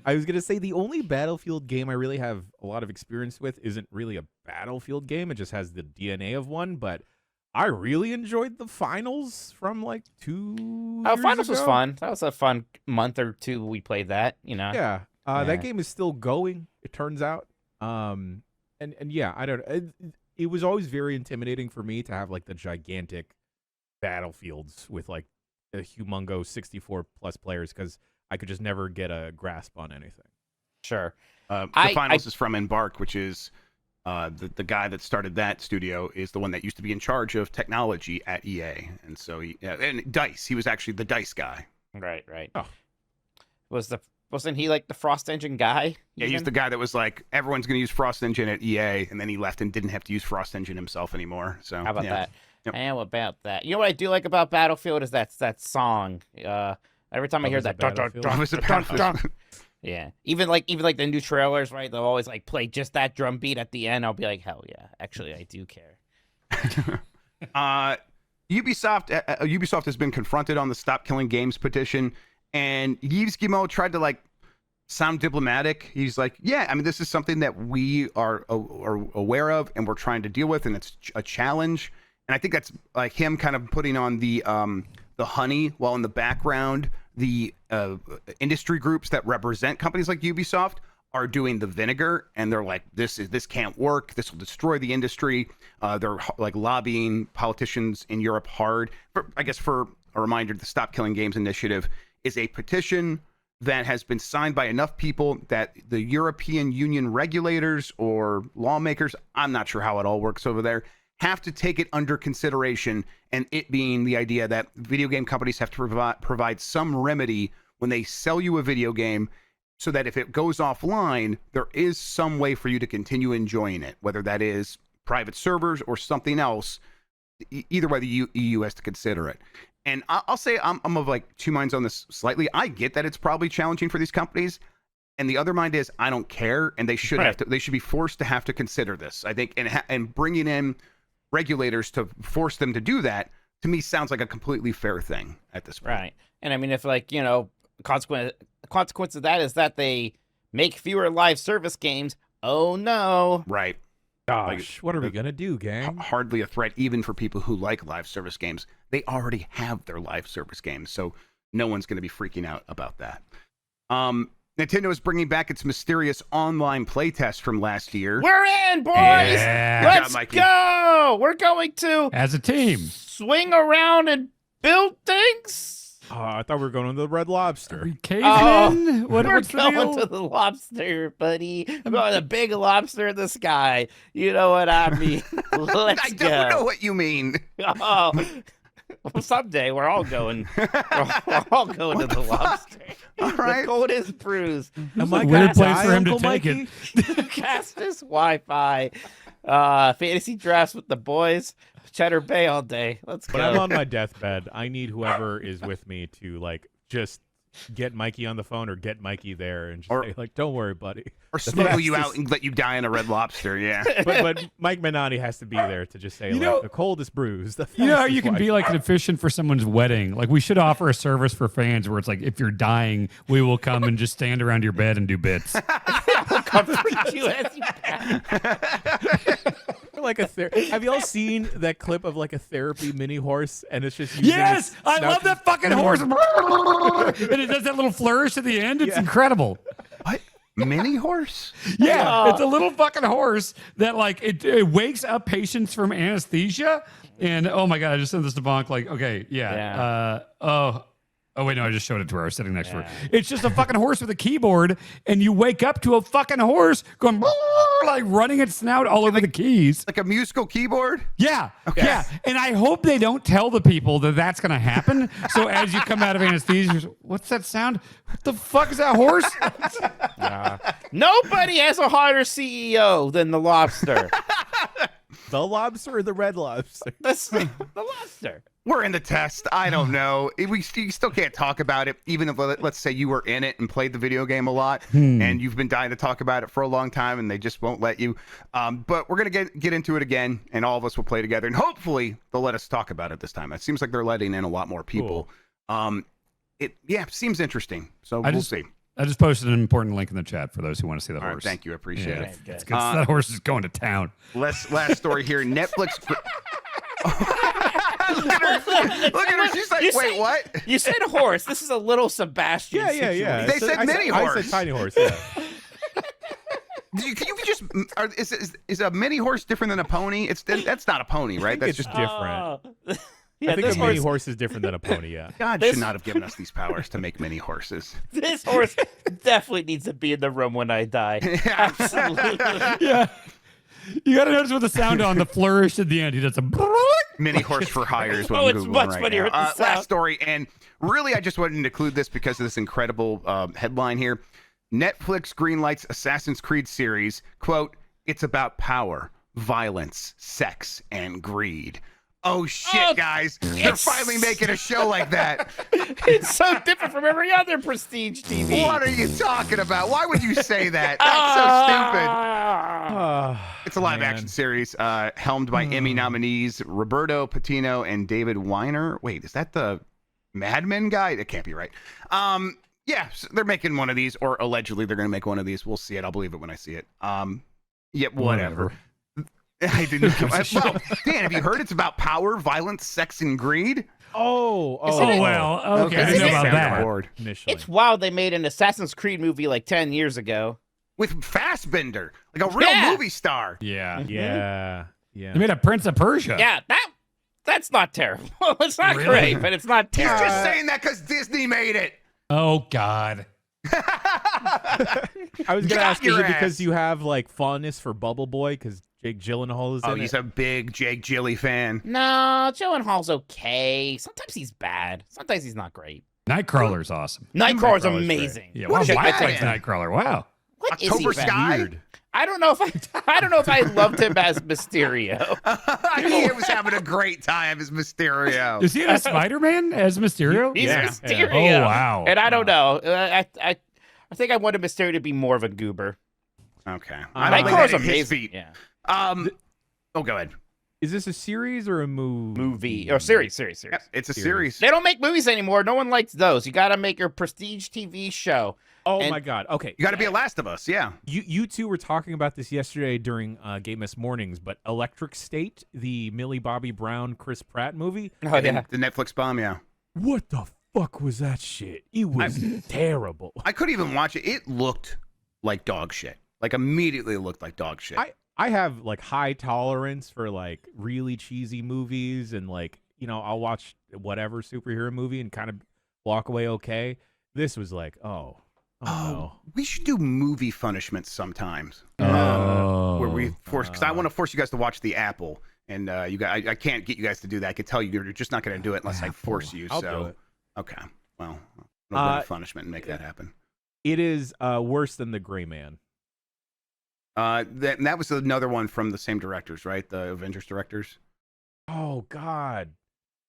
I was gonna say the only Battlefield game I really have a lot of experience with isn't really a Battlefield game. It just has the DNA of one. But I really enjoyed the finals from like 2 years Finals was ago. fun. That was a fun month or two we played that, Yeah, Yeah. that game is still going. It turns out. And yeah, I don't. It was always very intimidating for me to have like the gigantic battlefields with like a humongous 64 plus players because I could just never get a grasp on anything. Sure. The I- finals is from Embark, which is the guy that started that studio is the one that used to be in charge of technology at EA, and so and Dice. He was actually the Dice guy. Right. Oh. Wasn't he like the Frost Engine guy? Yeah, he's even? the guy that was like, everyone's going to use Frost Engine at EA, and then he left and didn't have to use Frost Engine himself anymore. So How about yeah. that? Yep. How about that? You know what I do like about Battlefield is that song. Every time I hear Was that, it dun, dun, Battlefield? dun, Was it dun, dun, Battlefield? dun. Yeah, even like the new trailers, right? They'll always like play just that drum beat at the end. I'll be like, hell yeah, actually I do care. Ubisoft has been confronted on the Stop Killing Games petition, and Yves Guillemot tried to like sound diplomatic. He's like, yeah, I mean, this is something that we are aware of and we're trying to deal with, and it's a challenge. And I think that's like him kind of putting on the honey, while in the background the industry groups that represent companies like Ubisoft are doing the vinegar, and they're like, this can't work, this will destroy the industry. They're like lobbying politicians in Europe hard. For a reminder, the Stop Killing Games initiative is a petition that has been signed by enough people that the European Union regulators or lawmakers, I'm not sure how it all works over there, have to take it under consideration, and it being the idea that video game companies have to provide some remedy when they sell you a video game, so that if it goes offline, there is some way for you to continue enjoying it, whether that is private servers or something else. Either way, the EU has to consider it. And I'll say I'm of like two minds on this slightly. I get that it's probably challenging for these companies, and the other mind is I don't care, and they should have to. They should be forced to have to consider this. I think, and bringing in regulators to force them to do that, to me sounds like a completely fair thing at this point. Right. And I mean, if like, consequence of that is that they make fewer live service games. Oh no. Right. Gosh, what are we gonna do, gang? Hardly a threat, even for people who like live service games. They already have their live service games, so no one's going to be freaking out about that. Nintendo is bringing back its mysterious online playtest from last year. We're in, boys. Yeah. Let's go. We're going to As a team. swing around and build things. Oh, I thought we were going to the Red Lobster. Cavemen? We're What's the going deal? to the lobster, buddy. I'm going to the big lobster in the sky. You know what I mean? Let's I go. don't know what you mean. Oh, well, someday we're all going. We're all going to the lobster. All right. The gold is bruised. Am I Weird gonna place die, for him to Uncle take Mikey? it. Castus Wi-Fi. Fantasy drafts with the boys. Cheddar Bay all day. Let's go. When I'm on my deathbed, I need whoever is with me to like just get Mikey on the phone or get Mikey there and just say like, "Don't worry, buddy." Or The smuggle you fastest- out and let you die in a Red Lobster, yeah. But Mike Manani has to be there to just say, You like, know- the cold is bruised. The You know how fastest you can be Wi-Fi. like an officiant for someone's wedding? Like, we should offer a service for fans where it's like, if you're dying, we will come and just stand around your bed and do bits. Comfort you as you can. like a have y'all seen that clip of like a therapy mini horse and it's just using Yes! its I snout love to- that fucking horse. And it does that little flourish at the end. It's Yeah. incredible. What? Mini horse? Yeah, it's a little fucking horse that like it wakes up patients from anesthesia. And oh my god, I just sent this to Bonk. Like, okay, yeah. Oh wait, no, I just showed it to her. I was sitting next to her. It's just a fucking horse with a keyboard, and you wake up to a fucking horse going like running its snout all over the keys. Like a musical keyboard? Yeah, yeah. And I hope they don't tell the people that that's going to happen. So as you come out of anesthesia, you're just, what's that sound? What the fuck is that horse? Nobody has a harder CEO than the lobster. The lobster or the Red Lobster? The lobster. We're in the test. I don't know. You still can't talk about it, even if, let's say, you were in it and played the video game a lot, and you've been dying to talk about it for a long time, and they just won't let you. But we're going to get into it again, and all of us will play together, and hopefully they'll let us talk about it this time. It seems like they're letting in a lot more people. Cool. It seems interesting, so we'll see. I just posted an important link in the chat for those who want to see the All right, horse. thank you. I appreciate Yeah, it. it's good. That horse is going to town. Last story here. Netflix. Look at her. She's like, You wait, say- what? You said horse. This is a little Sebastian. Yeah. situation. They said mini I horse. said tiny horse. Yeah. Can you just is a mini horse different than a pony? That's not a pony, right? That's it's just different. Yeah, I think this a mini horse, horse is different than a pony. Yeah. God this- should not have given us these powers to make mini horses. this horse definitely needs to be in the room when I die. Absolutely. Yeah. You got to notice with the sound on the flourish at the end. He does a. Mini horse for hire is what Oh, I'm it's Googling much right funnier now. with the Last sound. story, and really, I just wanted to include this because of this incredible headline here. Netflix greenlights Assassin's Creed series. Quote, it's about power, violence, sex, and greed. Oh shit, guys! They're finally making a show like that. It's so different from every other prestige TV. What are you talking about? Why would you say that? That's so stupid. It's a live-action series, helmed by Emmy nominees Roberto Patino and David Weiner. Wait, is that the Mad Men guy? It can't be right. Yeah, so they're making one of these, or allegedly they're going to make one of these. We'll see it. I'll believe it when I see it. Yeah, whatever. I didn't. Well, Dan, have you heard it's about power, violence, sex, and greed? Oh, well, okay. I didn't know about that. Initially. It's wild they made an Assassin's Creed movie like 10 years ago. With Fassbender, like a real movie star. Yeah. Yeah. They made a Prince of Persia. Yeah, that's not terrible. It's not great, but it's not He's terrible. just saying that because Disney made it. Oh, God. I was going to ask, is it because you have like fondness for Bubble Boy because Jake Gyllenhaal is in he's it? a big Jake Gilly fan. No, Gyllenhaal's okay. Sometimes he's bad. Sometimes he's not great. Nightcrawler's awesome. Nightcrawler's Nightcrawler's amazing. Yeah, wow, Check Black that likes out. Nightcrawler. Wow. What is October he bad? Sky? Weird. I don't know if I loved him as Mysterio. He was having a great time as Mysterio. Is he in a Spider-Man as Mysterio? He's Yeah. Mysterio. Oh, wow. And I don't know. I think I wanted Mysterio to be more of a goober. Okay. Nightcrawler's that at his amazing. feet. Yeah. Oh, go ahead. Is this a series or a movie? Movie or series. Yep, it's a series. They don't make movies anymore. No one likes those. You got to make your prestige TV show. Oh And- my God. Okay. You got to be a Last of Us, yeah. You two were talking about this yesterday during Game S Mornings, but Electric State, the Millie Bobby Brown, Chris Pratt movie. Oh yeah. The Netflix bomb, yeah. What the fuck was that shit? It was terrible. I couldn't even watch it. It looked like dog shit. Like immediately looked like dog shit. I have like high tolerance for like really cheesy movies and like, you know, I'll watch whatever superhero movie and kind of walk away okay. This was like, oh no. We should do movie punishments sometimes. Oh. Where we force, because I want to force you guys to watch The Apple, and you guys, I can't get you guys to do that. I can tell you you're just not going to do it unless I force you. I'll so, do it. okay, well, I'll go to punishment and make that happen. It is worse than The Gray Man. That was another one from the same directors, right? The Avengers directors. Oh God.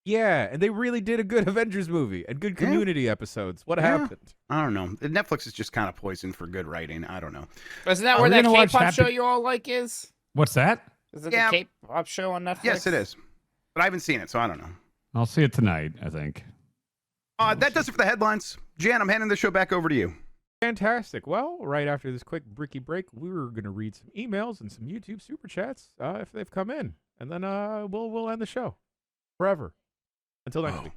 Yeah, and they really did a good Avengers movie and good community episodes. What happened? I don't know. Netflix is just kind of poisoned for good writing. I don't know. Isn't that Are where we that gonna watch K-pop Happy- show you all like is? What's that? Is it Yeah. the K-pop show on Netflix? Yes, it is. But I haven't seen it, so I don't know. I'll see it tonight, I think. That does it for the headlines. Jan, I'm handing the show back over to you. Fantastic. Well, right after this quick bricky break, we were going to read some emails and some YouTube super chats if they've come in, and then we'll end the show forever until next week.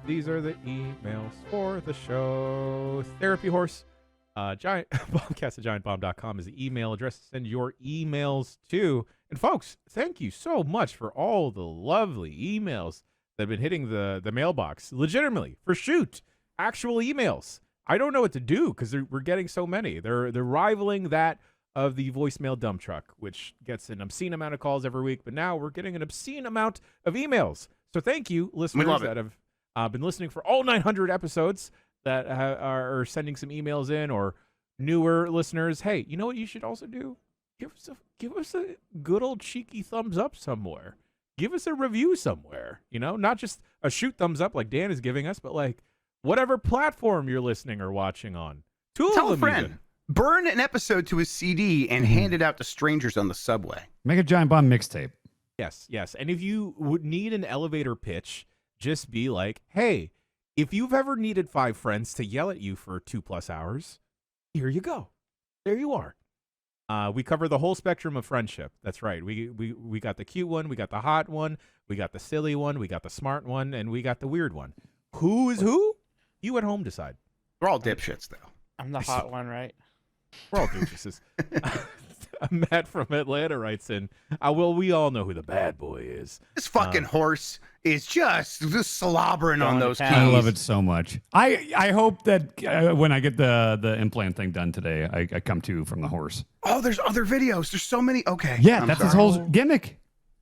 These are the emails for the show. Therapy Horse, giant Bombcast at giantbomb.com is the email address to send your emails to. And folks, thank you so much for all the lovely emails that have been hitting the mailbox. Legitimately, for shoot, actual emails. I don't know what to do because we're getting so many. They're rivaling that of the voicemail dump truck, which gets an obscene amount of calls every week. But now we're getting an obscene amount of emails. So thank you, listeners that have been listening for all 900 episodes that are sending some emails in, or newer listeners. Hey, you know what you should also do? Give us a good old cheeky thumbs up somewhere. Give us a review somewhere. You know, not just a shoot thumbs up like Dan is giving us, but like whatever platform you're listening or watching on. Tell a friend. Burn an episode to a CD and hand it out to strangers on the subway. Make a Giant Bomb mixtape. Yes. And if you would need an elevator pitch, just be like, hey, if you've ever needed 5 friends to yell at you for 2+ hours, here you go. There you are. We cover the whole spectrum of friendship. That's right. We got the cute one, we got the hot one, we got the silly one, we got the smart one, and we got the weird one. Who is who? You at home decide. We're all dipshits, though. I'm the hot one, right? We're all doofusses. Matt from Atlanta writes in, we all know who the bad boy is. This fucking horse is just slobbering on those keys. I I love it so much. I hope that when I get the implant thing done today, I come to from the horse. Oh, there's other videos. There's so many. Okay. Yeah, I'm that's sorry. his whole gimmick.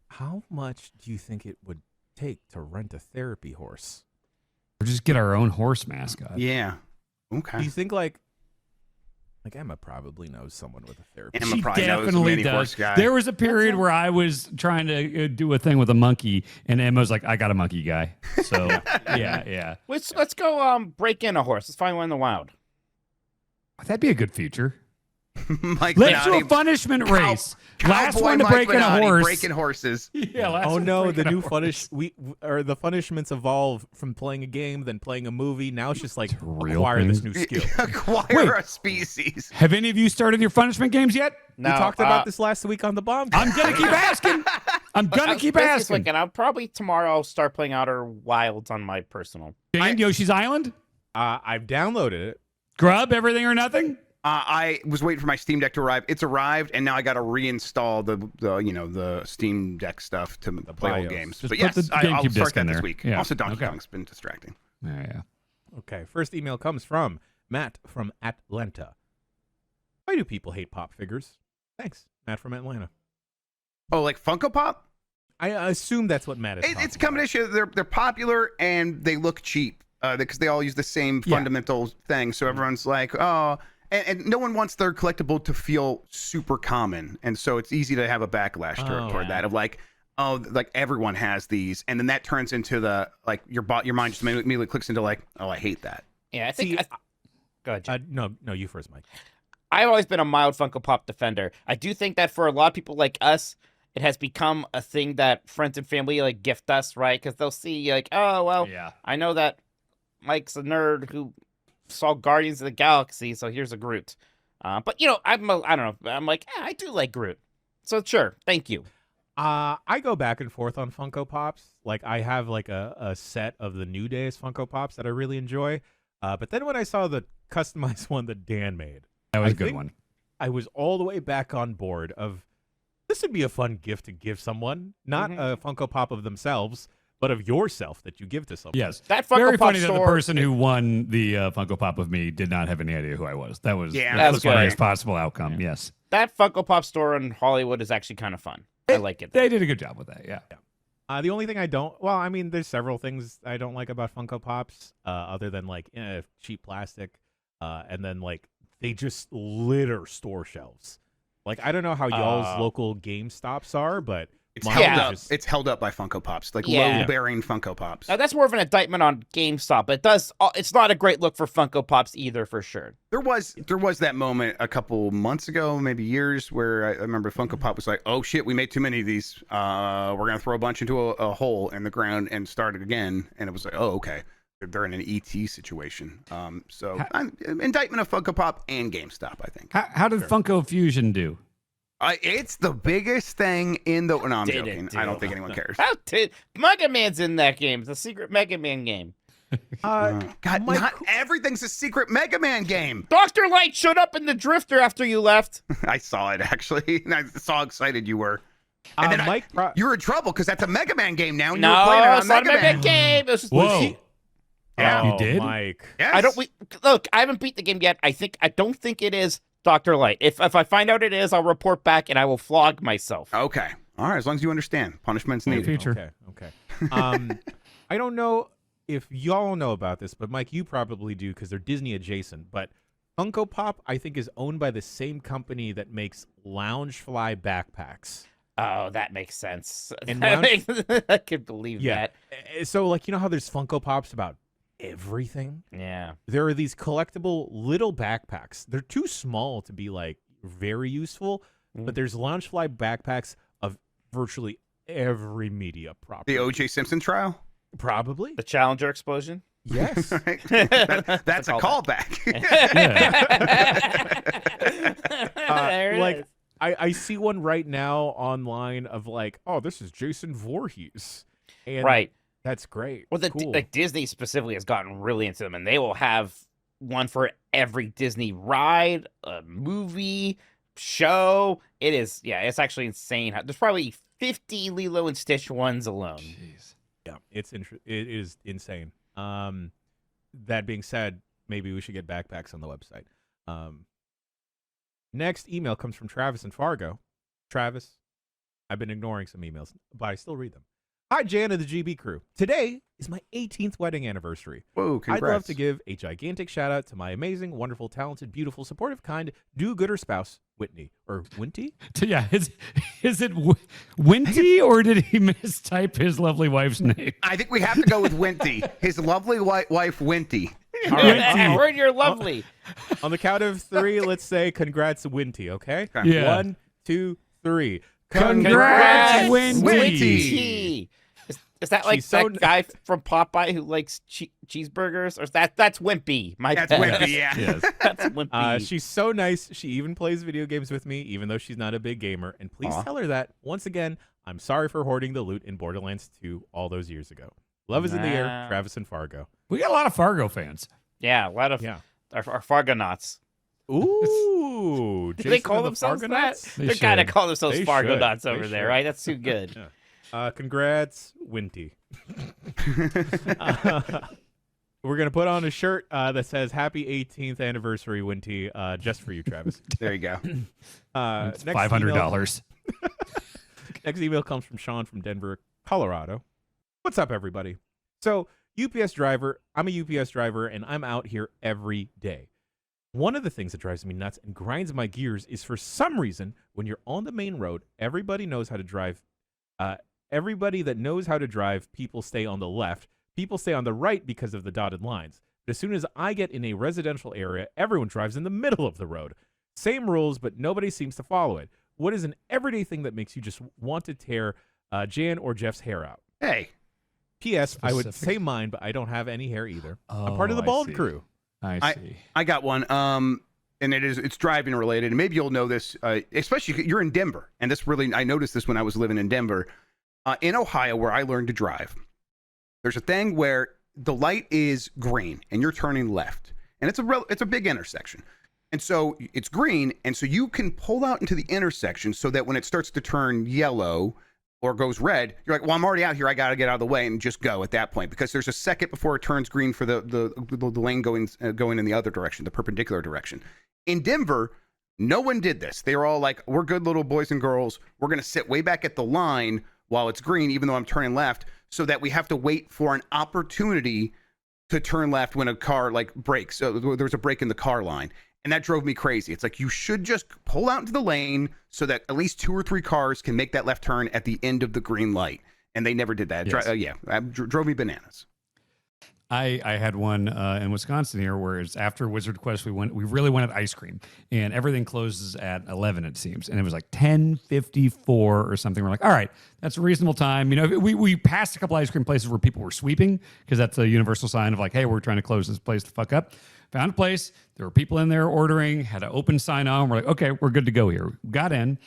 How much do you think it would take to rent a therapy horse? Or just get our own horse mascot. Yeah. Do Okay. you think like Like Emma probably knows someone with a therapy. Emma She probably knows a definitely mini horse does. guy. There was a period where I was trying to do a thing with a monkey, and Emma was like, "I got a monkey guy." So yeah. Let's go break in a horse. Let's find one in the wild. That'd be a good feature. Mike Let's do a Benani, punishment race. Last Cowboy one to Mike break in a Benani horse. breaking horses. Yeah. Last Oh one to no, break the in a new horse. the punishments evolve from playing a game, then playing a movie. Now it's just like real acquire this things. new skill. Acquire a species. Have any of you started your punishment games yet? We talked about this last week on the bomb. I'm gonna keep asking. I'm gonna keep This asking. weekend, I'll probably tomorrow I'll start playing Outer Wilds on my personal. Dan, Yoshi's Island, I've downloaded it. Grub, Everything or Nothing. I was waiting for my Steam Deck to arrive. It's arrived, and now I got to reinstall the Steam Deck stuff to play old BIOS. games. Just But put yes, the I'll GameCube start disc that in this there. week. Yeah. Also, Donkey Okay. Kong's been distracting. Yeah. Okay, first email comes from Matt from Atlanta. Why do people hate pop figures? Thanks, Matt from Atlanta. Oh, like Funko Pop? I assume that's what Matt is. It's a talking combination. They're popular and they look cheap because they all use the same fundamental thing. So everyone's like, oh. And no one wants their collectible to feel super common, and so it's easy to have a backlash toward that of like, oh, like everyone has these, and then that turns into the like your mind just immediately clicks into like, oh, I hate that. Yeah, I think. See, Go ahead, Jim. No, you first, Mike. I've always been a mild Funko Pop defender. I do think that for a lot of people like us, it has become a thing that friends and family like gift us, right? Because they'll see like, oh well, Yeah. I know that Mike's a nerd who saw Guardians of the Galaxy, so here's a Groot. But you know, I don't know. I'm like, I do like Groot, so sure, thank you. I go back and forth on Funko Pops. Like I have like a set of the New Days Funko Pops that I really enjoy. But then when I saw the customized one that Dan made, That was I a good think one. I was all the way back on board of this would be a fun gift to give someone, not a Funko Pop of themselves, but of yourself that you give to someone. Yes. That Funko Very Pop funny that the store- person who won the Funko Pop with me did not have any idea who I was. That was Yeah, the that's funniest good. possible outcome. Yes. That Funko Pop store in Hollywood is actually kind of fun. I like it. They did a good job with that. Yeah. The only thing I mean, there's several things I don't like about Funko Pops, other than like cheap plastic, and then like they just litter store shelves. Like I don't know how y'all's local GameStops are, but It's mine held are up. just- It's held up by Funko Pops, like Yeah. load-bearing Funko Pops. Now, that's more of an indictment on GameStop, but it's not a great look for Funko Pops either, for sure. There was that moment a couple months ago, maybe years, where I remember Funko Pop was like, "Oh shit, we made too many of these. We're gonna throw a bunch into a hole in the ground and start it again." And it was like, "Oh, okay." They're in an ET situation. So indictment of Funko Pop and GameStop, I think. How did Funko Fusion do? It's the biggest thing in the. No, I'm Did it joking. do? I don't think anyone cares. How did Mega Man's in that game? It's a secret Mega Man game. God, Mike- not everything's a secret Mega Man game. Dr. Light showed up in the Drifter after you left. I saw it actually, and I saw how excited you were. And then Mike, you were in trouble because that's a Mega Man game now. And No, you were playing it on it's not a Mega Mega Man. game. It was just Whoa. Yeah. You did? Mike. Yes. Look, I haven't beat the game yet. I don't think it is Dr. Light. If I find out it is, I'll report back and I will flog myself. Okay. All right. As long as you understand, punishment's In the needed. future. Okay. I don't know if y'all know about this, but Mike, you probably do because they're Disney adjacent. But Funko Pop, I think, is owned by the same company that makes Loungefly backpacks. Oh, that makes sense. And I can believe that. So, like, you know how there's Funko Pops about everything? Yeah. There are these collectible little backpacks. They're too small to be, like, very useful, but there's Loungefly backpacks of virtually every media property. The O.J. Simpson trial. Probably. The Challenger explosion. Yes. Right? That's a callback. There it like is. I see one right now online of like, oh, this is Jason Voorhees, and Right. that's great. Well, cool. like Disney specifically has gotten really into them, and they will have one for every Disney ride, movie, show. It is, it's actually insane. There's probably 50 Lilo and Stitch ones alone. Jeez. Yeah, it is insane. That being said, maybe we should get backpacks on the website. Next email comes from Travis in Fargo. Travis, I've been ignoring some emails, but I still read them. Hi, Jan of the GB crew. Today is my 18th wedding anniversary. Whoa, congrats. I'd love to give a gigantic shout out to my amazing, wonderful, talented, beautiful, supportive, kind, do-gooder spouse, Whitney. Or Winty? Yeah, is it Winty or did he mistype his lovely wife's name? I think we have to go with Winty. His lovely wife, Winty. All right. I heard you're lovely. On the count of 3, let's say congrats, Winty, okay? Yeah. 1, 2, 3. Congrats, Winty. Winty. Is that like She's so that guy from Popeye who likes cheeseburgers? Or is that's Wimpy? That's bad. Wimpy, yeah. Yes. That's Wimpy. She's so nice. She even plays video games with me, even though she's not a big gamer. And please tell her that, once again, I'm sorry for hoarding the loot in Borderlands 2 all those years ago. Love is in the air, Wow. Travis and Fargo. We got a lot of Fargo fans. Yeah, a lot of our Fargonauts. Ooh. Do they Jason call and the themselves that? Fargonauts? They They're kind of should. calling themselves They Fargonauts should. over They there, should. right? That's too good. Congrats, Winty. We're going to put on a shirt that says Happy 18th Anniversary, Winty, just for you, Travis. There you go. It's next $500. Next email comes from Sean from Denver, Colorado. What's up, everybody? So, UPS driver, I'm a UPS driver, and I'm out here every day. One of the things that drives me nuts and grinds my gears is, for some reason, when you're on the main road, everybody knows how to drive. Everybody that knows how to drive, people stay on the left. People stay on the right because of the dotted lines. But as soon as I get in a residential area, everyone drives in the middle of the road. Same rules, but nobody seems to follow it. What is an everyday thing that makes you just want to tear Jan or Jeff's hair out? Hey. P.S. I would Specific. say mine, but I don't have any hair either. I'm Oh, part of the I bald see. crew. I see. I got one. And it's driving related, and maybe you'll know this, especially you're in Denver, and this really, I noticed this when I was living in Denver. In Ohio, where I learned to drive, there's a thing where the light is green and you're turning left, and it's a big intersection, and so it's green, and so you can pull out into the intersection so that when it starts to turn yellow or goes red, you're like, well, I'm already out here, I got to get out of the way and just go at that point, because there's a second before it turns green for the lane going in the other direction, the perpendicular direction. In Denver, no one did this. They were all like, we're good little boys and girls. We're going to sit way back at the line while it's green, even though I'm turning left, so that we have to wait for an opportunity to turn left when a car like brakes. So there's a break in the car line. And that drove me crazy. It's like, you should just pull out into the lane so that at least 2 or 3 cars can make that left turn at the end of the green light. And they never did that. Yes. It drove me bananas. I had one in Wisconsin here where it's after Wizard Quest. We really wanted ice cream, and everything closes at 11, it seems, and it was like 10:54 or something. We're like, all right, that's a reasonable time. You know, we passed a couple ice cream places where people were sweeping, because that's a universal sign of like, hey, we're trying to close this place the fuck up. Found a place. There were people in there ordering. Had an open sign on. We're like, okay, we're good to go here. Got in.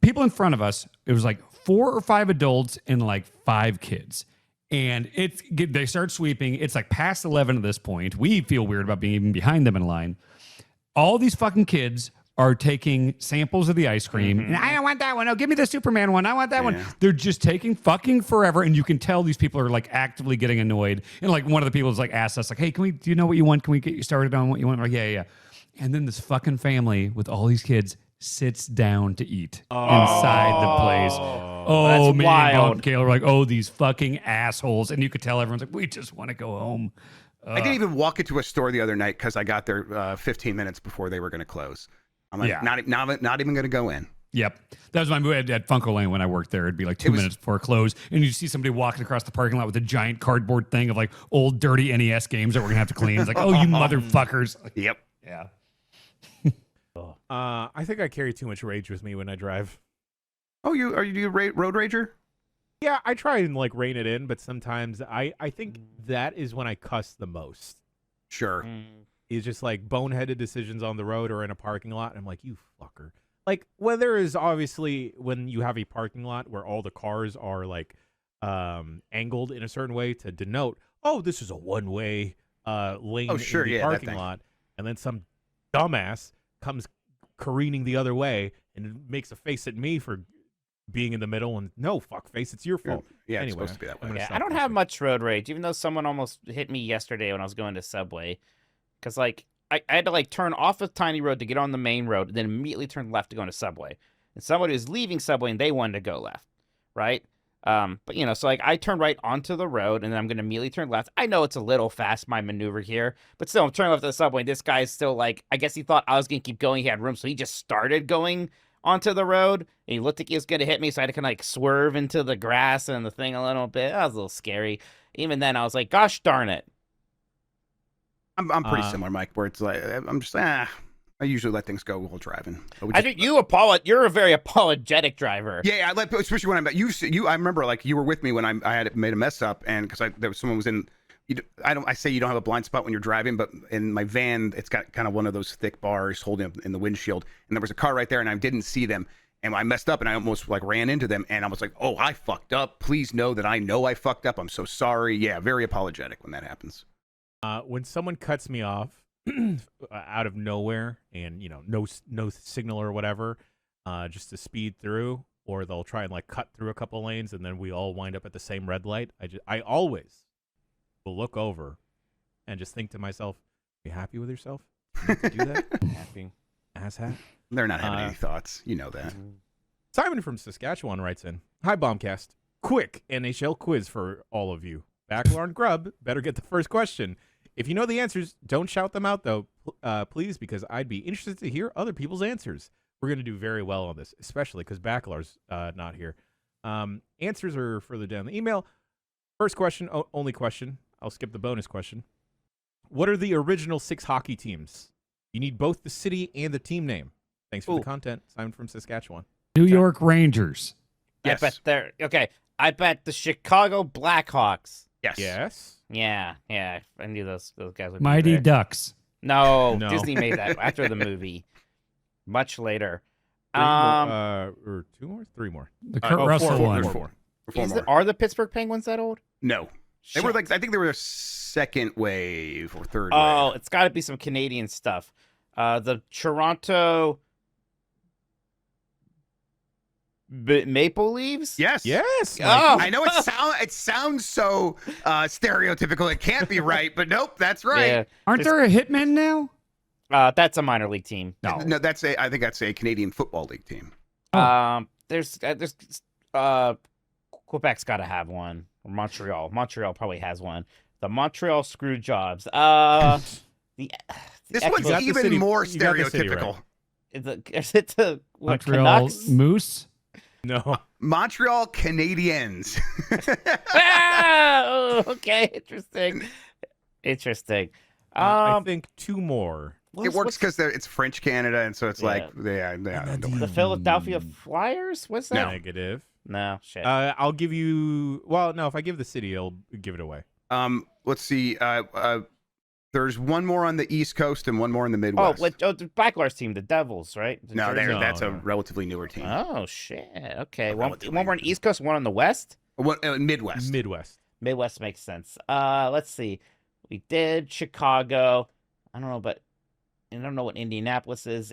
People in front of us. It was like 4 or 5 adults and like 5 kids. And they start sweeping. It's like past 11 at this point. We feel weird about being even behind them in line. All these fucking kids are taking samples of the ice cream. And I don't want that one. Oh, give me the Superman one. I want that one. They're just taking fucking forever. And you can tell these people are like actively getting annoyed. And like one of the people is like asked us like, hey, do you know what you want? Can we get you started on what you want? We're like, yeah. And then this fucking family with all these kids sits down to eat inside the place. Oh, that's me wild. and Kayla were like, oh, these fucking assholes. And you could tell everyone's like, we just want to go home. I didn't even walk into a store the other night because I got there 15 minutes before they were going to close. I'm like, Yeah. not even going to go in. Yep. That was my move at Funko Lane when I worked there. It'd be like 2 minutes before it closed. And you'd see somebody walking across the parking lot with a giant cardboard thing of like old dirty NES games that we're going to have to clean. It's like, oh, you motherfuckers. Yep. Yeah. I think I carry too much rage with me when I drive. Oh, are you a road rager? Yeah, I try and like rein it in, but sometimes I think that is when I cuss the most. Sure. Is just like boneheaded decisions on the road or in a parking lot. I'm like, you fucker. Like, well, there is obviously when you have a parking lot where all the cars are like angled in a certain way to denote, oh, this is a one-way lane in the that parking thing. lot, and then some dumbass comes careening the other way and makes a face at me for being in the middle, and no, fuck face, it's your fault. Yeah, it's Anyway, supposed to be that I'm way. gonna Yeah, stop I don't cussing. have much road rage, even though someone almost hit me yesterday when I was going to Subway. Because, like, I had to, like, turn off a tiny road to get on the main road, and then immediately turn left to go into Subway. And somebody was leaving Subway, and they wanted to go left, right? But you know, so like I turn right onto the road and then I'm gonna immediately turn left. I know it's a little fast, my maneuver here, but still I'm turning left at the subway. This guy's still like, I guess he thought I was gonna keep going. He had room, so he just started going onto the road and he looked like he was gonna hit me, so I had to kind of like swerve into the grass and the thing a little bit. That was a little scary. Even then I was like, gosh darn it. I'm pretty similar, Mike, where it's like I'm just I usually let things go while driving. I think you're a very apologetic driver. Yeah, I let, especially when I'm you. I remember like you were with me when I had made a mess up, and because there was someone was in. I say you don't have a blind spot when you're driving, but in my van, it's got kind of one of those thick bars holding up in the windshield, and there was a car right there, and I didn't see them, and I messed up, and I almost like ran into them, and I was like, oh, I fucked up. Please know that I know I fucked up. I'm so sorry. Yeah, very apologetic when that happens. When someone cuts me off out of nowhere and no signal or whatever, just to speed through, or they'll try and like cut through a couple lanes and then we all wind up at the same red light, I always will look over and just think to myself, "You happy with yourself? You need to do that? Happy asshat." They're not having any thoughts. You know that. Simon from Saskatchewan writes in, "Hi Bombcast, quick NHL quiz for all of you. Backlar and Grub better get the first question. If you know the answers, don't shout them out, though, please, because I'd be interested to hear other people's answers. We're going to do very well on this, especially because Backlar's not here. Answers are further down the email. First question, only question. I'll skip the bonus question. What are the original 6 hockey teams? You need both the city and the team name. Thanks for the content. Simon from Saskatchewan. New York Rangers. Yes. I bet the Chicago Blackhawks. Yes. Yes. Yeah. I knew those guys would be Mighty there. Ducks. No, No. Disney made that after the movie. Much later. Or 2 more? 3 more? The Kurt four, Russell four, one. There's four. Four more. Are the Pittsburgh Penguins that old? No. They were Shit. like, I think they were a second wave or third Oh, wave. it's got to be some Canadian stuff. The Toronto Maple Leaves? Yes. Yes. Oh. I know it sounds so stereotypical. It can't be right, but nope, that's right. Yeah. Aren't there a Hitmen now? That's a minor league team. No, I think that's a Canadian Football League team. There's Quebec's got to have one. Or Montreal probably has one. The Montreal Screwjobs. This Echo- one's got the even city- more you got the city stereotypical. right. Is it the what, Montreal Canucks? Moose. No. Montreal Canadiens. Ah, okay, interesting. I think 2 more. It works because it's French Canada, and so it's like, yeah. The Philadelphia Flyers. What's that? Negative. No shit. I'll give you. Well, no. If I give the city, I'll give it away. Let's see. There's one more on the East Coast and one more in the Midwest. The Backlar's team, the Devils, right? The No, Jersey- that's a No. relatively newer team. Oh shit. Okay, one Relatively. more on the East Coast, one on the West. Midwest. Midwest. Midwest makes sense. Let's see. We did Chicago. I don't know what Indianapolis is.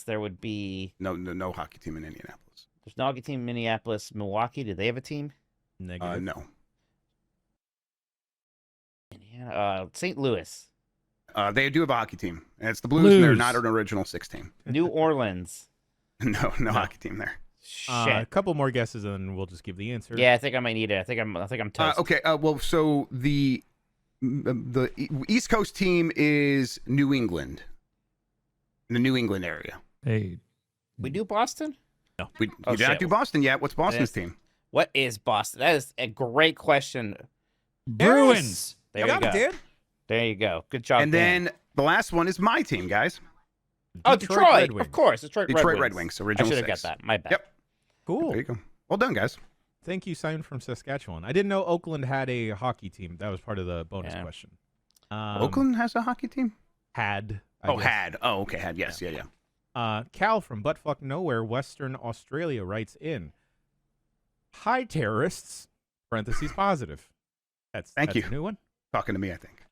There would be No hockey team in Indianapolis. there's no hockey team in Minneapolis. Milwaukee, do they have a team? Negative. No. Indiana. St. Louis. They do have a hockey team, and it's the Blues, and they're Blues. not an original 6 team. New Orleans. No hockey team there. Shit. A couple more guesses, and then we'll just give the answer. Yeah, I think I might need it. I think I'm toast. Okay. Well, so the East Coast team is New England, in the New England area. Hey, We do Boston? We Oh, did not shit. do Boston yet. What's Boston's Yes. team? What is Boston? That is a great question. Bruins. There You you got go. it, Dan. There you go. Good job. And Dan. then the last one is my team, guys. Oh, Detroit Detroit. Red Wings. Of course. Detroit Red Wings, I original should have 6. got that. My bad. Yep. Cool. There you go. Well done, guys. Thank you, Simon from Saskatchewan. I didn't know Oakland had a hockey team. That was part of the bonus Yeah. question. Oakland has a hockey team? Had. I guess. Had. Oh, okay. Had. Yes. Yeah. Cal from Buttfuck Nowhere, Western Australia, writes in, "Hi, terrorists," parentheses positive. That's Thank you. a new one. Talking to me, I think.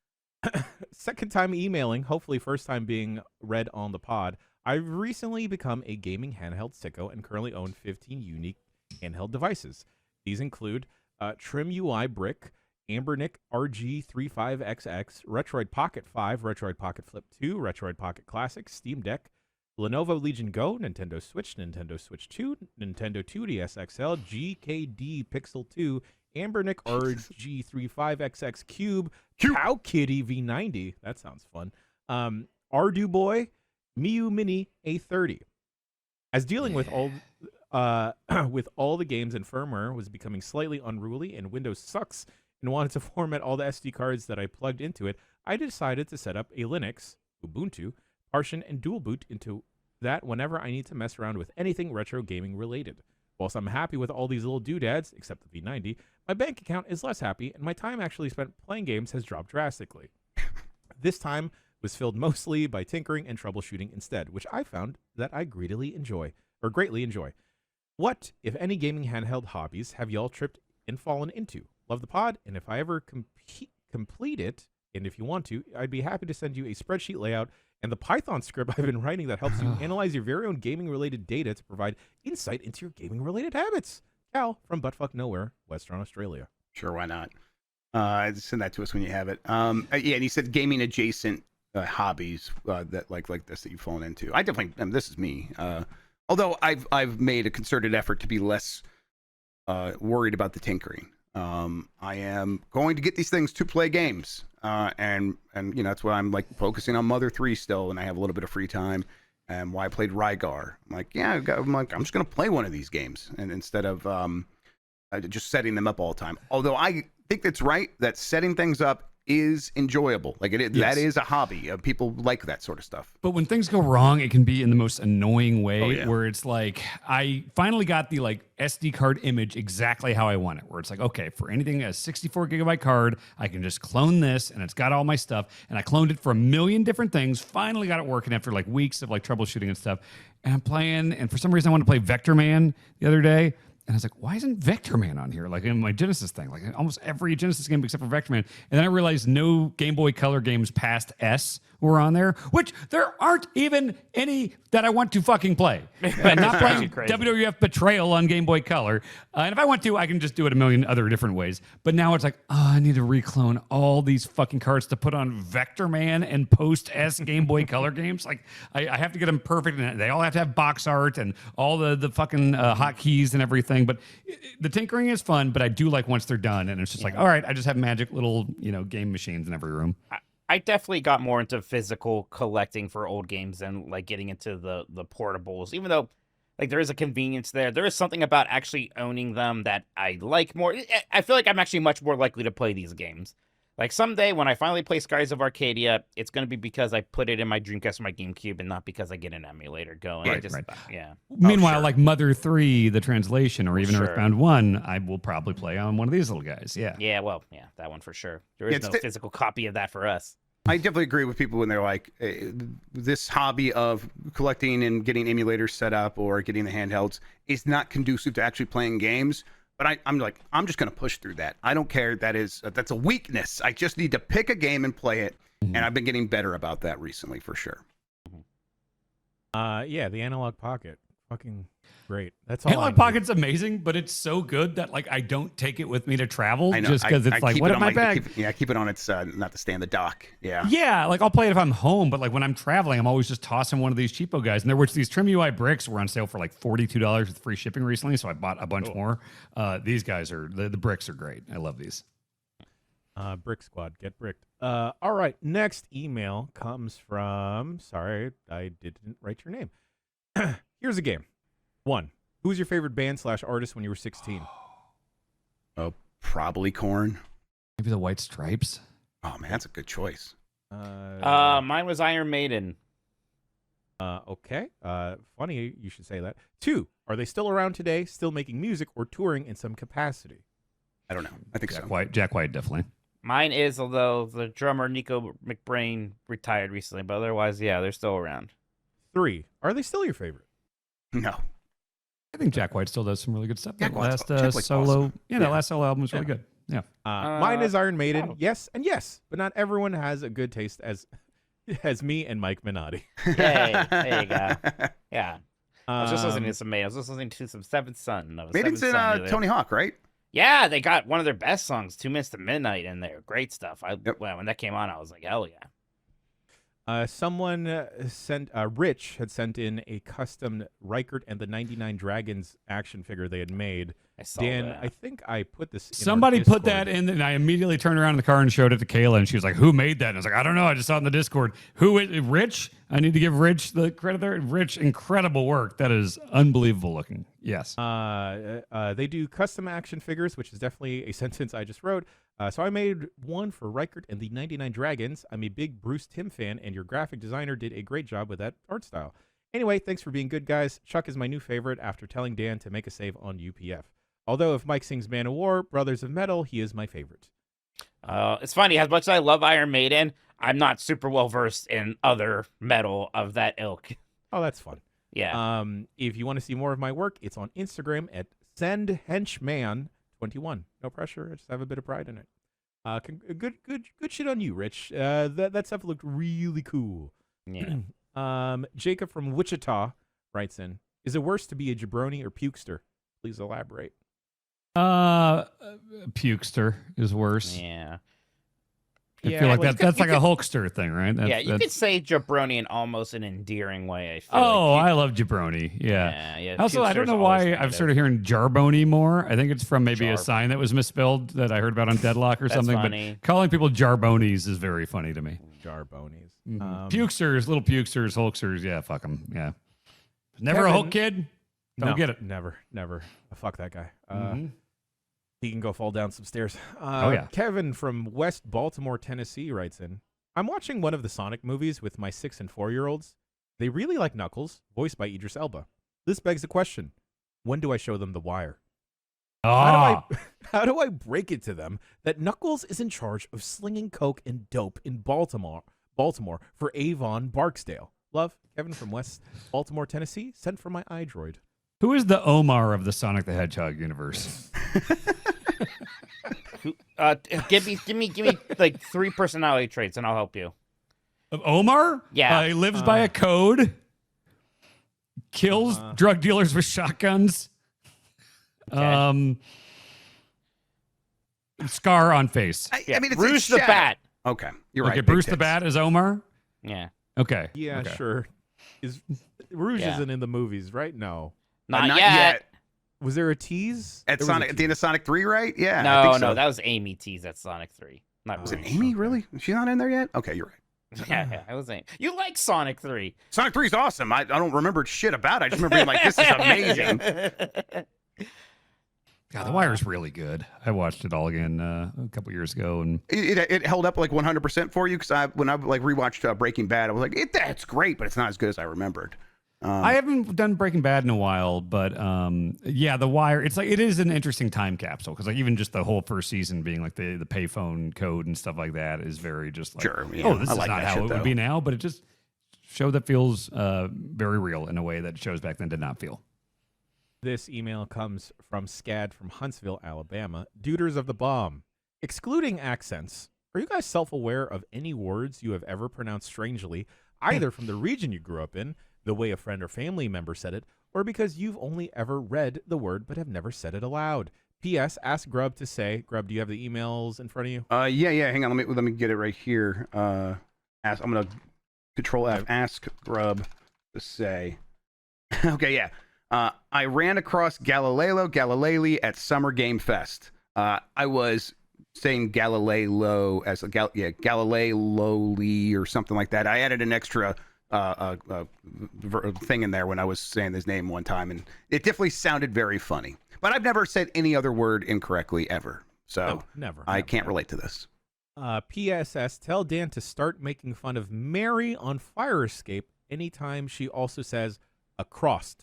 Second time emailing, hopefully first time being read on the pod. I've recently become a gaming handheld sicko and currently own 15 unique handheld devices. These include Trim UI Brick, Ambernick RG35XX, Retroid Pocket 5, Retroid Pocket Flip 2, Retroid Pocket Classic, Steam Deck, Lenovo Legion Go, Nintendo Switch 2, Nintendo 2DS XL, GKD Pixel 2, Ambernick RG35XX Cube, Cow Kitty V90. That sounds fun. Ardu Boy, Miu Mini A30. As dealing with all the games and firmware was becoming slightly unruly and Windows sucks and wanted to format all the SD cards that I plugged into it, I decided to set up a Linux, Ubuntu, partition and dual boot into that whenever I need to mess around with anything retro gaming related. Whilst I'm happy with all these little doodads, except the V90, my bank account is less happy and my time actually spent playing games has dropped drastically. This time was filled mostly by tinkering and troubleshooting instead, which I found that I greatly enjoy. What, if any, gaming handheld hobbies have y'all tripped and fallen into? Love the pod, and if I ever complete it, and if you want to, I'd be happy to send you a spreadsheet layout and the Python script I've been writing that helps you analyze your very own gaming-related data to provide insight into your gaming-related habits. Cal from Buttfuck Nowhere, Western Australia. Sure, why not? Send that to us when you have it. Yeah, and he said gaming-adjacent hobbies that like this that you've fallen into. I definitely, this is me. Although I've made a concerted effort to be less worried about the tinkering. I am going to get these things to play games, and that's why I'm like focusing on Mother 3 still, and I have a little bit of free time, and why I played Rygar. I'm just gonna play one of these games, and instead of just setting them up all the time. Although I think that's right that setting things up is enjoyable. Like it is, Yes. that is a hobby. People like that sort of stuff. But when things go wrong, it can be in the most annoying way, Oh, yeah. where it's like, I finally got the like SD card image exactly how I want it, where it's like, okay, for anything, a 64 gigabyte card, I can just clone this and it's got all my stuff. And I cloned it for a million different things, finally got it working after like weeks of like troubleshooting and stuff. And I'm playing, and for some reason I wanted to play Vector Man the other day. And I was like, why isn't Vector Man on here? Like in my Genesis thing, like almost every Genesis game except for Vector Man. And then I realized no Game Boy Color games past S were on there, which there aren't even any that I want to fucking play. I'm not playing Crazy. WWF Betrayal on Game Boy Color. And if I want to, I can just do it a million other different ways. But now it's like, oh, I need to reclone all these fucking cards to put on Vector Man and post S Game Boy Color games. Like I have to get them perfect, and they all have to have box art and all the fucking hotkeys and everything. But the tinkering is fun, but I do like once they're done, and it's just like, all right, I just have magic little game machines in every room. I definitely got more into physical collecting for old games and like getting into the portables, even though like there is a convenience there. There is something about actually owning them that I like more. I feel like I'm actually much more likely to play these games. Like someday when I finally play Skies of Arcadia, it's going to be because I put it in my Dreamcast or my GameCube and not because I get an emulator going. Right. Yeah. Meanwhile, sure. like Mother 3, the translation, or even Sure. Earthbound 1, I will probably play on one of these little guys. Yeah. Yeah, well, yeah, that one for sure. There is It's no the- physical copy of that for us. I definitely agree with people when they're like, this hobby of collecting and getting emulators set up or getting the handhelds is not conducive to actually playing games. But I'm like, I'm just going to push through that. I don't care. That's a weakness. I just need to pick a game and play it. Mhm. And I've been getting better about that recently, for sure. Yeah, the Analog Pocket. Fucking great. That's all. I Analog need. Pocket's amazing, but it's so good that like I don't take it with me to travel I know. just because it's I like, keep what it in on my bag? Keep it on its, not to stay in the dock. Yeah. Yeah, like I'll play it if I'm home, but like when I'm traveling, I'm always just tossing one of these cheapo guys. And there was these Trim UI bricks were on sale for like $42 with free shipping recently, so I bought a bunch more. These guys are the bricks are great. I love these. Brick Squad, get bricked. All right, next email comes from. Sorry, I didn't write your name. Here's a game. 1. Who was your favorite band / artist when you were 16? Probably Korn. Maybe the White Stripes. Oh, man, that's a good choice. Mine was Iron Maiden. Okay. Funny you should say that. 2. Are they still around today, still making music or touring in some capacity? I don't know. I think so. Jack White, definitely. Mine is, although the drummer Nico McBrain retired recently, but otherwise, yeah, they're still around. 3. Are they still your favorite? No. I think Jack White still does some really good stuff. Jack That White's- last Jack White's solo, awesome. that Yeah. last solo album was really good. Yeah. Mine is Iron Maiden. oh. Yes and yes, but not everyone has a good taste as me and Mike Minotti. Yay, there you go. Yeah. I was just listening to some Maiden. I was just listening to some Seventh Son. Maiden's in Tony Hawk, right? Yeah, they got one of their best songs, 2 Minutes to Midnight, in there. Great stuff. Yep. Well, when that came on, I was like, hell yeah. Someone sent Rich had sent in a custom Reichert and the 99 Dragons action figure they had made. I saw Dan, that. I think I put this. Somebody put that in, and I immediately turned around in the car and showed it to Kayla, and she was like, "Who made that?" And I was like, "I don't know. I just saw it in the Discord. Who is Rich? I need to give Rich the credit there. Rich, incredible work. That is unbelievable looking. Yes. They do custom action figures, which is definitely a sentence I just wrote. So I made one for Reichert and the 99 Dragons. I'm a big Bruce Timm fan, and your graphic designer did a great job with that art style. Anyway, thanks for being good, guys. Chuck is my new favorite after telling Dan to make a save on UPF. Although if Mike sings Man of War, Brothers of Metal, he is my favorite. It's funny, as much as I love Iron Maiden, I'm not super well versed in other metal of that ilk. Oh, that's fun. Yeah. If you want to see more of my work, it's on Instagram at sendhenchman21. No pressure. I just have a bit of pride in it. Good shit on you, Rich. That stuff looked really cool. Yeah. Jacob from Wichita writes in, is it worse to be a jabroni or pukester? Please elaborate. Pukester is worse. Yeah. I feel like that's like a Hulkster thing, right? You could say jabroni in almost an endearing way. I feel I love jabroni. Yeah. Also, I don't know why I've started hearing jarboni more. I think it's from maybe a sign that was misspelled that I heard about on Deadlock or something. Funny. But calling people jarbonis is very funny to me. Jarbonies. Pukesters, little pukesters, Hulksters. Yeah, fuck them. Yeah. Never a Hulk kid? Don't get it. Never. Fuck that guy. He can go fall down some stairs. Yeah. Kevin from West Baltimore, Tennessee writes in, I'm watching one of the Sonic movies with my 6 and 4-year-olds. They really like Knuckles, voiced by Idris Elba. This begs the question, when do I show them The Wire? How do I break it to them that Knuckles is in charge of slinging coke and dope in Baltimore for Avon Barksdale? Love, Kevin from West Baltimore, Tennessee, sent for my iDroid. Who is the Omar of the Sonic the Hedgehog universe? Give me like 3 personality traits and I'll help you. Of Omar? Yeah. He lives by a code, kills drug dealers with shotguns. Okay. Scar on face. I mean, it's Bruce the Bat. Okay, you're right. Okay, big Bruce the tits. Bat is Omar? Yeah. Okay. Yeah, okay. sure. Rouge Yeah. isn't in the movies, right? No. Not yet. Was there a tease? At There was Sonic, a at the end of Sonic 3, right? Yeah. I No, think so. that was Amy T's at Sonic 3. Not Was it Rouge. Amy? Really? She's not in there yet? Okay, you're right. Yeah, it was Amy. You like Sonic 3. Sonic 3 is awesome. I don't remember shit about it. I just remember being like, this is amazing. God, The Wire's really good. I watched it all again a couple years ago, and It held up like 100% for you because when I like rewatched Breaking Bad, I was like, that's great, but it's not as good as I remembered. I haven't done Breaking Bad in a while, but yeah, The Wire. It's like it is an interesting time capsule because like even just the whole first season being like the payphone code and stuff like that is very just like Sure, yeah. oh, this I is like not that how shit, it though. would be now, but it just show that feels very real in a way that shows back then did not feel. This email comes from Scad from Huntsville, Alabama. Duders of the Bomb. Excluding accents, are you guys self-aware of any words you have ever pronounced strangely, either from the region you grew up in, the way a friend or family member said it, or because you've only ever read the word but have never said it aloud? P.S. Ask Grub to say. Grub, do you have the emails in front of you? Yeah. Hang on. Let me get it right here. I'm gonna Control F. Ask Grub to say. Okay, yeah. I ran across Galilei at Summer Game Fest. I was saying Galileo as Galilei or something like that. I added an extra thing in there when I was saying his name one time, and it definitely sounded very funny. But I've never said any other word incorrectly ever, so Never. I can't relate to this. PSS, tell Dan to start making fun of Mary on Fire Escape anytime she also says across.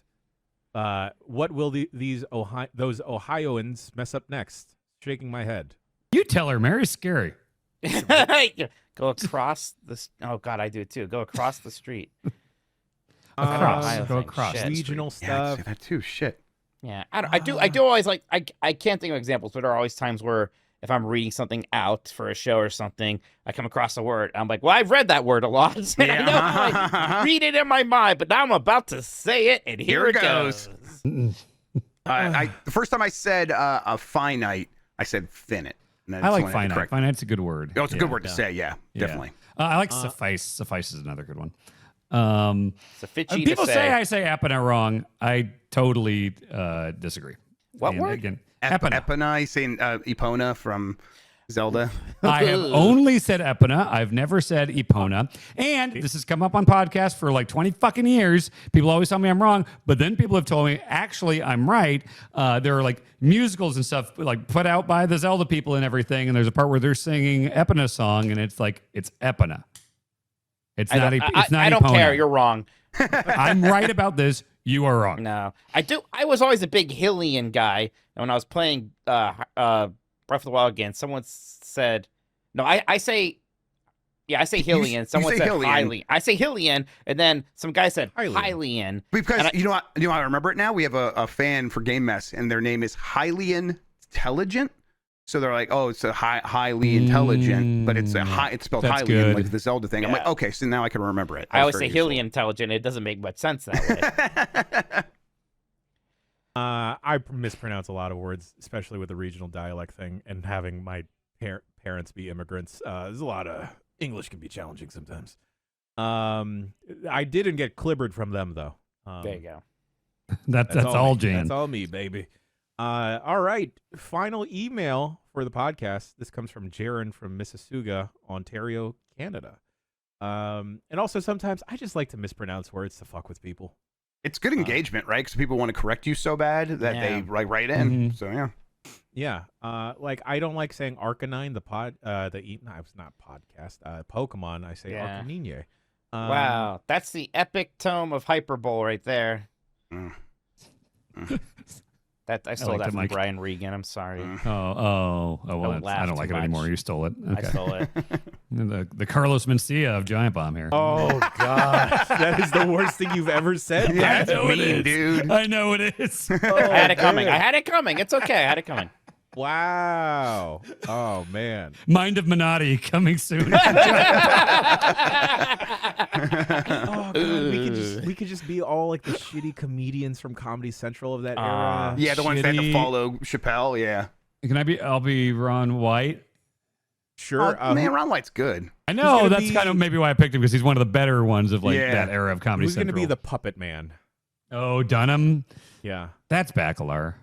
What will those Ohioans mess up next? Shaking my head. You tell her, Mary's scary. Go across the. Oh God, I do it too. Go across the street. Go across. Shit. Regional Yeah, I stuff. say that too. Shit. Yeah, I do always like. I can't think of examples, but there are always times where if I'm reading something out for a show or something, I come across a word. I'm like, well, I've read that word a lot. And I know I read it in my mind, but now I'm about to say it, and here it goes. The first time I said a finite, I said finite. And I just like wanted to finite. correct- Finite's a good word. Oh, it's a good word to say. Yeah, definitely. I like suffice. Suffice is another good one. It's a fitchy People to say I say Epona wrong. I totally disagree. What And word? Again, Epona. Epona, saying Epona from Zelda. I have only said Epona. I've never said Epona. And this has come up on podcasts for like 20 fucking years. People always tell me I'm wrong, but then people have told me actually I'm right. There are like musicals and stuff like put out by the Zelda people and everything. And there's a part where they're singing Epona song, and it's like it's Epona. It's not. It's not. I don't Epona. care. You're wrong. I'm right about this. You are wrong. No, I do. I was always a big Hylian guy. And when I was playing Breath of the Wild again, someone said, "No, I say, yeah, I say Hylian." Someone say said Hylian. Hylian. I say Hylian, and then some guy said Hylian. Hylian. Because you know, I remember it now. We have a fan for Game Mess, and their name is Highly Intelligent. So they're like, oh, it's a highly intelligent, but it's it's spelled That's highly in good. like the Zelda thing. I'm like, okay, so now I can remember it. I always That's say very useful. Hylian intelligent. It doesn't make much sense that way. I mispronounce a lot of words, especially with the regional dialect thing, and having my parents be immigrants. There's a lot of English can be challenging sometimes. I didn't get clibbered from them though. There you go. That's all, me. Jan. That's all me, baby. All right. Final email for the podcast. This comes from Jaron from Mississauga, Ontario, Canada. And also sometimes I just like to mispronounce words to fuck with people. It's good engagement, right? Because people want to correct you so bad that they like write in. So yeah. Yeah. Like I don't like saying Arcanine, the it's not podcast. Pokemon. I say Yeah. Arcanine. Wow, that's the epic tome of hyperbole right there. That I stole like that that, from Mike. Brian Regan. I'm sorry. Well, Don't laugh I don't too like it much. anymore. You stole it. I stole it. The Carlos Mencia of Giant Bomb here. Oh gosh, that is the worst thing you've ever said. Yeah, I know it mean, is. dude. I know it is. I had it coming. I had it coming. It's okay. I had it coming. Wow. Oh man. Mind of Minotti coming soon. Oh god, we could just be all like the shitty comedians from Comedy Central of that era. Yeah, the ones that had to Shitty. follow Chappelle. Yeah. I'll be Ron White. Sure. Man, Ron White's good. I Who's know gonna that's be- kind of maybe why I picked him, because he's one of the better ones of like Yeah. that era of Comedy Who's going to Central. be the puppet man? Oh, Dunham. Yeah. That's Bacalar.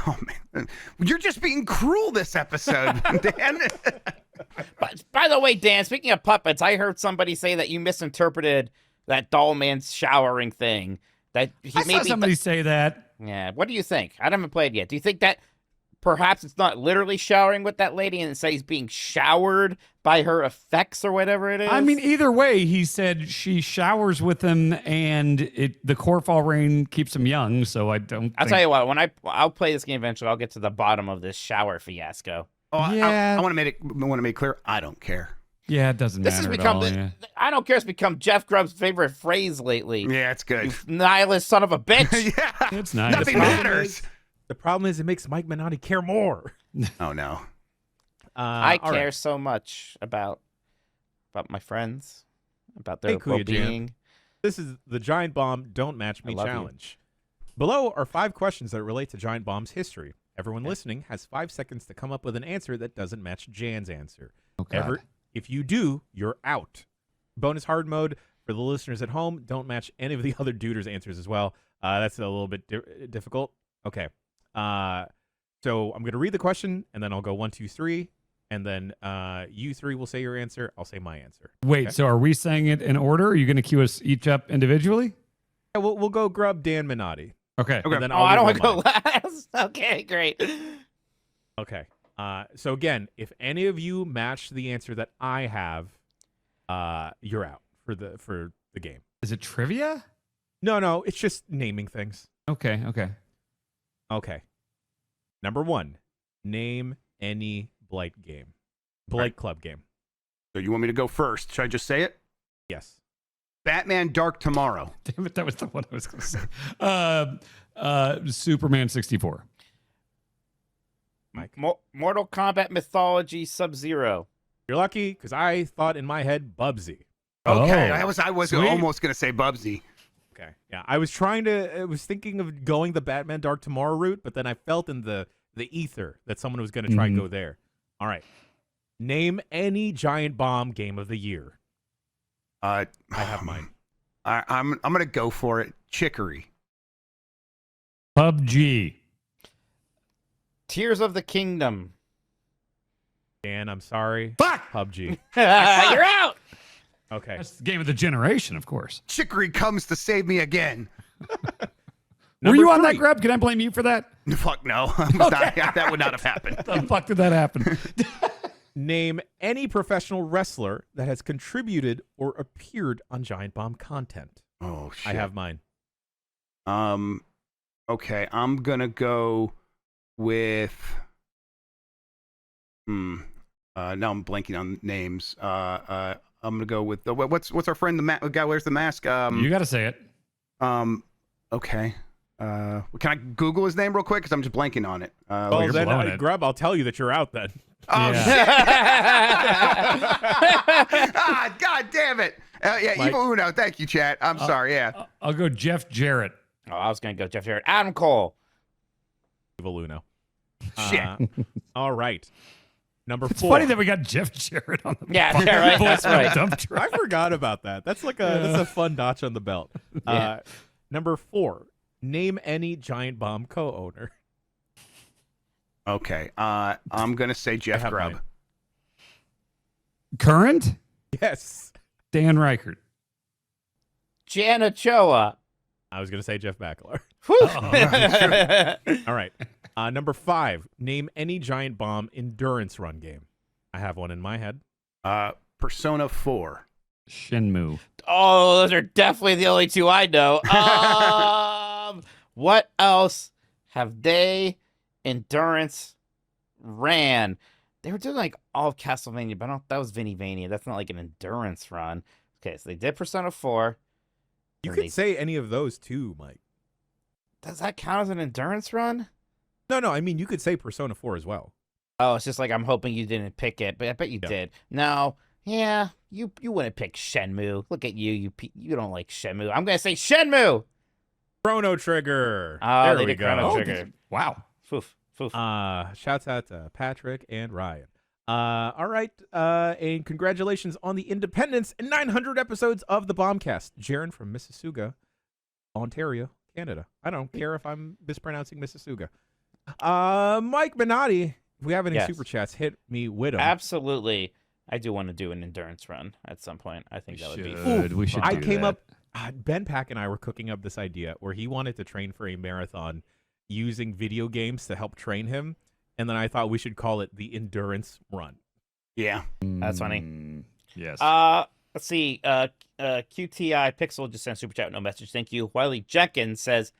Oh man, you're just being cruel this episode, Dan. But by the way, Dan, speaking of puppets, I heard somebody say that you misinterpreted that Doll Man's showering thing. That he I saw maybe. somebody say that. Yeah. What do you think? I haven't played yet. Do you think that perhaps it's not literally showering with that lady, and instead he's being showered by her effects or whatever it is? I mean, either way, he said she showers with him, and the Corfall rain keeps him young. So I don't. I'll tell you what. When I'll play this game eventually, I'll get to the bottom of this shower fiasco. Oh, Yeah. I want to make clear. I don't care. Yeah, it doesn't This has matter become. at all. Yeah. I don't care. It's become Jeff Grubb's favorite phrase lately. Yeah, it's good. Nihilist son of a bitch. Yeah, It's nice. nothing The problem matters. The problem is it makes Mike Minotti care more. Oh no. I all care right. so much about my friends, about their Hey, Kuya Jam. well-being. This is the Giant Bomb Don't Match Me I love you. challenge. Below are 5 questions that relate to Giant Bomb's history. Everyone listening has 5 seconds to come up with an answer that doesn't match Jan's answer. Oh, God. If you do, you're out. Bonus hard mode for the listeners at home. Don't match any of the other duders' answers as well. That's a little bit difficult. Okay. So I'm going to read the question, and then I'll go 1, 2, 3, and then you 3 will say your answer. I'll say my answer. Wait, Okay. so are we saying it in order? Are you going to cue us each up individually? Yeah, we'll go grub Dan Minotti. Okay. Okay. And then Oh, I don't want reveal to go mine. last. Okay, great. Okay. So again, if any of you match the answer that I have, you're out for the game. Is it trivia? No, it's just naming things. Okay. Okay. Number 1, name any Blight game. Blight Club game. So you want me to go first? Should I just say it? Yes. Batman Dark Tomorrow. Damn it, that was the one I was going to say. Superman 64. Mike. Mortal Kombat Mythology Sub-Zero. You're lucky because I thought in my head Bubsy. Okay, Oh, I was sweet. almost gonna say Bubsy. Okay. Yeah, I was thinking of going the Batman Dark Tomorrow route, but then I felt in the ether that someone was going to try and go there. All right. Name any Giant Bomb game of the year. I have mine. I'm gonna go for it. Chicory. PUBG. Tears of the Kingdom. Dan, I'm sorry. Fuck! PUBG. You're out. Okay. That's the game of the generation, of course. Chicory comes to save me again. Were you on that, three. Grub? Can I blame you for that? Fuck no. That would not have happened. The fuck did that happen? Name any professional wrestler that has contributed or appeared on Giant Bomb content. Oh shit. I have mine. Okay, I'm gonna go with. Now I'm blanking on names. I'm gonna go with what's our friend the guy who wears the mask. You got to say it. Okay. Can I Google his name real quick? Because I'm just blanking on it. Well, you're then, blowing it. Grub, I'll tell you that you're out then. Oh Yeah. shit! God damn it! Yeah, Mike. Evil Uno. Thank you, chat. I'm sorry. Yeah. I'll go Jeff Jarrett. Oh, I was gonna go Jeff Jarrett. Adam Cole. Evil Uno. Shit. All right. Number It's 4. funny that we got Jeff Jarrett on the Yeah, right. That's voice of a right. dump truck. I forgot about that. That's like that's a fun notch on the belt. Number 4. Name any Giant Bomb co-owner. Okay. I'm gonna say Jeff have Grubb. mine. Current? Yes. Dan Reichert. Jan Ochoa. I was going to say Jeff Backlor. Whew. All right. Number 5. Name any Giant Bomb endurance run game. I have one in my head. Persona 4. Shenmue. Oh, those are definitely the only two I know. What else have they endurance ran? They were doing like all of Castlevania, but I don't. That was Vinny. That's not like an endurance run. Okay, so they did Persona 4. You and could they- say any of those too, Mike. Does that count as an endurance run? No, I mean, you could say Persona 4 as well. Oh, it's just like I'm hoping you didn't pick it, but I bet you Yeah. did. No, yeah, you wouldn't pick Shenmue. Look at you, you don't like Shenmue. I'm gonna say Shenmue. Chrono Trigger. Oh, there they we did go. Chrono Trigger. Wow. Foof. Shouts out to Patrick and Ryan. All right. And congratulations on the independence and 900 episodes of the Bombcast. Jaron from Mississauga, Ontario, Canada. I don't care if I'm mispronouncing Mississauga. Mike Minotti, if we have any Yes. super chats, hit me with them. Absolutely. I do want to do an endurance run at some point. I think that would be Should. We should I do came that. up, Ben Pack and I were cooking up this idea where he wanted to train for a marathon using video games to help train him. And then I thought we should call it the endurance run. Yeah. That's funny. Yes. Let's see. QTI Pixel just sent super chat, no message. Thank you. Wiley Jenkins says,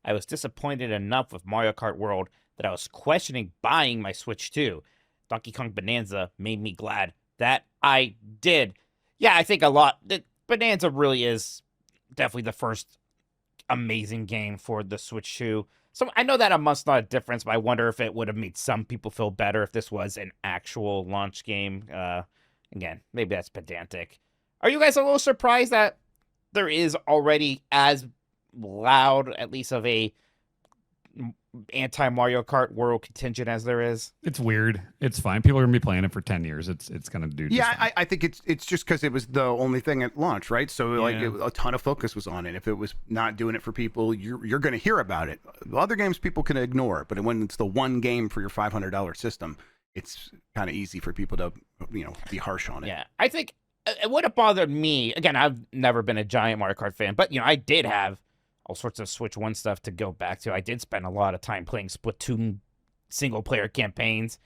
I was disappointed enough with Mario Kart World that I was questioning buying my Switch 2. Donkey Kong Bonanza made me glad that I did. Yeah, I think a lot. Bonanza really is definitely the first amazing game for the Switch 2. So I know that a month's not a difference, but I wonder if it would have made some people feel better if this was an actual launch game. Again, maybe that's pedantic. Are you guys a little surprised that there is already as loud, at least of a anti-Mario Kart World contingent as there is? It's weird. It's fine. People are gonna be playing it for 10 years. It's gonna do. Just Yeah, fine. I think it's just because it was the only thing at launch, right? So like Yeah. a ton of focus was on it. If it was not doing it for people, you're going to hear about it. Other games people can ignore, but when it's the one game for your $500 system, it's kind of easy for people to be harsh on it. Yeah, I think it would have bothered me. Again, I've never been a giant Mario Kart fan, but I did have all sorts of Switch 1 stuff to go back to. I did spend a lot of time playing Splatoon single-player campaigns,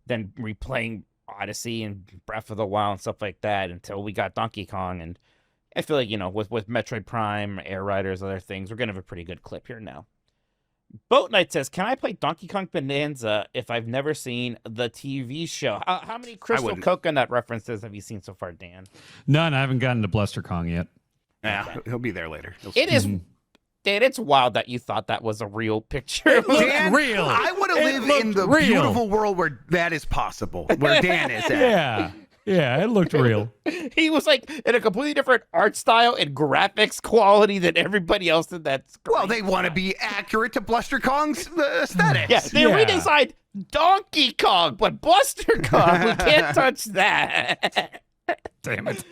then replaying Odyssey and Breath of the Wild and stuff like that until we got Donkey Kong. And I feel like, with Metroid Prime, Air Riders, other things, we're going to have a pretty good clip here now. Boat Knight says, can I play Donkey Kong Bonanza if I've never seen the TV show? How many Crystal wouldn't. Coconut references have you seen so far, Dan? None. I haven't gotten to Bluster Kong yet. Yeah, he'll be there later. It is, Dan, it's wild that you thought that was a real picture. Dan, real. I want to It live in looked the real. beautiful world where that is possible, where Dan is at. Yeah. Yeah, it looked real. He was like in a completely different art style and graphics quality than everybody else in that screen. Well, they want to be accurate to Buster Kong's aesthetics. Yeah, they redesigned Donkey Kong, but Buster Kong, we can't touch that. Damn it.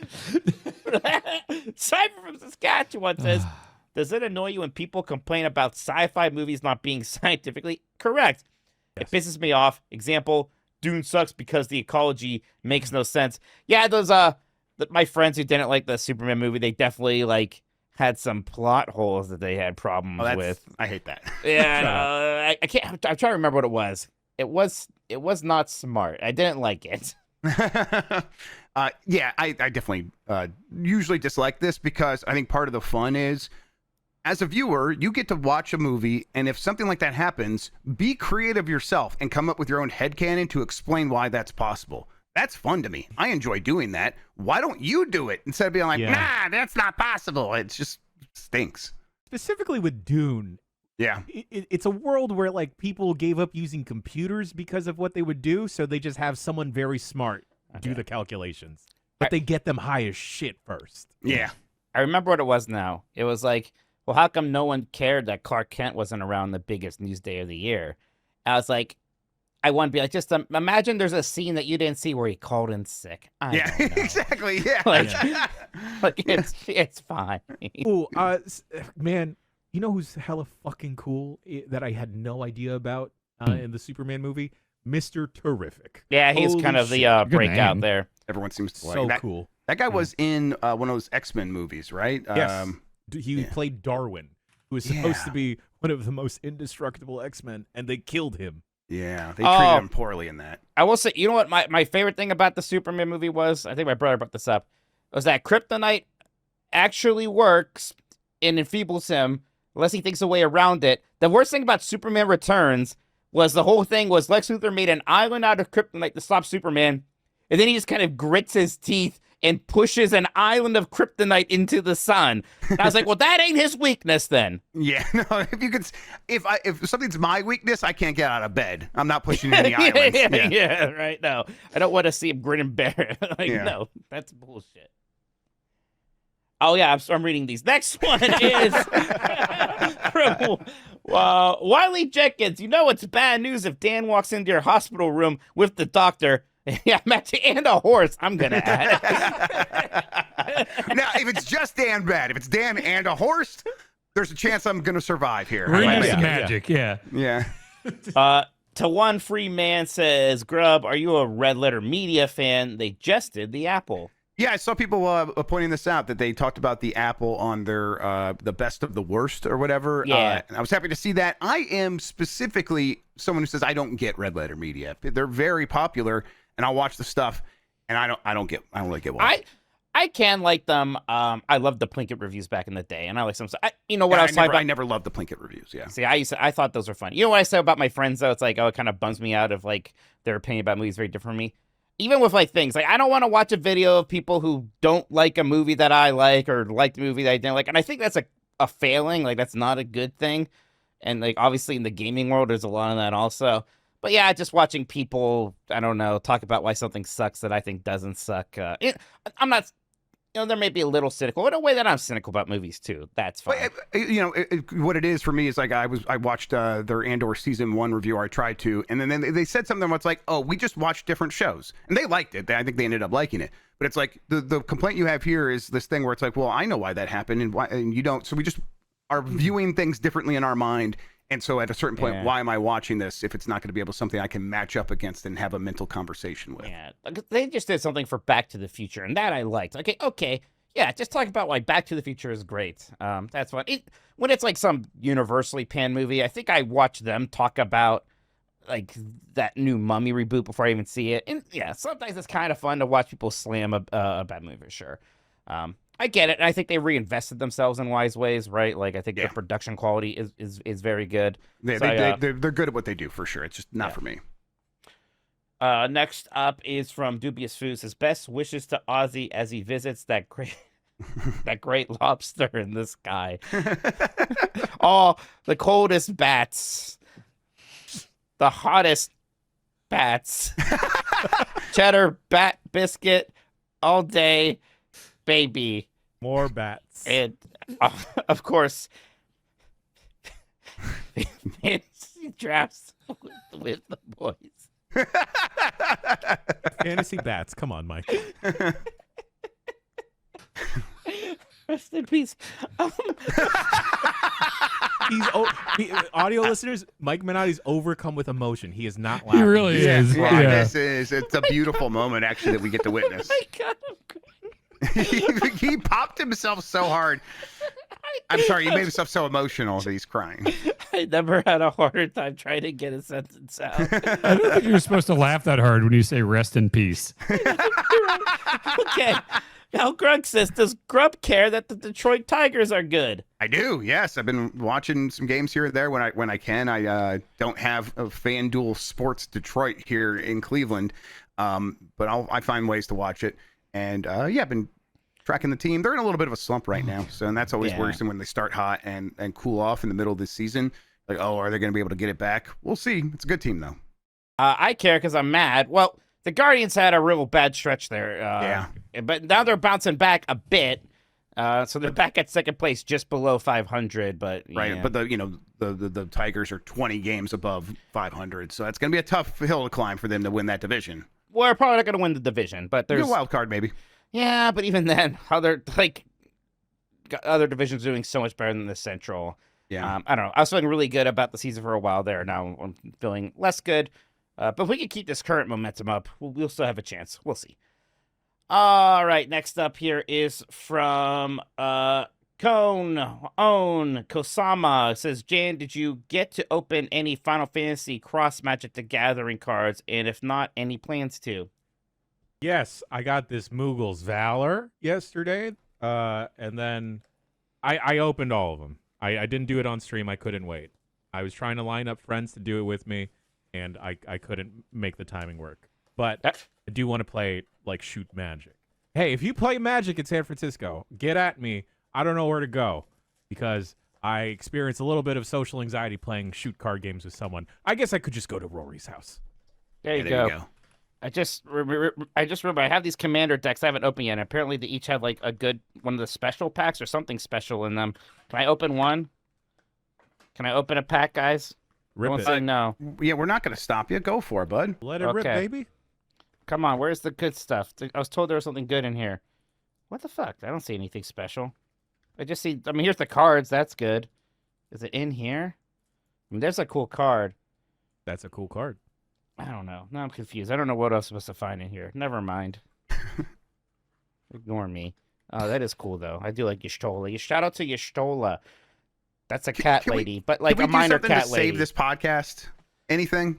Cyber from Saskatchewan says, does it annoy you when people complain about sci-fi movies not being scientifically correct? It pisses me off. Example, Dune sucks because the ecology makes no sense. Yeah, those my friends who didn't like the Superman movie, they definitely like had some plot holes that they had problems with. I hate that. Yeah, I can't. I'm trying to remember what it was. It was not smart. I didn't like it. Yeah, I definitely usually dislike this because I think part of the fun is, as a viewer, you get to watch a movie, and if something like that happens, be creative yourself and come up with your own headcanon to explain why that's possible. That's fun to me. I enjoy doing that. Why don't you do it instead of being like, nah, that's not possible? It just stinks. Specifically with Dune, Yeah. it's a world where like people gave up using computers because of what they would do, so they just have someone very smart do the calculations. But they get them high as shit first. Yeah. I remember what it was now. It was like, well, how come no one cared that Clark Kent wasn't around the biggest news day of the year? I was like, I want to be like, just imagine there's a scene that you didn't see where he called in sick. Yeah, exactly. Yeah. Like, like it's fine. Ooh, man, you know who's hella fucking cool that I had no idea about in the Superman movie? Mr. Terrific. Yeah, he's Holy kind of shit. the Good breakout name. there. Everyone seems to like So that. cool. That guy was in one of those X-Men movies, right? Yes. He played Darwin, who was supposed to be one of the most indestructible X-Men, and they killed him. Yeah, they treated him poorly in that. I will say, you know what my favorite thing about the Superman movie was? I think my brother brought this up. Was that kryptonite actually works and enfeebles him unless he thinks a way around it. The worst thing about Superman Returns was the whole thing was Lex Luthor made an island out of kryptonite to stop Superman, and then he just kind of grits his teeth and pushes an island of kryptonite into the sun. And I was like, well, that ain't his weakness then. Yeah, no. If something's my weakness, I can't get out of bed. I'm not pushing any islands. Yeah, right. No, I don't want to see him grin and bear. No, that's bullshit. Oh yeah, I'm reading these. Next one is from Wiley Jenkins. You know it's bad news if Dan walks into your hospital room with the doctor. Yeah, and a horse, I'm going to add. Now, if it's just Dan bad, if it's Dan and a horse, there's a chance I'm going to survive here. We're I into like some it. magic, yeah. Yeah. To one free man says, Grub, are you a Red Letter Media fan? They just did the Apple. Yeah, I saw people pointing this out, that they talked about the Apple on their the best of the worst or whatever. Yeah. And I was happy to see that. I am specifically someone who says I don't get Red Letter Media. They're very popular, and I'll watch the stuff, and I don't really get one. I can like them. I loved the Plinkett reviews back in the day, and I like some. You know what I never loved the Plinkett reviews. Yeah. See, I thought those were fun. You know what I say about my friends though? It's like, oh, it kind of bums me out of like their opinion about movies very different from me. Even with like things like I don't want to watch a video of people who don't like a movie that I like or like the movie that I didn't like, and I think that's a failing. Like that's not a good thing. And like obviously in the gaming world, there's a lot of that also. But yeah, just watching people, I don't know, talk about why something sucks that I think doesn't suck. I'm not. You know, there may be a little cynical in a way that I'm cynical about movies too. That's fine. What it is for me is like I watched their Andor season 1 review. Or I tried to, and then they said something that's like, oh, we just watched different shows, and they liked it. I think they ended up liking it. But it's like the complaint you have here is this thing where it's like, well, I know why that happened, and you don't. So we just are viewing things differently in our mind. And so at a certain point, why am I watching this if it's not going to be able to something I can match up against and have a mental conversation with? Yeah, they just did something for Back to the Future, and that I liked. Okay, yeah, just talk about why Back to the Future is great. That's fun. When it's like some universally panned movie, I think I watch them talk about like that new Mummy reboot before I even see it. And yeah, sometimes it's kind of fun to watch people slam a bad movie for sure. I get it. And I think they reinvested themselves in wise ways, right? Like I think the production quality is very good. They're good at what they do for sure. It's just not for me. Next up is from Dubious Foods. His best wishes to Ozzy as he visits that great lobster in the sky. Oh, the coldest bats, the hottest bats. cheddar bat biscuit all day, baby. More bats. And of course, fantasy drafts with the boys. Fantasy bats. Come on, Mike. Rest in peace. Audio listeners, Mike Minotti's overcome with emotion. He is not laughing. He really is. Yeah, Yeah. it's a beautiful moment actually that we get to witness. Oh my God, I'm crying. He popped himself so hard. I'm sorry, he made himself so emotional that he's crying. I never had a harder time trying to get a sentence out. I don't think you're supposed to laugh that hard when you say "rest in peace." Okay. Now, Grug says, does Grub care that the Detroit Tigers are good? I do, yes. I've been watching some games here and there when I can. I don't have a FanDuel Sports Detroit here in Cleveland, but I find ways to watch it. And I've been tracking the team. They're in a little bit of a slump right now, and that's always worrisome when they start hot and cool off in the middle of this season. Like, oh, are they going to be able to get it back? We'll see. It's a good team, though. I care because I'm mad. Well, the Guardians had a real bad stretch there. But now they're bouncing back a bit. So they're back at second place, just below 500. But Right, yeah. but the Tigers are 20 games above 500, so it's going to be a tough hill to climb for them to win that division. We're probably not going to win the division, but There's there's a wild card, maybe. Yeah, but even then, other divisions doing so much better than the Central. Yeah. I don't know. I was feeling really good about the season for a while there. Now I'm feeling less good. But if we can keep this current momentum up, we'll still have a chance. We'll see. All right, next up here is from Kosama. It says, Jan, did you get to open any Final Fantasy Cross Magic the Gathering cards? And if not, any plans to? Yes, I got this Moogle's Valor yesterday, and then I opened all of them. I didn't do it on stream. I couldn't wait. I was trying to line up friends to do it with me, and I couldn't make the timing work. But I do want to play, like, Shoot Magic. Hey, if you play Magic in San Francisco, get at me. I don't know where to go because I experience a little bit of social anxiety playing shoot card games with someone. I guess I could just go to Rory's house. There you go. I just remember I have these commander decks I haven't opened yet. And apparently they each have like a good one of the special packs or something special in them. Can I open one? Can I open a pack, guys? Rip it. Say no. Yeah, we're not going to stop you. Go for it, bud. Let it rip, Okay. baby. Come on, where's the good stuff? I was told there was something good in here. What the fuck? I don't see anything special. I mean, here's the cards. That's good. Is it in here? I mean, there's a cool card. That's a cool card. I don't know. Now I'm confused. I don't know what else I'm supposed to find in here. Never mind. Ignore me. Oh, that is cool, though. I do like Y'shtola. Shout out to Y'shtola. That's a cat lady, but like a minor cat to lady. save this podcast? Anything?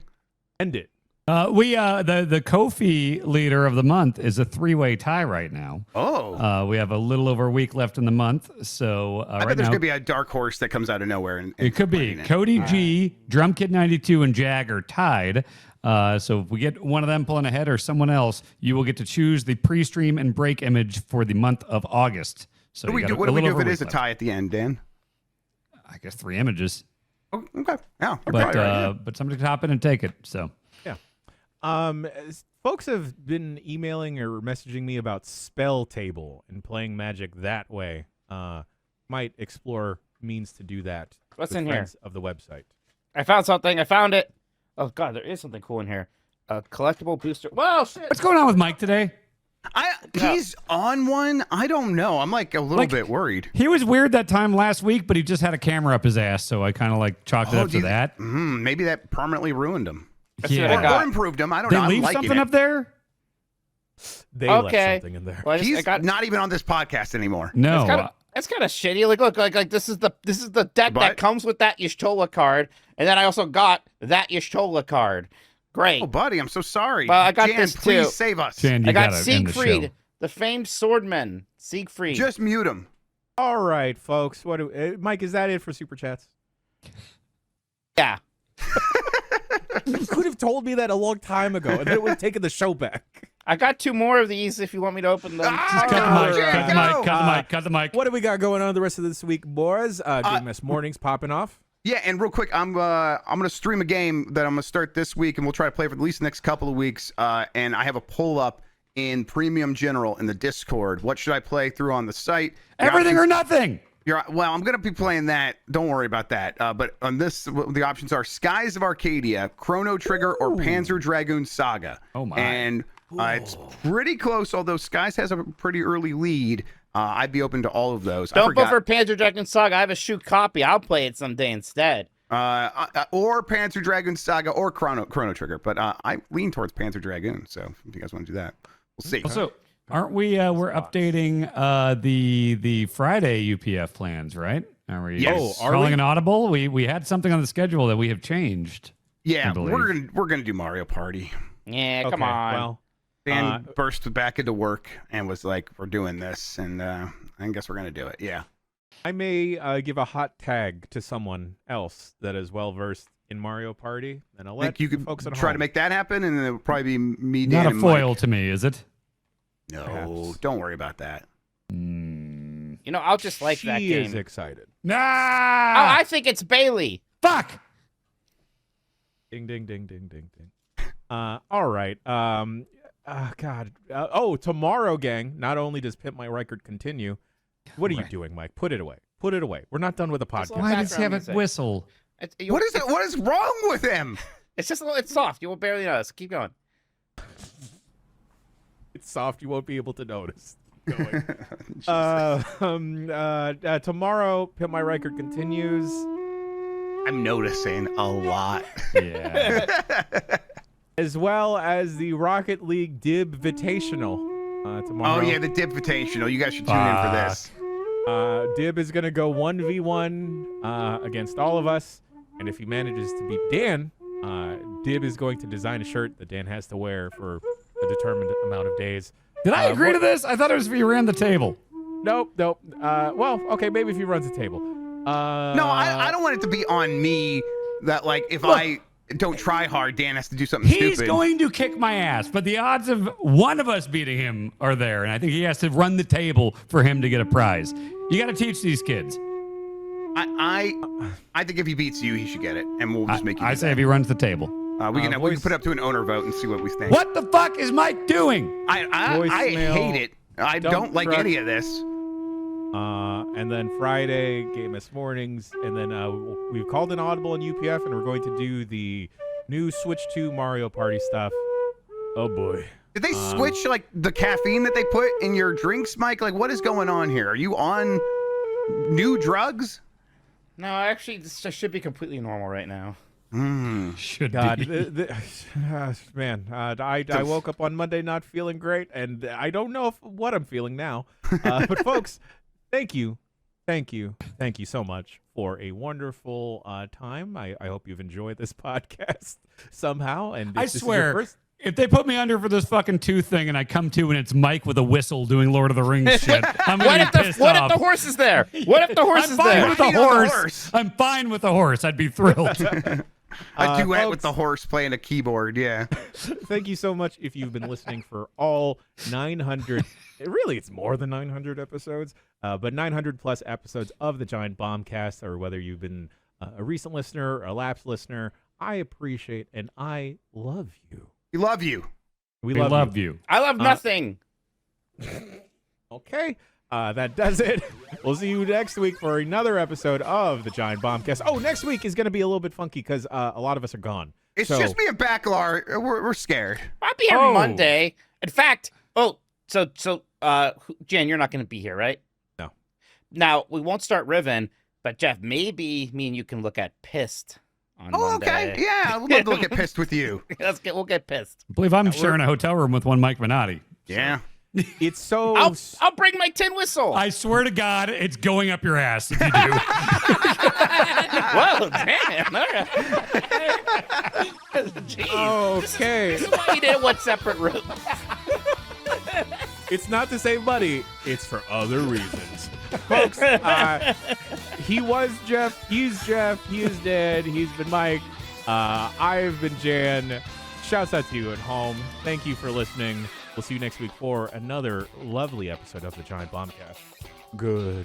End it. The Kofi leader of the month is a 3-way tie right now. Oh. We have a little over a week left in the month, so I right bet there's now going to be a dark horse that comes out of nowhere. And it could be Cody G, Drumkid 92, and Jag are tied. So if we get one of them pulling ahead or someone else, you will get to choose the pre-stream and break image for the month of August. So What do we do if it is a tie at the end, Dan? I guess 3 images, Oh, okay. Yeah, you're but probably right, yeah. but somebody can hop in and take it. So Folks have been emailing or messaging me about Spell Table and playing Magic that way. Might explore means to do that. What's with in here? friends of the website. I found something. I found it. Oh, God, there is something cool in here. A collectible booster. Whoa, shit. what's going on with Mike today? He's on one. I don't know. I'm like a little bit worried. He was weird that time last week, but he just had a camera up his ass, so I kind of like chalked it up to that. Maybe that permanently ruined him. Let's see what I Or got. improved him. I don't They know. I'm leave liking something it. up there? They left Okay. something in there. Well, He's I got, not even on this podcast anymore. No. That's kind of shitty. Like, look, like this is the deck But- that comes with that Y'shtola card, and then I also got that Y'shtola card. Great. Oh, buddy, I'm so sorry. Well, I got Jan, this please too. save us. Jan, you I got gotta end the show. Siegfried, the famed swordman. Siegfried. Just mute him. All right, folks. Mike, is that it for Super Chats? yeah. You could have told me that a long time ago, and then it would have taken the show back. I got 2 more of these if you want me to open them. Cut the Oh, mic, Jan, cut the mic, go. cut the mic, cut the mic. What do we got going on the rest of this week, boys? Game S mornings popping off. Yeah, and real quick, I'm gonna stream a game that I'm gonna start this week, and we'll try to play for at least the next couple of weeks. And I have a pull up in Premium General in the Discord. What should I play through on the site? Everything or nothing. Well, I'm gonna be playing that. Don't worry about that. But on this, the options are Skies of Arcadia, Chrono Trigger, or Panzer Dragoon Saga. Oh my! And it's pretty close. Although Skies has a pretty early lead. I'd be open to all of those. Don't vote for Panzer Dragoon Saga. I have a shoot copy. I'll play it someday instead. Or Panzer Dragoon Saga or Chrono Trigger. But I lean towards Panzer Dragoon. So if you guys want to do that, we'll see. Also, aren't we? We're updating the Friday UPF plans, right? Are we calling an audible? We had something on the schedule that we have changed. Yeah, we're gonna do Mario Party. Yeah, come on. Well, Dan burst back into work and was like, "We're doing this," and I guess we're gonna do it. Yeah. I may give a hot tag to someone else that is well versed in Mario Party, and I'll let you could folks at try home. to make that happen, and it'll probably be me, Dan, Not a and foil Mike. to me, is it? No, Perhaps. don't worry about that. You know, I'll just like that She game. is excited. Oh, I think it's Bailey. Fuck. Ding, ding, ding, ding, ding, ding. All right. God. Tomorrow, gang. Not only does Pimp My Record continue. What are you doing, Mike? Put it away. Put it away. We're not done with the Just podcast. Why does he have a music. whistle? What is it? What is wrong with him? It's just a little. It's soft. You will barely notice. Keep going. It's soft. You won't be able to notice. Tomorrow, Pimp My Record continues. I'm noticing a lot. Yeah. As well as the Rocket League Dib Invitational tomorrow. Oh yeah, the Dib Invitational. You guys should tune in for this. Dib is going to go 1v1 against all of us. And if he manages to beat Dan, Dib is going to design a shirt that Dan has to wear for a determined amount of days. Did I agree to this? I thought it was if you ran the table. Nope. Well, okay, maybe if he runs the table. No, I don't want it to be on me that, like, if I don't try hard, Dan has to do something He's stupid. going to kick my ass, but the odds of one of us beating him are there, and I think he has to run the table for him to get a prize. You got to teach these kids. I think if he beats you, he should get it, and we'll just make you. I say if he runs the table. We can put it up to an owner vote and see what we think. What the fuck is Mike doing? I Voicemail, hate it. I don't like truck. any of this. And then Friday, Game S Mornings. And then we've called an audible in UPF, and we're going to do the new Switch 2 Mario Party stuff. Oh, boy. Did they switch, like, the caffeine that they put in your drinks, Mike? Like, what is going on here? Are you on new drugs? No, actually, this should be completely normal right now. Should God, be. man, I woke up on Monday not feeling great, and I don't know what I'm feeling now. But folks, thank you so much for a wonderful time. I hope you've enjoyed this podcast somehow. And I if this is your swear, first- if they put me under for this fucking tooth thing and I come to and it's Mike with a whistle doing Lord of the Rings shit, I'm What gonna if be the pissed What off. if the horse is there? What if the horse I'm is fine there? with the Riding on the horse. horse. I'm fine with the horse. I'd be thrilled. A duet with folks- the horse playing a keyboard, yeah. Thank you so much if you've been listening for all 900. Really, it's more than 900 episodes, but 900 plus episodes of the Giant Bombcast, or whether you've been a recent listener or a lapsed listener, I appreciate and I love you. We love you. We We love, love you. you. I love nothing. Okay, that does it. We'll see you next week for another episode of the Giant Bombcast. Oh, next week is going to be a little bit funky because a lot of us are gone. It's So- just me and Backlar. We're scared. I'll be here Oh. Monday. In fact, Jen, you're not going to be here, right? No. Now we won't start Riven, but Jeff, maybe me and you can look at Pissed on Oh, Monday. okay. Yeah, I would love to look at Pissed with you. We'll get Pissed. I believe I'm sharing a hotel room with one Mike Minotti. Yeah. It's so. I'll bring my tin whistle. I swear to God, it's going up your ass if you do. Whoa, damn! All right. Jeez. Okay. This is why you didn't want separate rooms. It's not to save money. It's for other reasons. Folks, he was Jeff. He's Jeff. He is dead. He's been Mike. I've been Jan. Shouts out to you at home. Thank you for listening. We'll see you next week for another lovely episode of the Giant Bombcast. Goodbye.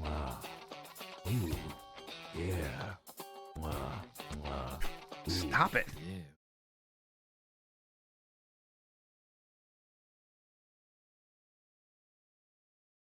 Wow. Ooh. top it.